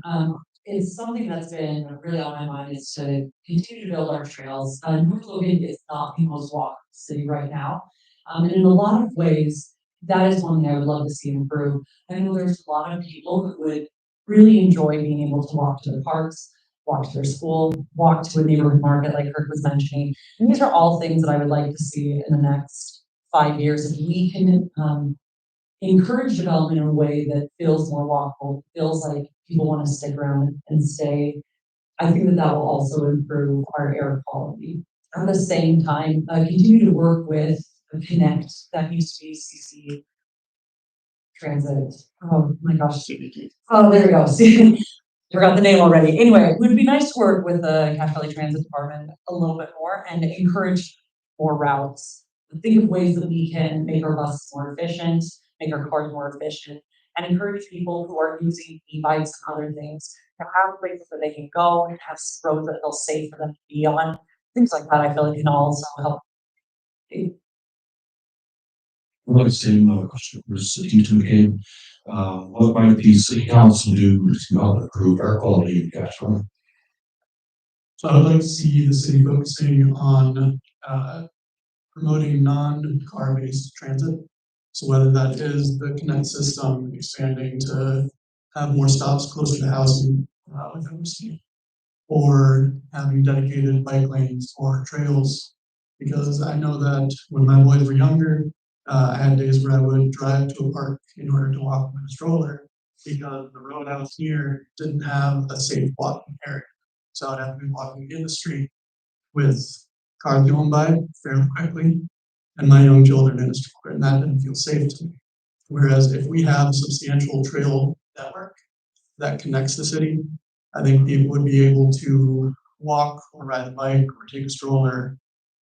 It's something that's been really on my mind is to continue to build our trails. North Logan is not the most walked city right now. And in a lot of ways, that is one thing I would love to see improve. I know there's a lot of people who would really enjoy being able to walk to the parks, walk to their school, walk to a neighborhood market like Kirk was mentioning. And these are all things that I would like to see in the next 5 years. If we can encourage development in a way that feels more walkable, feels like people want to stick around and stay, I think that will also improve our air quality. At the same time, continue to work with the Connect that used to be CC Transit. Oh my gosh. Oh, there we go. See, forgot the name already. Anyway, it would be nice to work with the Cache Valley Transit Department a little bit more and encourage more routes. Think of ways that we can make our buses more efficient, make our cars more efficient, and encourage people who are using e-bikes and other things to have places that they can go and have roads that feel safe for them to be on. Things like that I feel like can also help. Well, the same question was to McCabe. What might the city council do to help improve air quality in Cashville? So I would like to see the city focusing on promoting non-car based transit. So whether that is the Connect system expanding to have more stops closer to housing within the city, or having dedicated bike lanes or trails. Because I know that when my boys were younger, I had days where I would drive to a park in order to walk with a stroller because the road out here didn't have a safe walking area. So I'd have to be walking in the street with cars going by fairly quickly and my young children in a stroller, and that didn't feel safe to me. Whereas if we have a substantial trail network that connects the city, I think people would be able to walk or ride a bike or take a stroller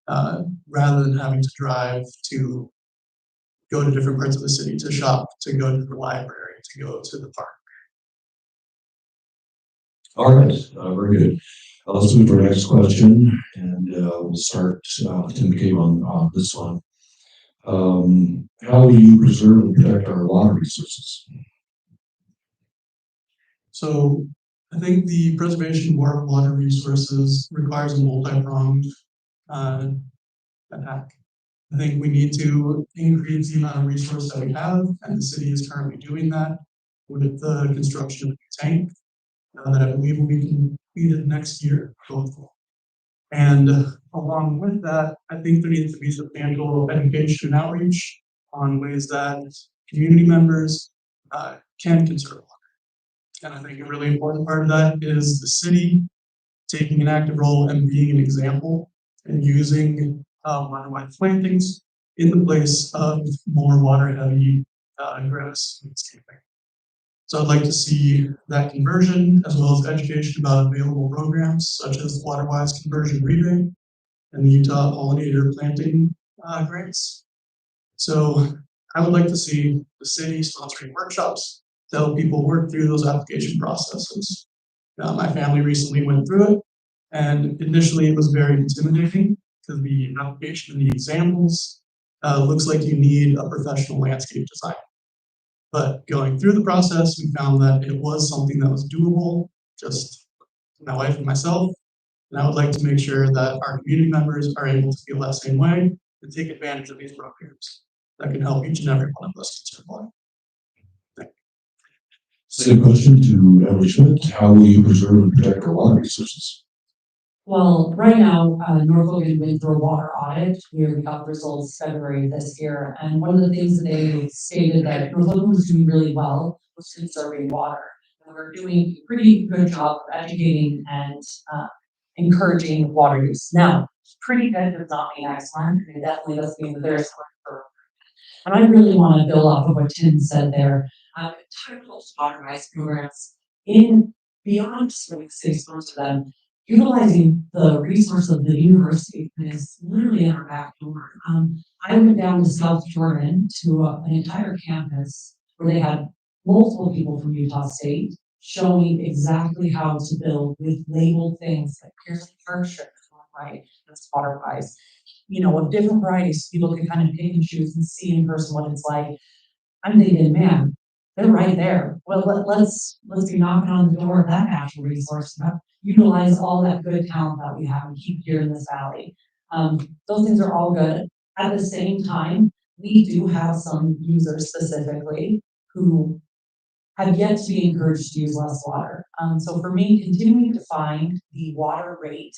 rather than having to drive to go to different parts of the city to shop, to go to the library, to go to the park. All right, very good. Let's move to our next question, and we'll start with Tim McCabe on this one. How do you preserve and protect our water resources? So I think the preservation of our water resources requires a multi-pronged attack. I think we need to increase the amount of resource that we have, and the city is currently doing that with the construction of the tank that I believe will be completed next year, hopefully. And along with that, I think there needs to be substantial education and outreach on ways that community members can conserve water. And I think a really important part of that is the city taking an active role and being an example and using water-wide plantings in the place of more water-heavy grass landscaping. So I'd like to see that conversion as well as education about available programs such as Water-Wise Conversion Rebate and the Utah Pollinator Planting grants. So I would like to see the city sponsoring workshops to help people work through those application processes. My family recently went through it, and initially it was very intimidating because the application and the examples looks like you need a professional landscape designer. But going through the process, we found that it was something that was doable, just my wife and myself. And I would like to make sure that our community members are able to feel that same way and take advantage of these programs that can help each and every one of us conserve water. Same question to Emily Schmidt. How will you preserve and protect our water resources? Well, right now, North Logan went through a water audit where we got results February this year. And one of the things that they stated that North Logan was doing really well was conserving water. And we're doing a pretty good job of educating and encouraging water use. Now, pretty good does not mean excellent. It definitely does mean that there's work. And I really want to build off of what Tim said there. Untitled Chapter programs in beyond just really city sponsor them. utilizing the resource of the university is literally in our back door. I went down to South Jordan to an entire campus where they had multiple people from Utah State showing exactly how to build with labeled things like Pearson hardship, right? That's water wise, of different varieties, people can kind of pick and choose and see in person what it's like. I'm thinking, man, they're right there. Well, let's be knocking on the door of that natural resource, utilize all that good talent that we have and keep here in this valley. Those things are all good. At the same time, we do have some users specifically who have yet to be encouraged to use less water. So for me, continuing to find the water rate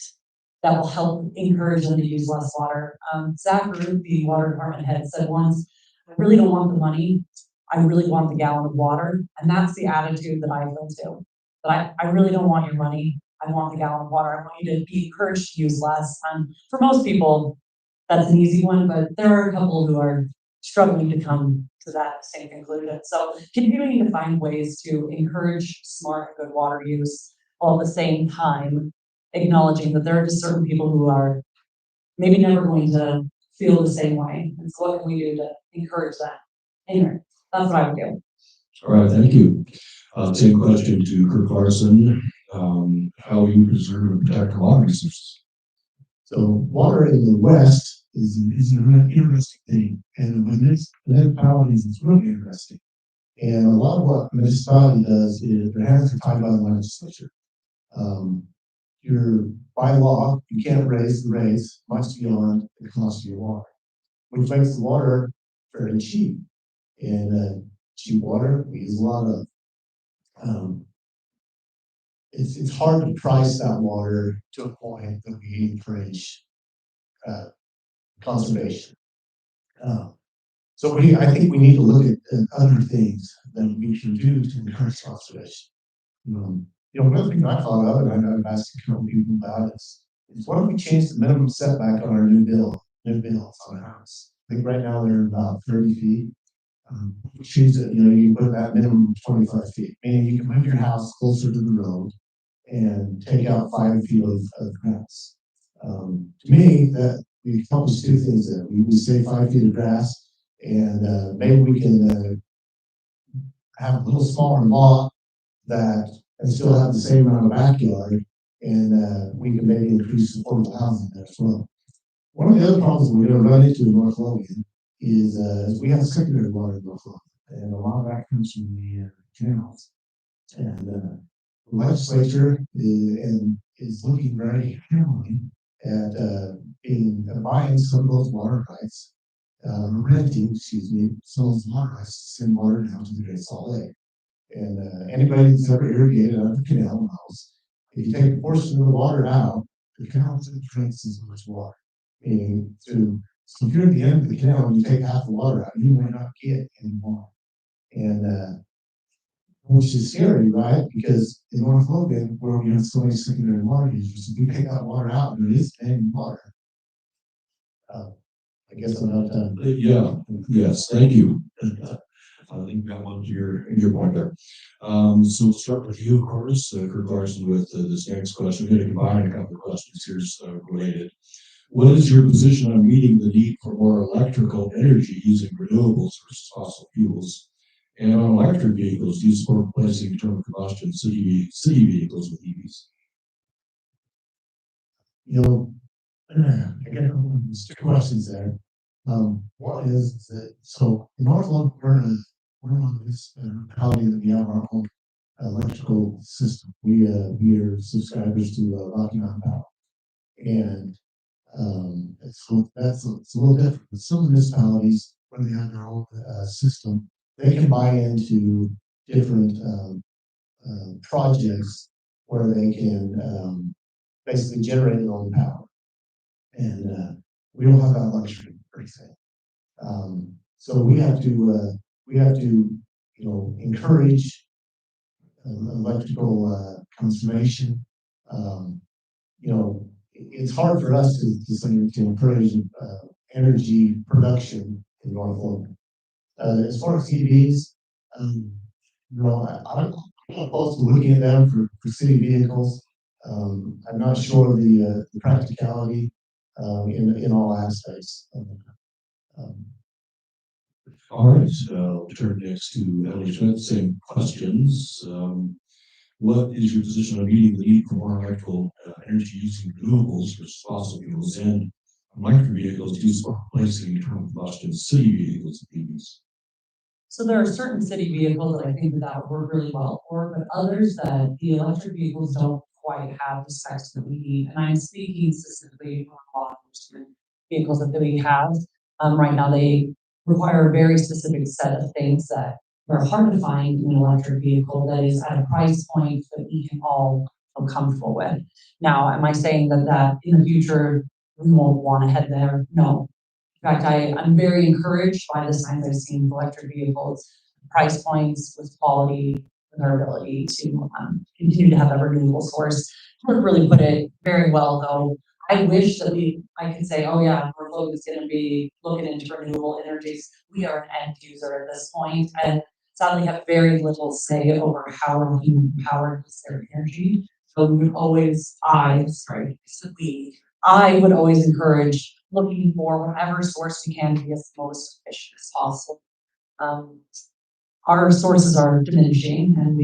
that will help encourage them to use less water. Zach Ruth, the water department head, said once, I really don't want the money. I really want the gallon of water. And that's the attitude that I feel too. But I really don't want your money. I want the gallon of water. I want you to be encouraged to use less. For most people, that's an easy one, but there are a couple who are struggling to come to that same conclusion. So continuing to find ways to encourage smart, good water use while at the same time acknowledging that there are just certain people who are maybe never going to feel the same way. And so what can we do to encourage that? Anyway, that's what I would do. All right, thank you. Same question to Kirk Larson. How you preserve and protect our water resources? So water in the West is an interesting thing, and when it's municipalities, it's really interesting. And a lot of what municipality does is their hands are tied by the legislature. You're by law, you can't raise the rates much beyond the cost of your water, which makes the water fairly cheap. And cheap water we use a lot of. It's hard to price that water to a point that we encourage conservation. So I think we need to look at other things that we can do to encourage conservation. One of the things I thought of, and I've asked a couple people about is what if we change the minimum setback on our new builds on a house? I think right now they're about 30 feet. We change it, you put that minimum 25 feet, meaning you can move your house closer to the road and take out 5 feet of grass. To me, that we accomplish two things there. We save 5 feet of grass, and maybe we can have a little smaller lot that and still have the same amount of backyard, and we can maybe increase affordable housing there as well. One of the other problems we're going to run into in North Logan is we have secondary water in North Logan, and a lot of that comes from the canals. And the legislature is looking very heavily at buying some of those water rights, renting, some of those water rights to send water down to the Great Salt Lake. And anybody that's ever irrigated out of the canal knows if you take a portion of the water out, the canal doesn't drink as much water. Meaning, so if you're at the end of the canal and you take half the water out, you might not get any more. And which is scary, right? Because in North Logan, where we have so many secondary water users, if we take that water out and there is any water, I guess I'm out of time. Yeah, yes, thank you. I think that one's your point there. So we'll start with you, of course, Kirk Larson, with this next question. We're going to combine a couple of questions here related. What is your position on meeting the need for more electrical energy using renewables versus fossil fuels? And on electric vehicles, do you support replacing internal combustion city vehicles with EVs? I get two questions there. One is that so in North Logan, we're on this municipality that we have our own electrical system. We are subscribers to Rocky Mountain Power, and so it's a little different. But some municipalities, where they have their own system, they can buy into different projects where they can basically generate their own power, and we don't have that luxury per se. So we have to encourage electrical conservation. It's hard for us to encourage energy production in North Logan. As far as EVs, I'm opposed to looking at them for city vehicles. I'm not sure the practicality, in all aspects. All right, I'll turn next to Ellie Schmidt, same questions. What is your position on meeting the need for more electrical energy using renewables versus fossil fuels and electric vehicles used for replacing internal combustion city vehicles and EVs? So there are certain city vehicles that I think that would work really well for, but others that the electric vehicles don't quite have the specs that we need. And I'm speaking specifically for law enforcement vehicles that we have. Right now, they require a very specific set of things that are hard to find in an electric vehicle that is at a price point that we can all feel comfortable with. Now, am I saying that in the future we won't want to head there? No. In fact, I'm very encouraged by the signs I've seen for electric vehicles, price points with quality, and their ability to continue to have a renewable source. Kirk really put it very well, though. I wish that I could say, oh yeah, North Logan is going to be looking into renewable energies. We are an end user at this point, and sadly have very little say over how we're being powered with their energy. So we would always, I would always encourage looking for whatever source we can to be as most efficient as possible. Our sources are diminishing, and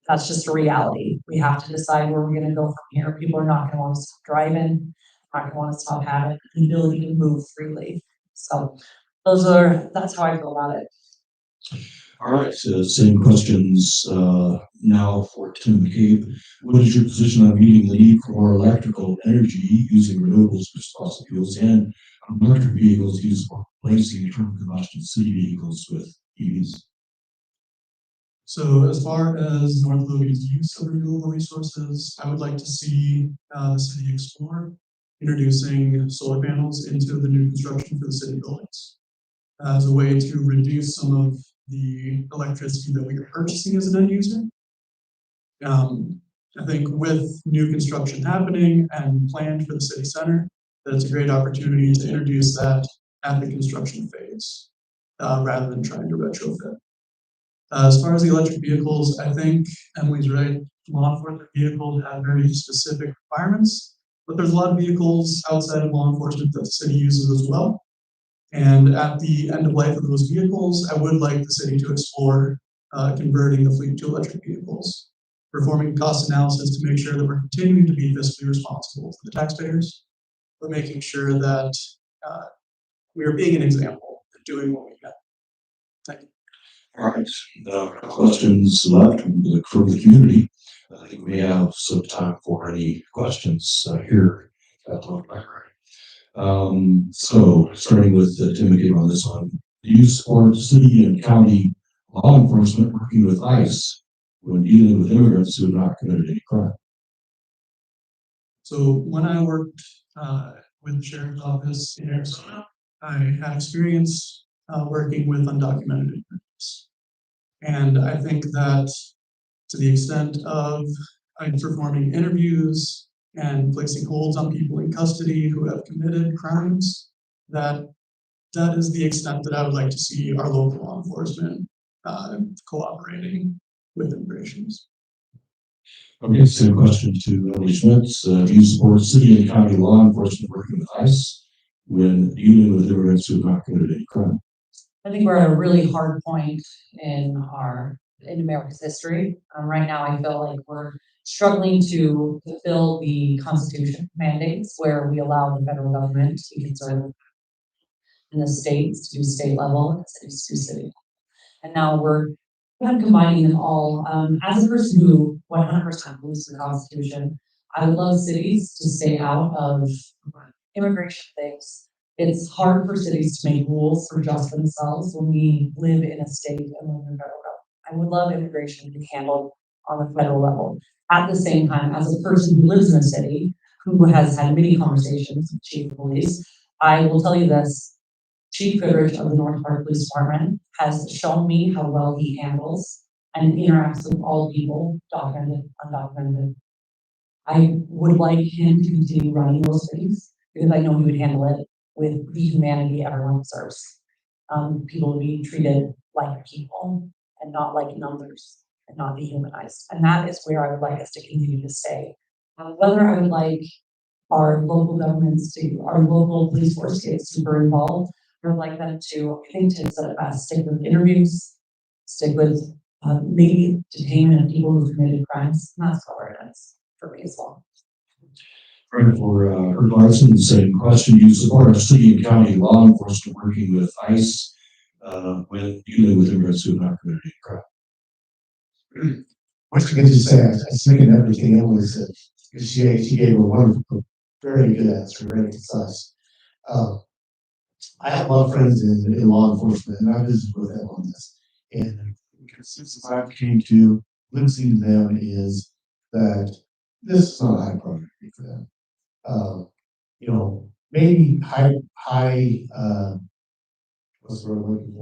that's just a reality. We have to decide where we're going to go from here. People are not going to want to stop driving, not going to want to stop having the ability to move freely. So that's how I feel about it. All right, so same questions now for Tim McCabe. What is your position on meeting the need for more electrical energy using renewables versus fossil fuels and electric vehicles used for replacing internal combustion city vehicles with EVs? So as far as North Logan's use of renewable resources, I would like to see the city explore introducing solar panels into the new construction for the city buildings as a way to reduce some of the electricity that we are purchasing as an end user. I think with new construction happening and planned for the city center, that it's a great opportunity to introduce that at the construction phase rather than trying to retrofit. As far as the electric vehicles, I think Emily's right. Law enforcement vehicles have very specific requirements, but there's a lot of vehicles outside of law enforcement that the city uses as well. And at the end of life of those vehicles, I would like the city to explore converting the fleet to electric vehicles, performing cost analysis to make sure that we're continuing to be fiscally responsible to the taxpayers, but making sure that we are being an example and doing what we can. Thank you. All right, questions left from the community. I think we have some time for any questions here at the library. So starting with Tim McCabe on this one, do you support city and county law enforcement working with ICE when dealing with immigrants who have not committed any crime? So when I worked with the sheriff's office in Arizona, I had experience working with undocumented immigrants. And I think that to the extent of performing interviews and placing holds on people in custody who have committed crimes, that is the extent that I would like to see our local law enforcement cooperating with immigrations. Okay, same question to Emily Schmitz. Do you support city and county law enforcement working with ICE when dealing with immigrants who have not committed any crime? I think we're at a really hard point in America's history. Right now, I feel like we're struggling to fulfill the Constitution mandates where we allow the federal government to be conservative in the states to do state level and cities to do city. And now we're kind of combining them all. As a person who 100% believes in the Constitution, I would love cities to stay out of immigration things. It's hard for cities to make rules for just themselves when we live in a state and live in a federal level. I would love immigration to be handled on the federal level. At the same time, as a person who lives in a city, who has had many conversations with chief of police, I will tell you this. Chief Goodrich of the North Park Police Department has shown me how well he handles and interacts with all people, documented, undocumented. I would like him to continue running those things because I know he would handle it with the humanity everyone deserves. People to be treated like people and not like numbers and not dehumanized. And that is where I would like us to continue to stay Whether I would like our local governments to, our local police force to get super involved, or like them to, I think to set it best, stick with interviews, stick with maybe detainment of people who've committed crimes, and that's where it is for me as well. Right, for Herb Larson, the same question. Do you support our city and county law enforcement working with ICE when dealing with immigrants who have not committed crime? What you can just say, I second everything Emily said, because she gave a wonderful, very good answer, very concise. I have a lot of friends in law enforcement, and I visited with them on this. And the consensus I came to, listening to them, is that this is not a high priority for them. You know, maybe high, what's the word I'm looking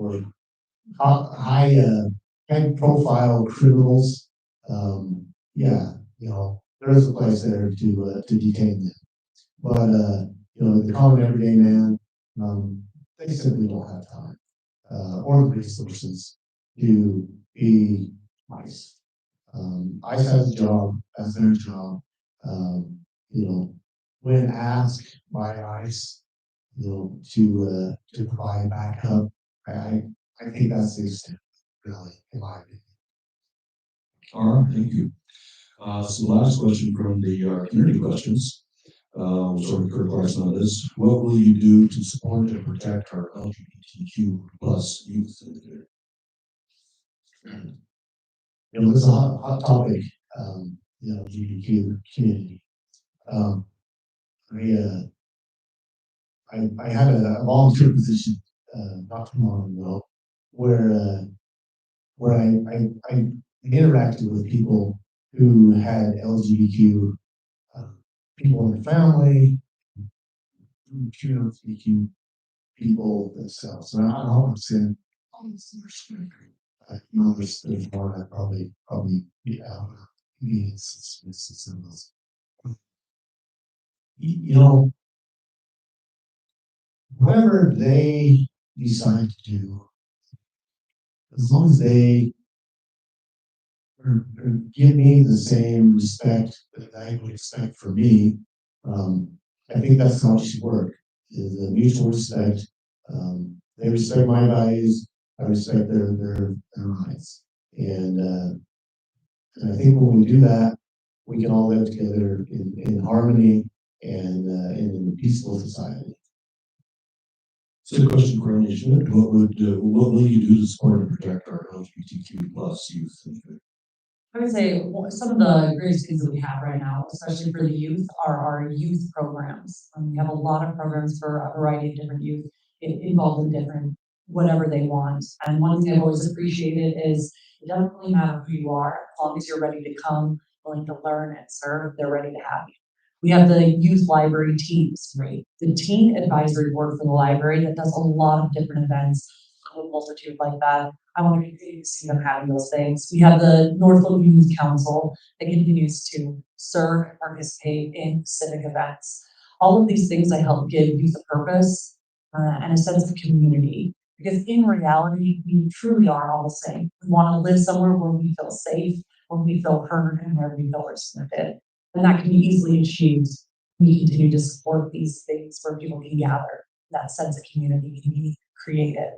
for? High profile criminals. Yeah, you know, there is a place there to detain them. But, you know, the common everyday man, they simply don't have time, or the resources to be ICE. ICE has a job, that's their job. You know, when asked by ICE, you know, to provide backup, I think that's the extent, really, in my opinion. All right, thank you. So the last question from the community questions. Sort of Kurt Larson on this. What will you do to support and protect our LGBTQ plus youth in the community? You know, this is a hot topic, you know, LGBTQ community. I had a volunteer position not too long ago where I interacted with people who had LGBTQ people in their family, LGBTQ people themselves. And I always said, oh, it's the respect. You know, there's more that probably be out of instances. You know, whatever they decide to do, as long as they or give me the same respect that I would expect from me, I think that's how it should work. Is a mutual respect. They respect my values. I respect their rights. And I think when we do that, we can all live together in harmony and in a peaceful society. So the question for Andy Schmidt, what will you do to support and protect our LGBTQ plus youth? I would say some of the greatest things that we have right now, especially for the youth, are our youth programs. We have a lot of programs for a variety of different youth involved in different whatever they want. And one thing I've always appreciated is it doesn't really matter who you are, as long as you're ready to come, willing to learn and serve, they're ready to have you. We have the youth library teams, right? The teen advisory board for the library that does a lot of different events, a multitude like that. I want to continue to see them having those things. We have the North Logan Youth Council that continues to serve and participate in civic events. All of these things that help give youth a purpose and a sense of community. Because in reality, we truly are all the same. We want to live somewhere where we feel safe, where we feel heard, and where we feel respected. And that can be easily achieved. We continue to support these things where people can gather. That sense of community can be created.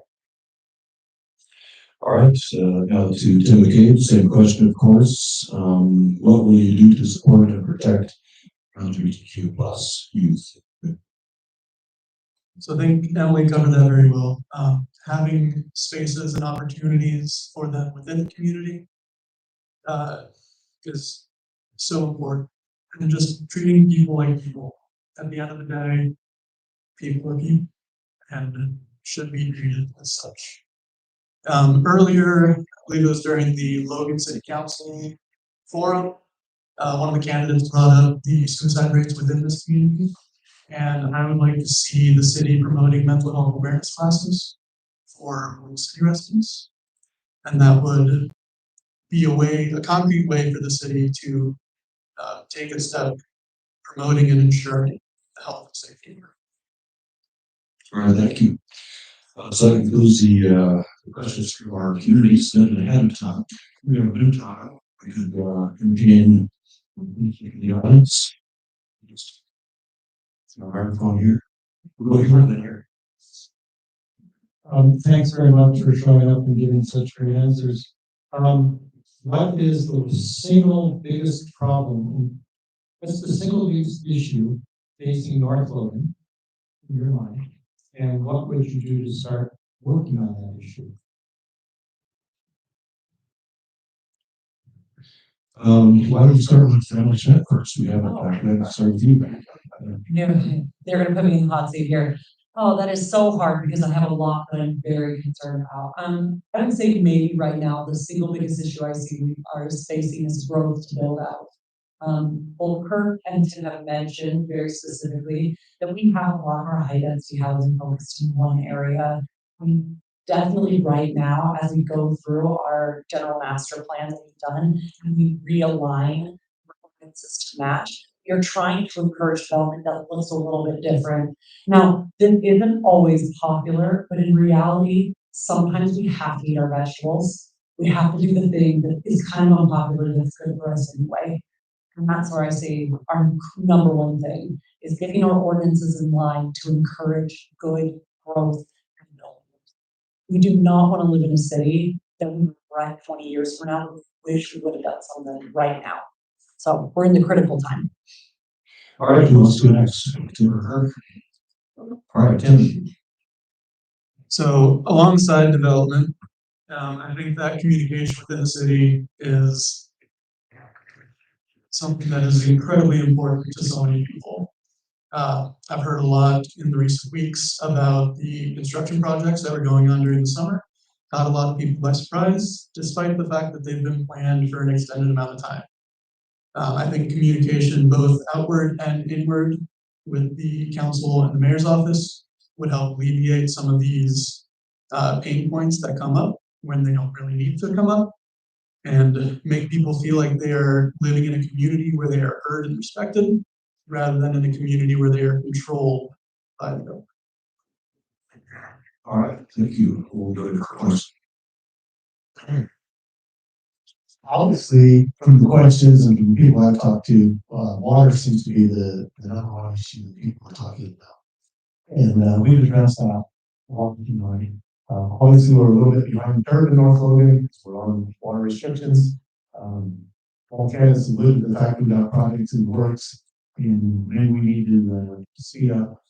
All right, now to Tim McCabe, same question, of course. What will you do to support and protect LGBTQ plus youth? So I think Emily covered that very well. Having spaces and opportunities for them within the community is so important. And just treating people like people. At the end of the day, people are people and should be treated as such. Earlier, I believe it was during the Logan City Council forum, one of the candidates brought up the suicide rates within this community. And I would like to see the city promoting mental health awareness classes for city residents. And that would be a concrete way for the city to take a step promoting and ensuring the health and safety. All right, thank you. So that concludes the questions from our community submitted ahead of time. We have a new time. We could convene The audience. It's a microphone here. We'll go further here. Thanks very much for showing up and giving such great answers. What is the single biggest problem? What's the single biggest issue facing North Logan in your mind? And what would you do to start working on that issue? Why don't we start with Family Chat first? We have a start with you. They're gonna put me in the hot seat here. Oh, that is so hard because I have a lot that I'm very concerned about. I would say maybe right now, the single biggest issue I see we are facing is growth to build out. Both Kirk and Tim have mentioned very specifically that we have a lot of our high density housing focused in one area. Definitely right now, as we go through our general master plan that we've done, and we realign requirements to match, you're trying to encourage development that looks a little bit different. Now, this isn't always popular, but in reality, sometimes we have to eat our vegetables. We have to do the thing that is kind of unpopular that's good for us anyway. And that's where I say our number one thing is getting our ordinances in line to encourage good growth. We do not want to live in a city that we regret 20 years from now. We wish we would have done something right now. So we're in the critical time. All right, who wants to go next? Tim or Kirk? All right, Tim. So alongside development, I think that communication within the city is something that is incredibly important to so many people. I've heard a lot in the recent weeks about the construction projects that were going on during the summer. Caught a lot of people by surprise, despite the fact that they've been planned for an extended amount of time. I think communication both outward and inward with the council and the mayor's office would help alleviate some of these pain points that come up when they don't really need to come up, and make people feel like they are living in a community where they are heard and respected, rather than in a community where they are controlled by the government. All right, thank you. We'll go to Chris. Obviously, from the questions and from people I've talked to, water seems to be the number one issue that people are talking about. And we've addressed that all the time. Obviously, we're a little bit behind the curve in North Logan because we're on water restrictions. All candidates alluded to the fact we've got projects in the works, and maybe we need to speed up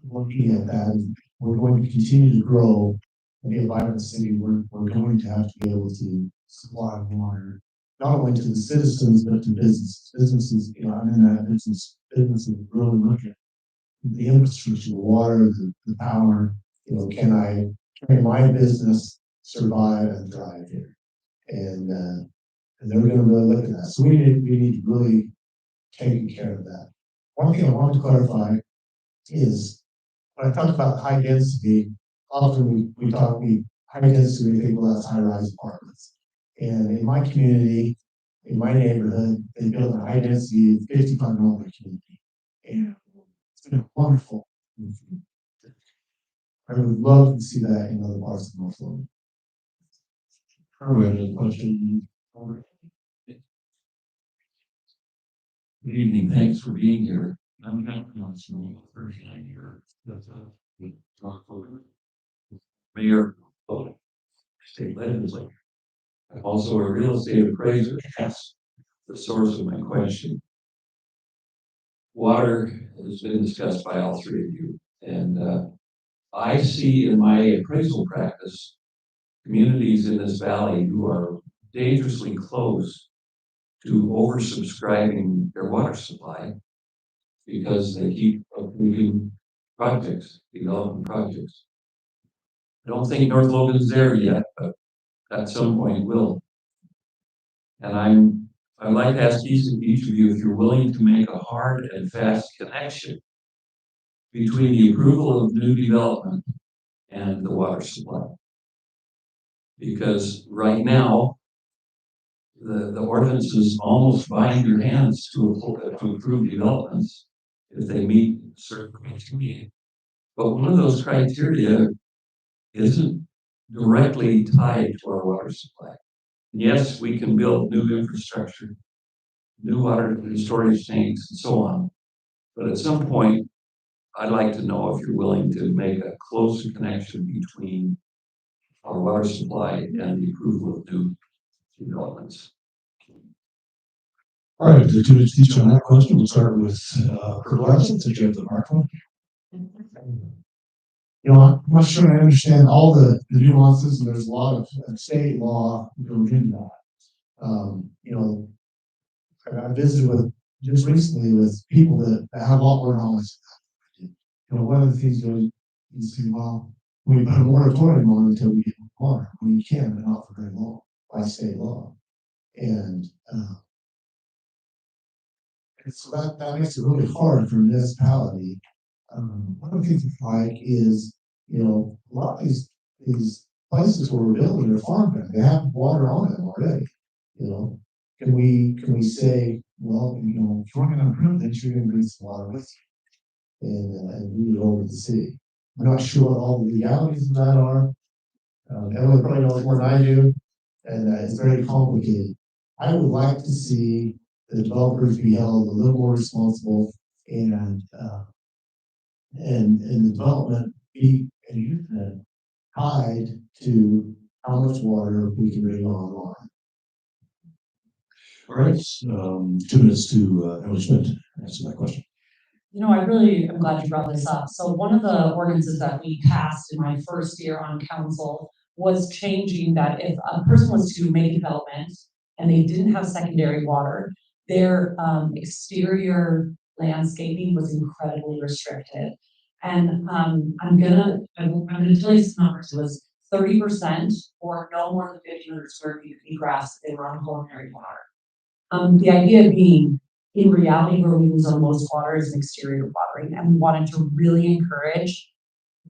looking at that. We're going to continue to grow and be a vibrant city. We're going to have to be able to supply water, not only to the citizens, but to businesses. Businesses, I'm in that business. Businesses really look at the infrastructure, the water, the power. Can my business survive and thrive here? And they're going to really look at that. So we need to really take care of that. One thing I want to clarify is when I talk about high density, often we talk high density, we think, well, that's high rise apartments. And in my community, in my neighborhood, they built a high density 55 community. And it's been wonderful. I would love to see that in other parts of North Logan. Another question. Good evening, thanks for being here. I'm not pronouncing 39 here. That's North Logan. Mayor, state legislator. I'm also a real estate appraiser. That's the source of my question. Water has been discussed by all three of you, and I see in my appraisal practice communities in this valley who are dangerously close to oversubscribing their water supply because they keep approving projects, development projects. I don't think North Logan's there yet, but at some point will. And I'd like to ask each of you if you're willing to make a hard and fast connection between the approval of new development and the water supply. Because right now, the ordinances almost bind your hands to approve developments if they meet certain criteria. But one of those criteria isn't directly tied to our water supply. Yes, we can build new infrastructure, new water storage tanks and so on. But at some point, I'd like to know if you're willing to make a closer connection between our water supply and the approval of new developments. All right, the 2 minutes each on that question. We'll start with Kurt Larson, since you have the microphone. You know, I'm not sure I understand all the nuances, and there's a lot of state law goes into that. You know, I visited with just recently with people that have a lot more knowledge. You know, one of the things you say, well, we put a moratorium on until we get water. Well, you can, but not for very long by state law. And so that makes it really hard for a municipality. One of the things I like is, you know, a lot of these places where we're building are farmland. They have water on them already. You know, can we say, well, you know, if you're going to improve this, you're going to bring some water with you and move it over to the city. I'm not sure what all the legalities of that are. Everyone probably knows more than I do, and it's very complicated. I would like to see the developers be held a little more responsible and the development be tied to how much water we can bring online. All right, 2 minutes to Emily Schmidt answer that question. You know, I really am glad you brought this up. So one of the ordinances that we passed in my first year on council was changing that if a person was to make development and they didn't have secondary water, their exterior landscaping was incredibly restricted. And I'm gonna tell you some numbers. It was 30% or no more than 1,500 square feet of grass if they were on culinary water. The idea being, in reality, where we lose our most water is in exterior watering, and we wanted to really encourage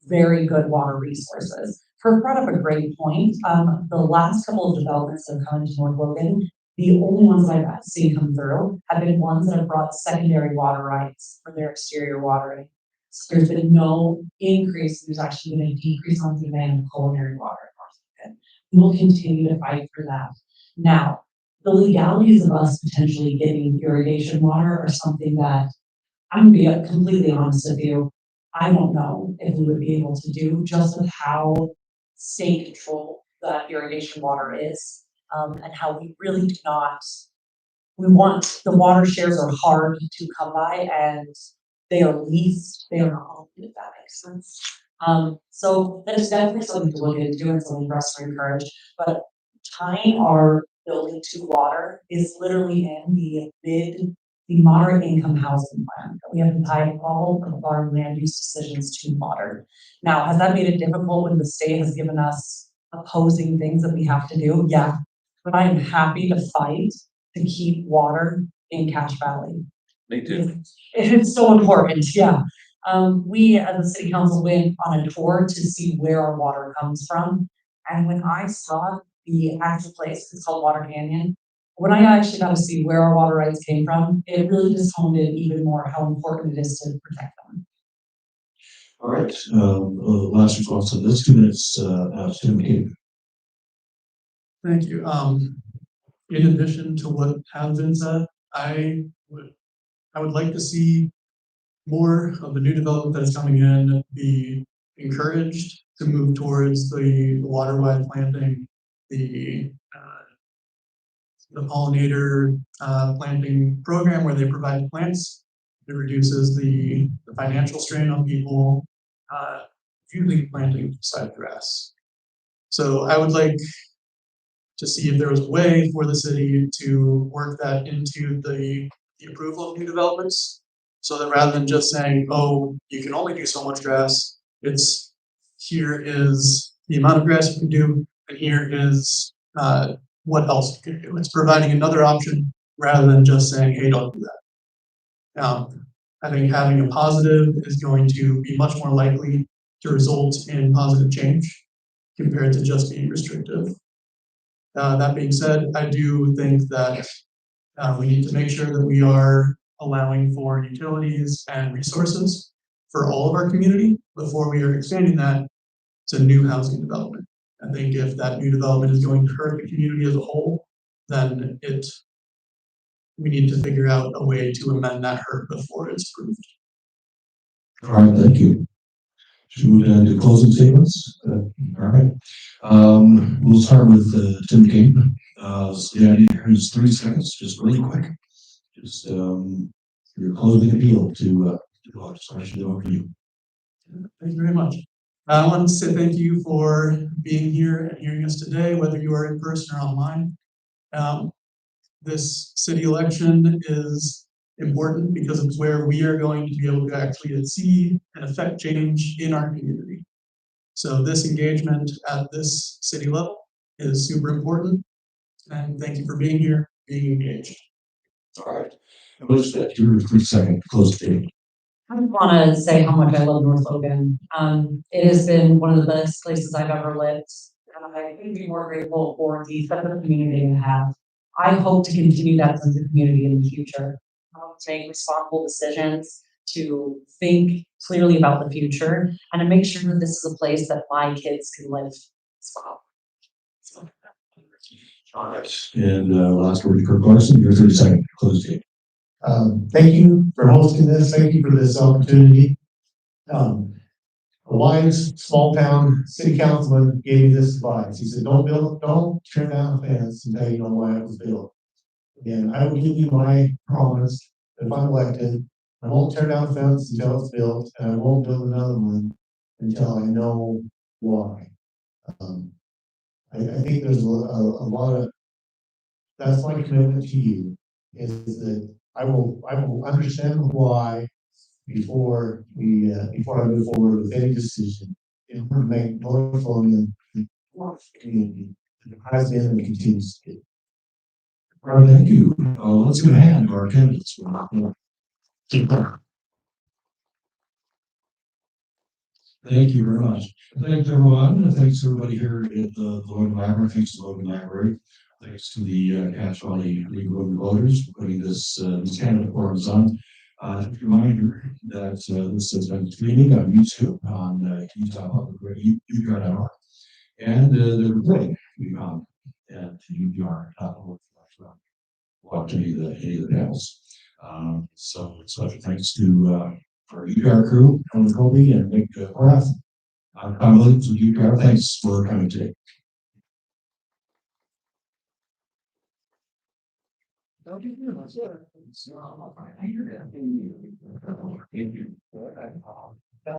very good water resources. Kurt brought up a great point. The last couple of developments that have come into North Logan, the only ones that I've seen come through have been ones that have brought secondary water rights for their exterior watering. So there's been no increase. There's actually been a decrease on demand of culinary water in North Logan. We will continue to fight for that. Now, the legalities of us potentially getting irrigation water are something that I'm gonna be completely honest with you. I don't know if we would be able to do just with how state controlled that irrigation water is, and how we really do not. We want the water shares are hard to come by, and they are leased. They are not owned, if that makes sense. So that is definitely something to look into and something for us to encourage. But tying our building to water is literally in the moderate income housing plan. We have to tie all of our land use decisions to water. Now, has that made it difficult when the state has given us opposing things that we have to do? Yeah, but I am happy to fight to keep water in Cache Valley. Me too. It's so important, yeah. We as a city council went on a tour to see where our water comes from. And when I saw the actual place, it's called Water Canyon. When I actually got to see where our water rights came from, it really just honed in even more how important it is to protect them. All right, last response to this 2 minutes, Tim McCabe. Thank you. In addition to what has been said, I would like to see more of the new development that is coming in be encouraged to move towards the water-wide planting, the pollinator planting program where they provide plants. It reduces the financial strain on people using planting side grass. So I would like to see if there was a way for the city to work that into the approval of new developments. So that rather than just saying, oh, you can only do so much grass, it's here is the amount of grass you can do, and here is what else you can do. It's providing another option rather than just saying, hey, don't do that. I think having a positive is going to be much more likely to result in positive change compared to just being restrictive. That being said, I do think that we need to make sure that we are allowing for utilities and resources for all of our community before we are expanding that to new housing development. I think if that new development is going to hurt the community as a whole, then it we need to figure out a way to amend that hurt before it's approved. All right, thank you. Should we move down to closing statements? All right. We'll start with Tim King. So the idea here is 30 seconds, just really quick. Just your closing appeal to I should do over you. Thank you very much. I want to say thank you for being here and hearing us today, whether you are in person or online. This city election is important because it's where we are going to be able to actually see and affect change in our community. So this engagement at this city level is super important. And thank you for being here, being engaged. All right. Melissa, your 3-second close statement. I want to say how much I love North Logan. It has been one of the best places I've ever lived. And I couldn't be more grateful for the sense of community I have. I hope to continue that sense of community in the future. To make responsible decisions, to think clearly about the future, and to make sure that this is a place that my kids can live as well. All right. And last word to Kirk Larson, your 30-second close statement. Thank you for hosting this. Thank you for this opportunity. A wise small town city councilman gave me this advice. He said, don't turn down a fence until you know why it was built. And I will give you my promise that if I'm elected, I won't tear down a fence until it's built, and I won't build another one until I know why. I think there's a lot of, that's my commitment to you, is that I will understand why before I move forward with any decision in order to make North Logan the community that it has been and continues to be. All right, thank you. Let's give a hand to our candidates. Thank you very much. Thanks everyone. Thanks everybody here at the Logan Library. Thanks to the Logan Library. Thanks to the Cache Valley League of Women Voters for putting this candidate forums on. Just a reminder that this has been streaming on YouTube on Utah Public Radio, UPR.org, and the recording will be on at UPR.org. Watch any of the panels. So special thanks to our UPR crew, Tony Colby and Nick Horath. I'm Williams with UPR. Thanks for coming today. Thank you.